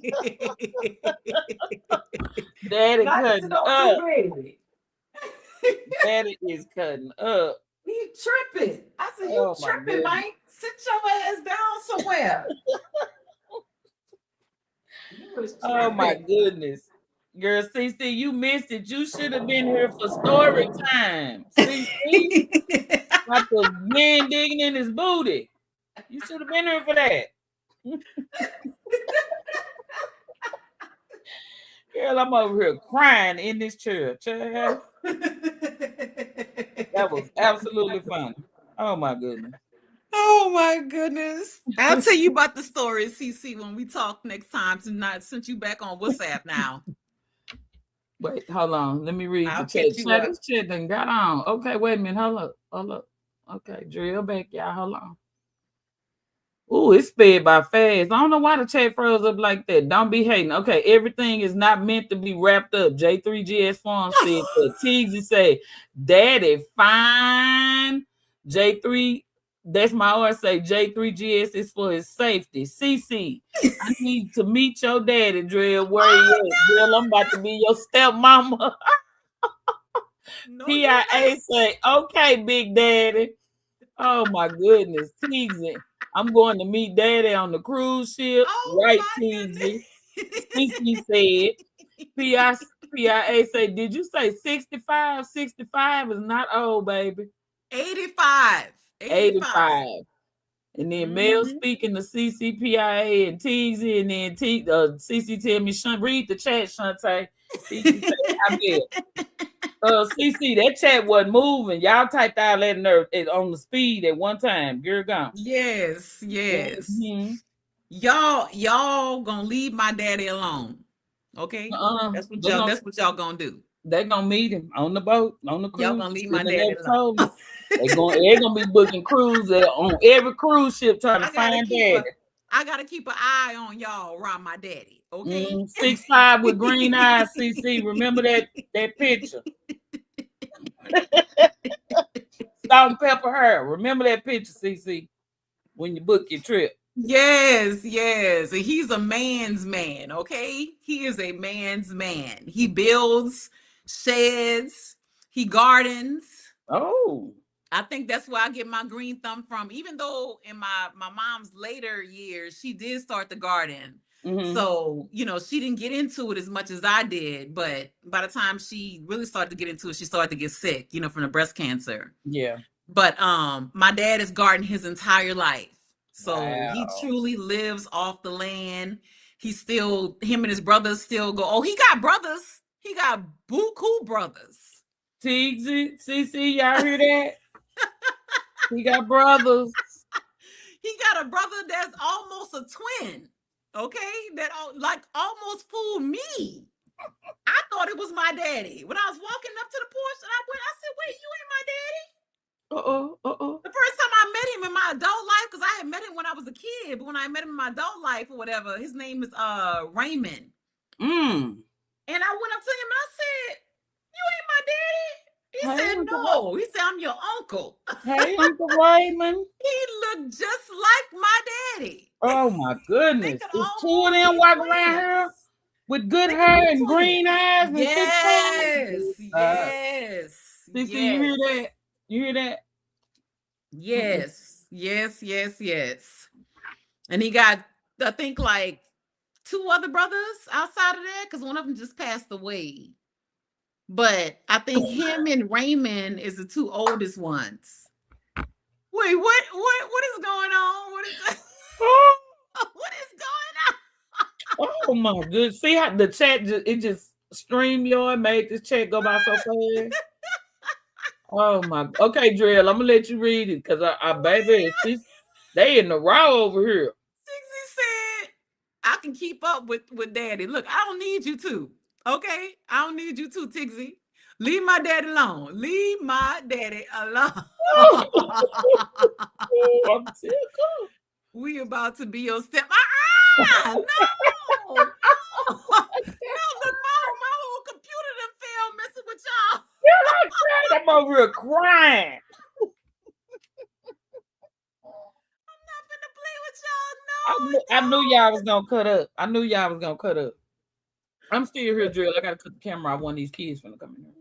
Daddy Not to cutting no new up. baby. Daddy is cutting up. He tripping. I said, you Oh my tripping, goodness. Mike. Sit your ass down somewhere. You was Oh my tripping. goodness. Girl, CC, you missed it. You should have been here for story time. CC, about the man digging in his booty. You should have been here for that. Girl, I'm over here crying in this chair. Child. That was absolutely funny. Oh my goodness. Oh my goodness. I'll tell you about the story, CC, when we talk next time tonight, since you back on WhatsApp now. Wait, hold on. Let me read the I'll chat. catch you Chat, up. this chat done got on. Okay, wait a minute. Hold up. Hold up. Okay, drill back, y'all. Hold on. Ooh, it sped by fast. I don't know why the chat froze up like that. Don't be hating. Okay, everything is not meant to be wrapped up. J3GS Farm said that. Teasy say, Daddy, fine. J3, that's my order. Say J3GS is for his safety. CC, I need to meet your daddy, Drill. Where he Oh at? Drill, I'm about to be your stepmama. no. No, you're PIA say, okay, Big Daddy. Oh my goodness, Teasy. I'm going to meet Daddy on the cruise ship. Oh Right, my Teasy. Cece said. goodness. PIA say, did you say 65? 65 is not old, baby. 85. 85. 85. And then Mel Mm-hmm. speaking to CCPIA and Teasy, and then CC tell me, read the chat, Shantae. Teasy say, I bet. CC, that chat wasn't moving. Y'all typed out that nerve on the speed at one time. Girl gone. Yes, yes. Mm-hmm. Y'all gonna leave my daddy alone. Okay, They gonna that's what y'all gonna do. they gonna meet him on the boat, on the Y'all cruise. gonna leave my They daddy never told me. alone. They're gonna be booking cruise on every cruise ship trying to I gotta find keep daddy. a I gotta keep an eye on y'all around my daddy. Okay. 6'5" with green eyes, CC. Remember that picture? Salt and pepper hair. Remember that picture, CC, when you book your trip. Yes, yes. And he's a man's man, okay? He is a man's man. He builds sheds, he gardens. Oh. I think that's where I get my green thumb from. Even though in my mom's later years, she did start the garden. So, she didn't get into it as much as I did, but by the time she really started to get into it, she started to get sick, from the breast cancer. Yeah. But my dad has gardened his entire life. So he Wow. truly lives off the land. Him and his brothers still go. Oh, he got brothers. He got buku brothers. Tigsy, CC, y'all hear that? He got brothers. He got a brother that's almost a twin. Okay, that like almost fooled me. I thought it was my daddy. When I was walking up to the porch and I said, wait, you ain't my daddy? The first time I met him in my adult life, because I had met him when I was a kid, but when I met him in my adult life or whatever, his name is Raymond. And I went up to him and I said, you ain't my daddy? He said, no. He said, I'm your uncle. Hey, Uncle Raymond. He looked just like my daddy. Oh my goodness. It's two of them walking around here with good hair and green eyes and 6'5". Yes. CC, you hear that? You hear that? Yes. Yes. And he got, I think, like 2 other brothers outside of that, because one of them just passed away. But I think him and Raymond is the 2 oldest ones. Wait, what is going on? What is that? What is going on? Oh my goodness. See how the chat just StreamYard made this chat go by so fast. Oh my. Okay, Drill, I'm gonna let you read it because I baby, they in the raw over here. 60 said, I can keep up with daddy. Look, I don't need you to. Okay? I don't need you to, Tigsy. Leave my daddy alone. Leave my daddy alone. I'm tickled. We about to be your step. No. No, look, my whole computer done fell messing with y'all. I'm over here crying. I'm not gonna play with y'all. No, I knew y'all was gonna cut up. I knew y'all was gonna cut up. I'm still here, Drill. I gotta cut the camera off. One of these kids finna come in here.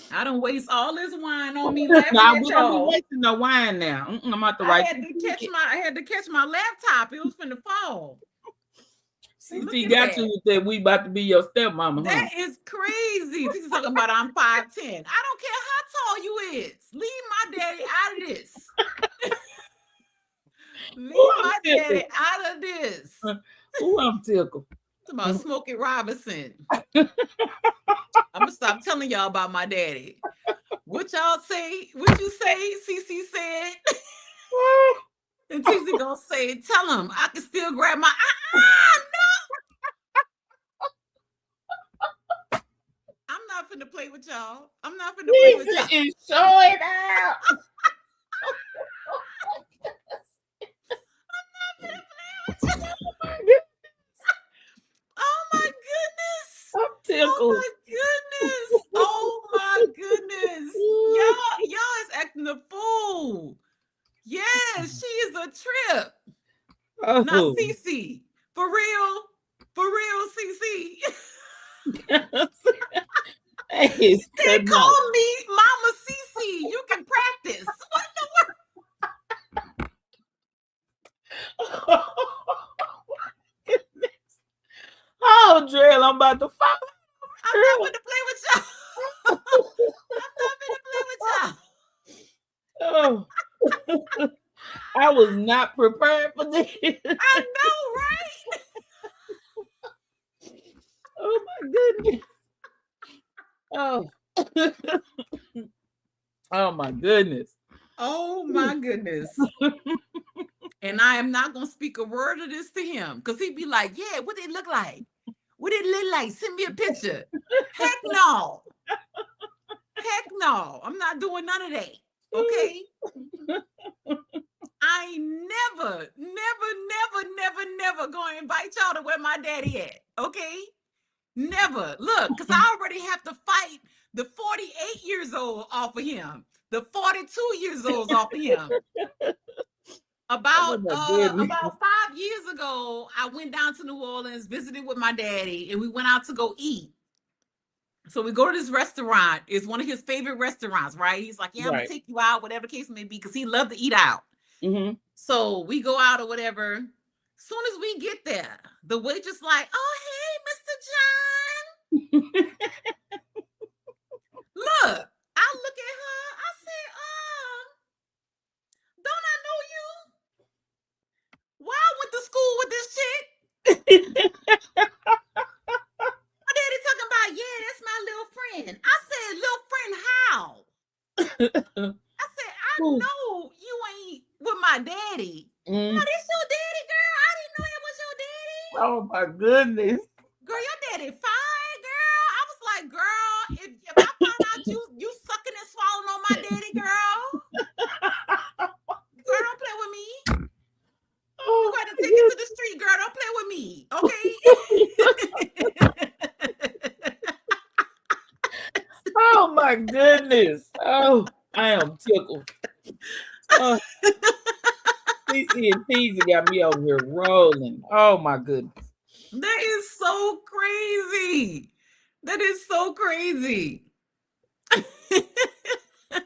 I don't waste all this wine on me laughing nah, at we y'all. don't be wasting no wine now. I'm at the right. I had to catch my laptop. It was finna fall. CC got you with that. We about to be your stepmama. That is crazy. She's talking about I'm 5'10". I don't care how tall you is. Leave my daddy out of this. Leave my daddy out of this. Ooh, I'm tickled. Talking about Smokey Robinson. I'm gonna stop telling y'all about my daddy. What y'all say? What you say? CC said. And TC gonna say, tell him I can still grab my no. I'm not finna play with y'all. I'm not finna play with y'all. Show it out. Oh my goodness. I'm tickled. Oh my goodness. Y'all is acting a fool. Yes, she is a trip. Not CC. For real, CC. They call me Mama CC. You can practice. What the word? Oh, Drill, I'm about to fall. I'm not going to play with y'all. I'm not going to play with y'all. Oh. I was not prepared for this. I know, right? Oh my goodness. Oh. Oh my goodness. Oh my goodness. And and I am not gonna speak a word of this to him because he'd be like, "Yeah, what it look like? What it look like? Send me a picture." Heck no, heck no. I'm not doing none of that. Okay. I ain't never gonna invite y'all to where my daddy at. Okay. Never. Look, because I already have to fight the 48 years old off of him, the 42 years old off of him. Oh my goodness. About 5 years ago, I went down to New Orleans, visited with my daddy, and we went out to go eat. So we go to this restaurant. It's one of his favorite restaurants, right? He's like, "Yeah, I'm gonna Right. take you out, whatever the case may be," because he loved to eat out. Mm-hmm. So we go out or whatever. Soon as we get there, the waitress like, "Oh, hey, Mr. John." Look, I look at her. I say, don't I know you? Why I went to school with this chick? My daddy talking about, "Yeah, that's my little friend." I said, "Little friend, how?" I said, "I Ooh. know you ain't with my daddy." "No, Mm. this your daddy, girl. I didn't know it was your daddy." Oh my goodness. "Girl, your daddy fine, girl." I was like, "Girl, if I found out you sucking and swallowing on my daddy, girl, don't play with me. You Oh got to my take it to the street, girl. Don't play with me, okay?" Oh my goodness. Oh, I am tickled. Oh, CC and Teasy got me over here rolling. Oh my goodness. That is so crazy. That is so crazy.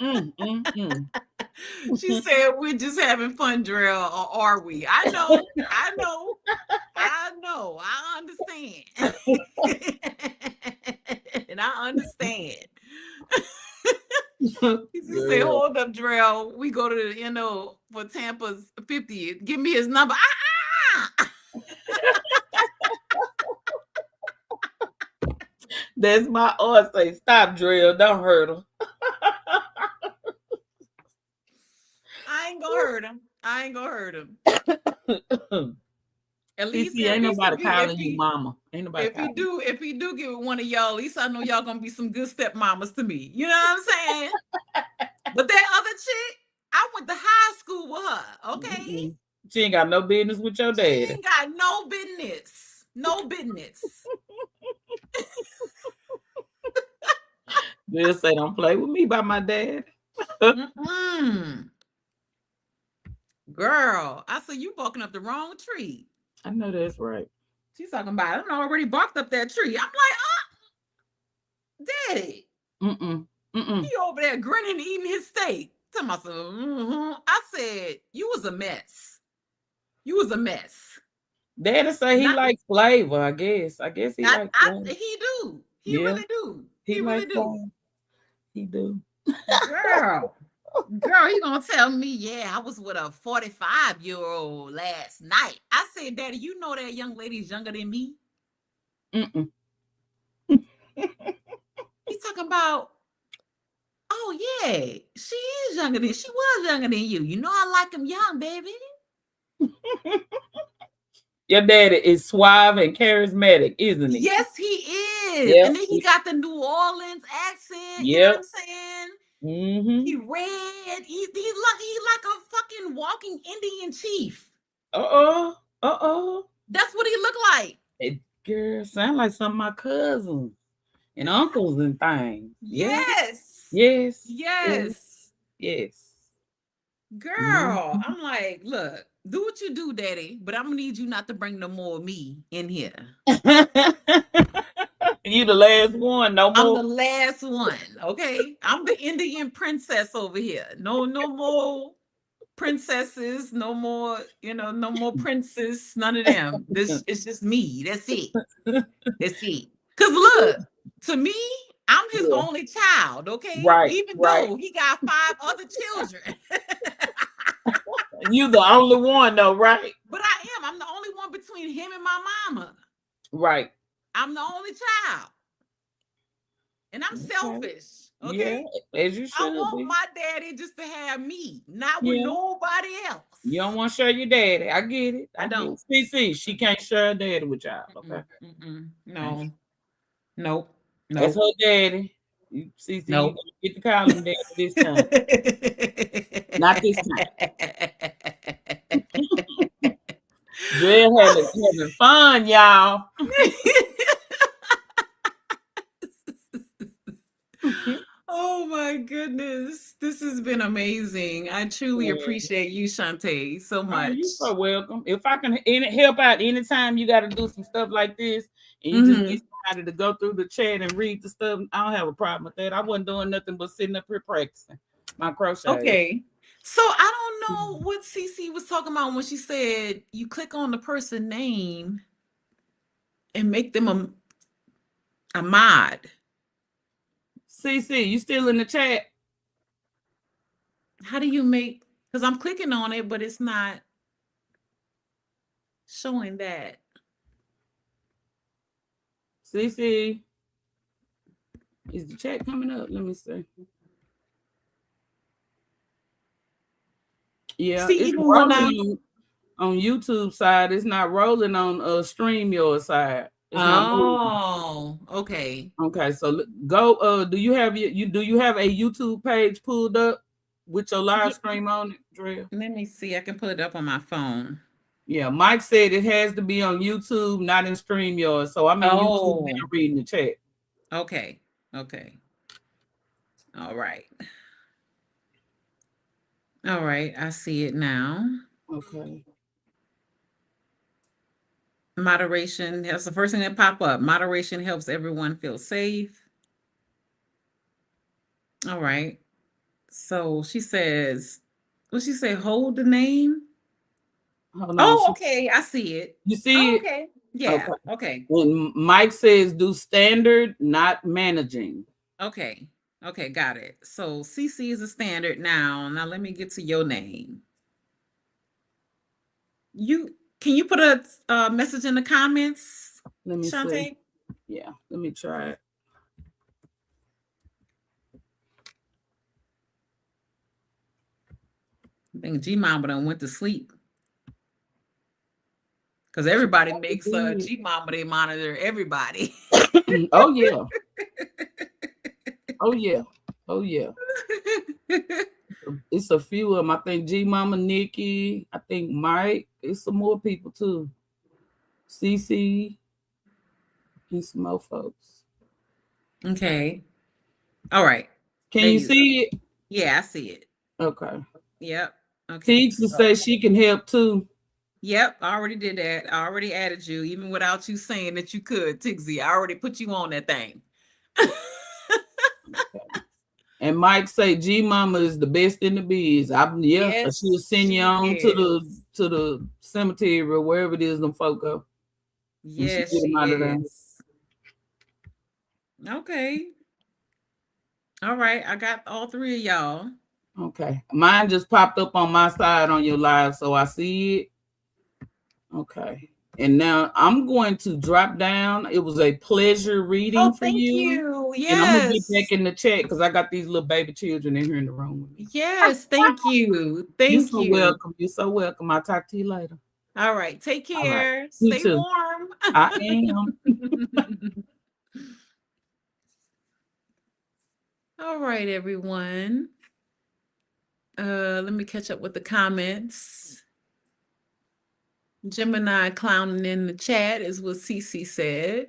Mm, mm, mm. She said, "We're just having fun, Drill, or are we?" I know, I know, I know, I understand. And I understand. He said, Girl. "Hold up, Drill. We go to the, for Tampa's 50th. Give me his number." That's my aunt say, "Stop, Drill. Don't hurt him." I ain't gonna hurt him. I ain't gonna hurt him. CC, At ain't least nobody calling you mama. Ain't nobody calling if he do get with one of y'all, at least I know y'all gonna be some good stepmamas to me. You know what I'm saying? But that other chick, I went to high school with her. you. Okay, Mm-mm. She ain't got no business with your she daddy. ain't got no business. No business. Just say, "Don't play with me by my dad." Mm-mm. Girl, I said you barking up the wrong tree. I know that's right. She's talking about I already barked up that tree. I'm like, Daddy, Mm-mm. Mm-mm. he over there grinning, eating his steak. Tell myself, I said, you was a mess. You was a mess. Daddy say he Not, likes flavor, I guess. I guess he likes flavor. he do. He Yeah, really do. he He really likes do. flavor. He do. Girl, you gonna tell me, "Yeah, I was with a 45-year-old last night." I said, "Daddy, you know that young lady's younger than me." Mm-mm. He's talking about, "Oh yeah, she was younger than you. You know I like him young, baby." Your daddy is suave and charismatic, isn't he? Yes, he is. Yep. And then he got the New Orleans accent. You know what Yep. I'm saying? Mm-hmm. He red. He like a fucking walking Indian chief. Uh-oh. Uh-oh. That's what he looked like. It, girl, sound like some of my cousins and uncles and things. Yes. Yes. Yes. Yes. Yes. Yes. Girl, Mhm. I'm like, look, do what you do, daddy, but I'm gonna need you not to bring no more of me in here. You the last one, no I'm more. the last one, okay? I'm the Indian princess over here. No more princesses, no more, no more princes, none of them. This it's just me. That's it. That's it. Cause look, to me, I'm his Yeah. only child, okay? Right, Even right. though he got 5 other children. You the only one though, right? But I am. I'm the only one between him and my mama. Right. I'm the only child. And I'm Okay. selfish. Yeah, Okay. as you I should want be. my daddy just to have me, not with Yeah. nobody You else. don't want to share your daddy. I get it. I I get don't. it. CC, she can't share her daddy with y'all. Okay. Mm-mm, mm-mm. Okay. No. Nope. That's Nope. her daddy. CC, you Nope. gonna get to call him daddy this time. Not this time. Dre having fun, y'all. Oh my goodness. This has been amazing. I truly appreciate you, Shantae, so Oh, much. you so welcome. If I can help out anytime you got to do some stuff like this, and you just Hmm. need somebody to go through the chat and read the stuff, I don't have a problem with that. I wasn't doing nothing but sitting up here practicing my crochet. Okay. So I don't know what Cece was talking about when she said you click on the person name and make them a mod. CC, you still in the chat? How do you make, because I'm clicking on it, but it's not showing that. CC, is the chat coming up? Let me see. Yeah, See, it's even when I, rolling on YouTube side. It's not rolling on StreamYard side. It's not moving. oh, okay. Okay, so go. Do you have do you have a YouTube page pulled up with your live Yeah, stream on it, Drea? let me see. I can pull it up on my phone. Yeah, Mike said it has to be on YouTube, not in StreamYard. So I'm in YouTube now Oh, reading the chat. okay. Okay. All right. All right. I see it now. Okay. Moderation. That's the first thing that pop up. Moderation helps everyone feel safe. All right. So she says, what she say? Hold the name. Hold on. Oh, okay. I see it. You see Oh, it? okay. Yeah. Okay. Okay. And Mike says do standard, not managing. Okay. Okay. Got it. So CC is a standard now. Now let me get to your name. You can you put a message in the comments, Let me see. Shantae? Yeah, let me try it. I think G Mama done went to sleep because everybody makes G Mama they monitor everybody. Oh yeah. Oh yeah. Oh yeah. It's a few of them. I think G Mama, Nikki. I think Mike. It's some more people too. CC and some more folks. Okay. All right. Can There you you go. see it? Yeah, I see it. Okay. Yep. Okay. Teach to say she can help too. Yep, I already did that. I already added you, even without you saying that you could, Tixie. I already put you on that thing. Okay. And Mike say G Mama is the best in the biz. She'll Yes, send you she on is. to the cemetery or wherever it is them folk go. And she Yes, get them she out of there. is. Okay. All right. I got all three of y'all. Okay. Mine just popped up on my side on your live, so I see it. Okay. And now I'm going to drop down. It was a pleasure reading Oh, for thank you. you. And I'm gonna get Yes. back in the chat because I got these little baby children in here in the room with me. Yes, thank you. You're Thank so you. welcome. You're so welcome. I'll talk to you later. All right. Take All right. care. You Stay too. warm. I am. All right, everyone. Let me catch up with the comments. Gemini clowning in the chat is what Cece said.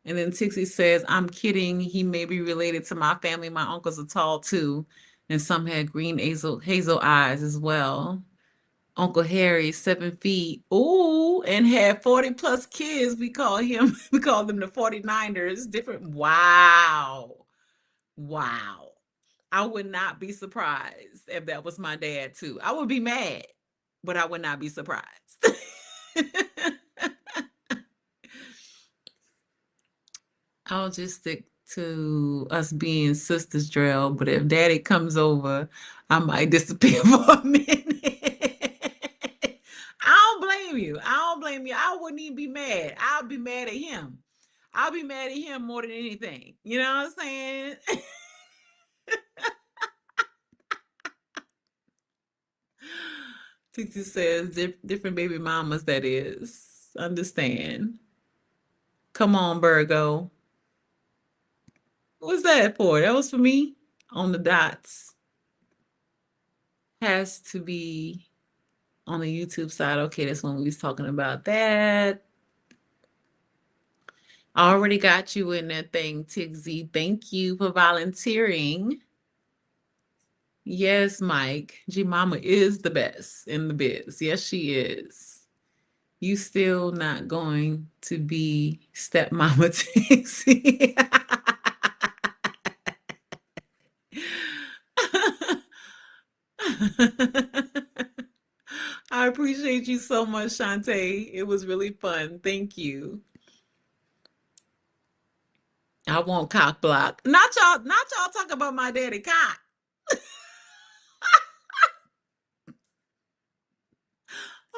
And then Tixie says, I'm kidding. He may be related to my family. My uncles are tall too. And some had green hazel eyes as well. Uncle Harry, 7 feet. Ooh, and had 40 plus kids. We call them the 49ers. Different. Wow. Wow. I would not be surprised if that was my dad too. I would be mad, but I would not be surprised. I'll just stick to us being sisters, Drell. But if daddy comes over, I might disappear for a minute. I don't blame you. I don't blame you. I wouldn't even be mad. I'll be mad at him. I'll be mad at him more than anything. You know what I'm saying? Tixie says different baby mamas, that is. Understand. Come on, Virgo. What's that for? That was for me on the dots. Has to be on the YouTube side. Okay, that's when we was talking about that. I already got you in that thing, Tixie. Thank you for volunteering. Yes, Mike. G Mama is the best in the biz. Yes, she is. You still not going to be stepmama Tixie. I appreciate you so much, Shantae. It was really fun. Thank you. I won't cock block. Not y'all talk about my daddy cock.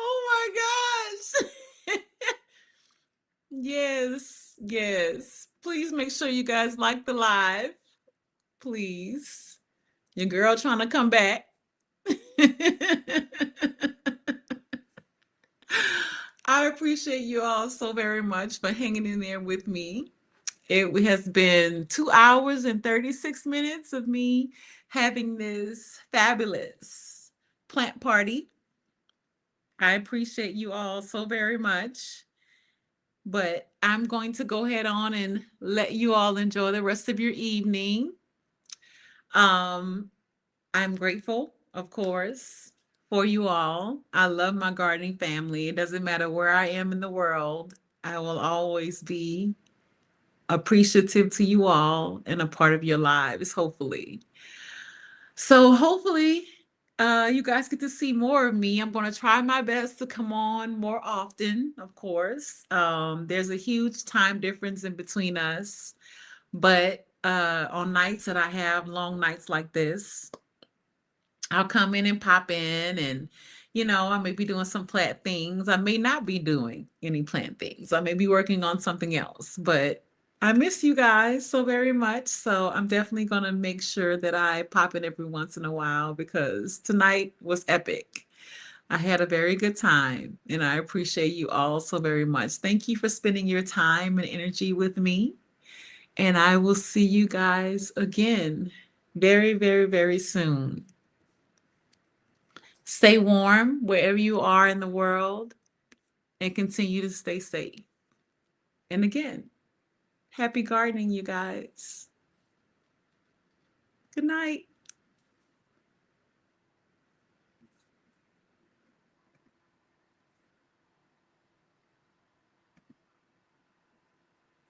Oh my gosh. Yes, yes. Please make sure you guys like the live. Please. Your girl trying to come back. I appreciate you all so very much for hanging in there with me. It has been 2 hours and 36 minutes of me having this fabulous plant party. I appreciate you all so very much. But I'm going to go ahead on and let you all enjoy the rest of your evening. Um, I'm grateful, of course, for you all. I love my gardening family. It doesn't matter where I am in the world, I will always be appreciative to you all and a part of your lives, hopefully. So, hopefully, you guys get to see more of me. I'm going to try my best to come on more often, of course. There's a huge time difference in between us, but on nights that I have long nights like this, I'll come in and pop in and I may be doing some plant things. I may not be doing any plant things. I may be working on something else, but I miss you guys so very much. So I'm definitely going to make sure that I pop in every once in a while because tonight was epic. I had a very good time and I appreciate you all so very much. Thank you for spending your time and energy with me. And I will see you guys again very, very, very soon. Stay warm wherever you are in the world and continue to stay safe. And again, happy gardening, you guys. Good night.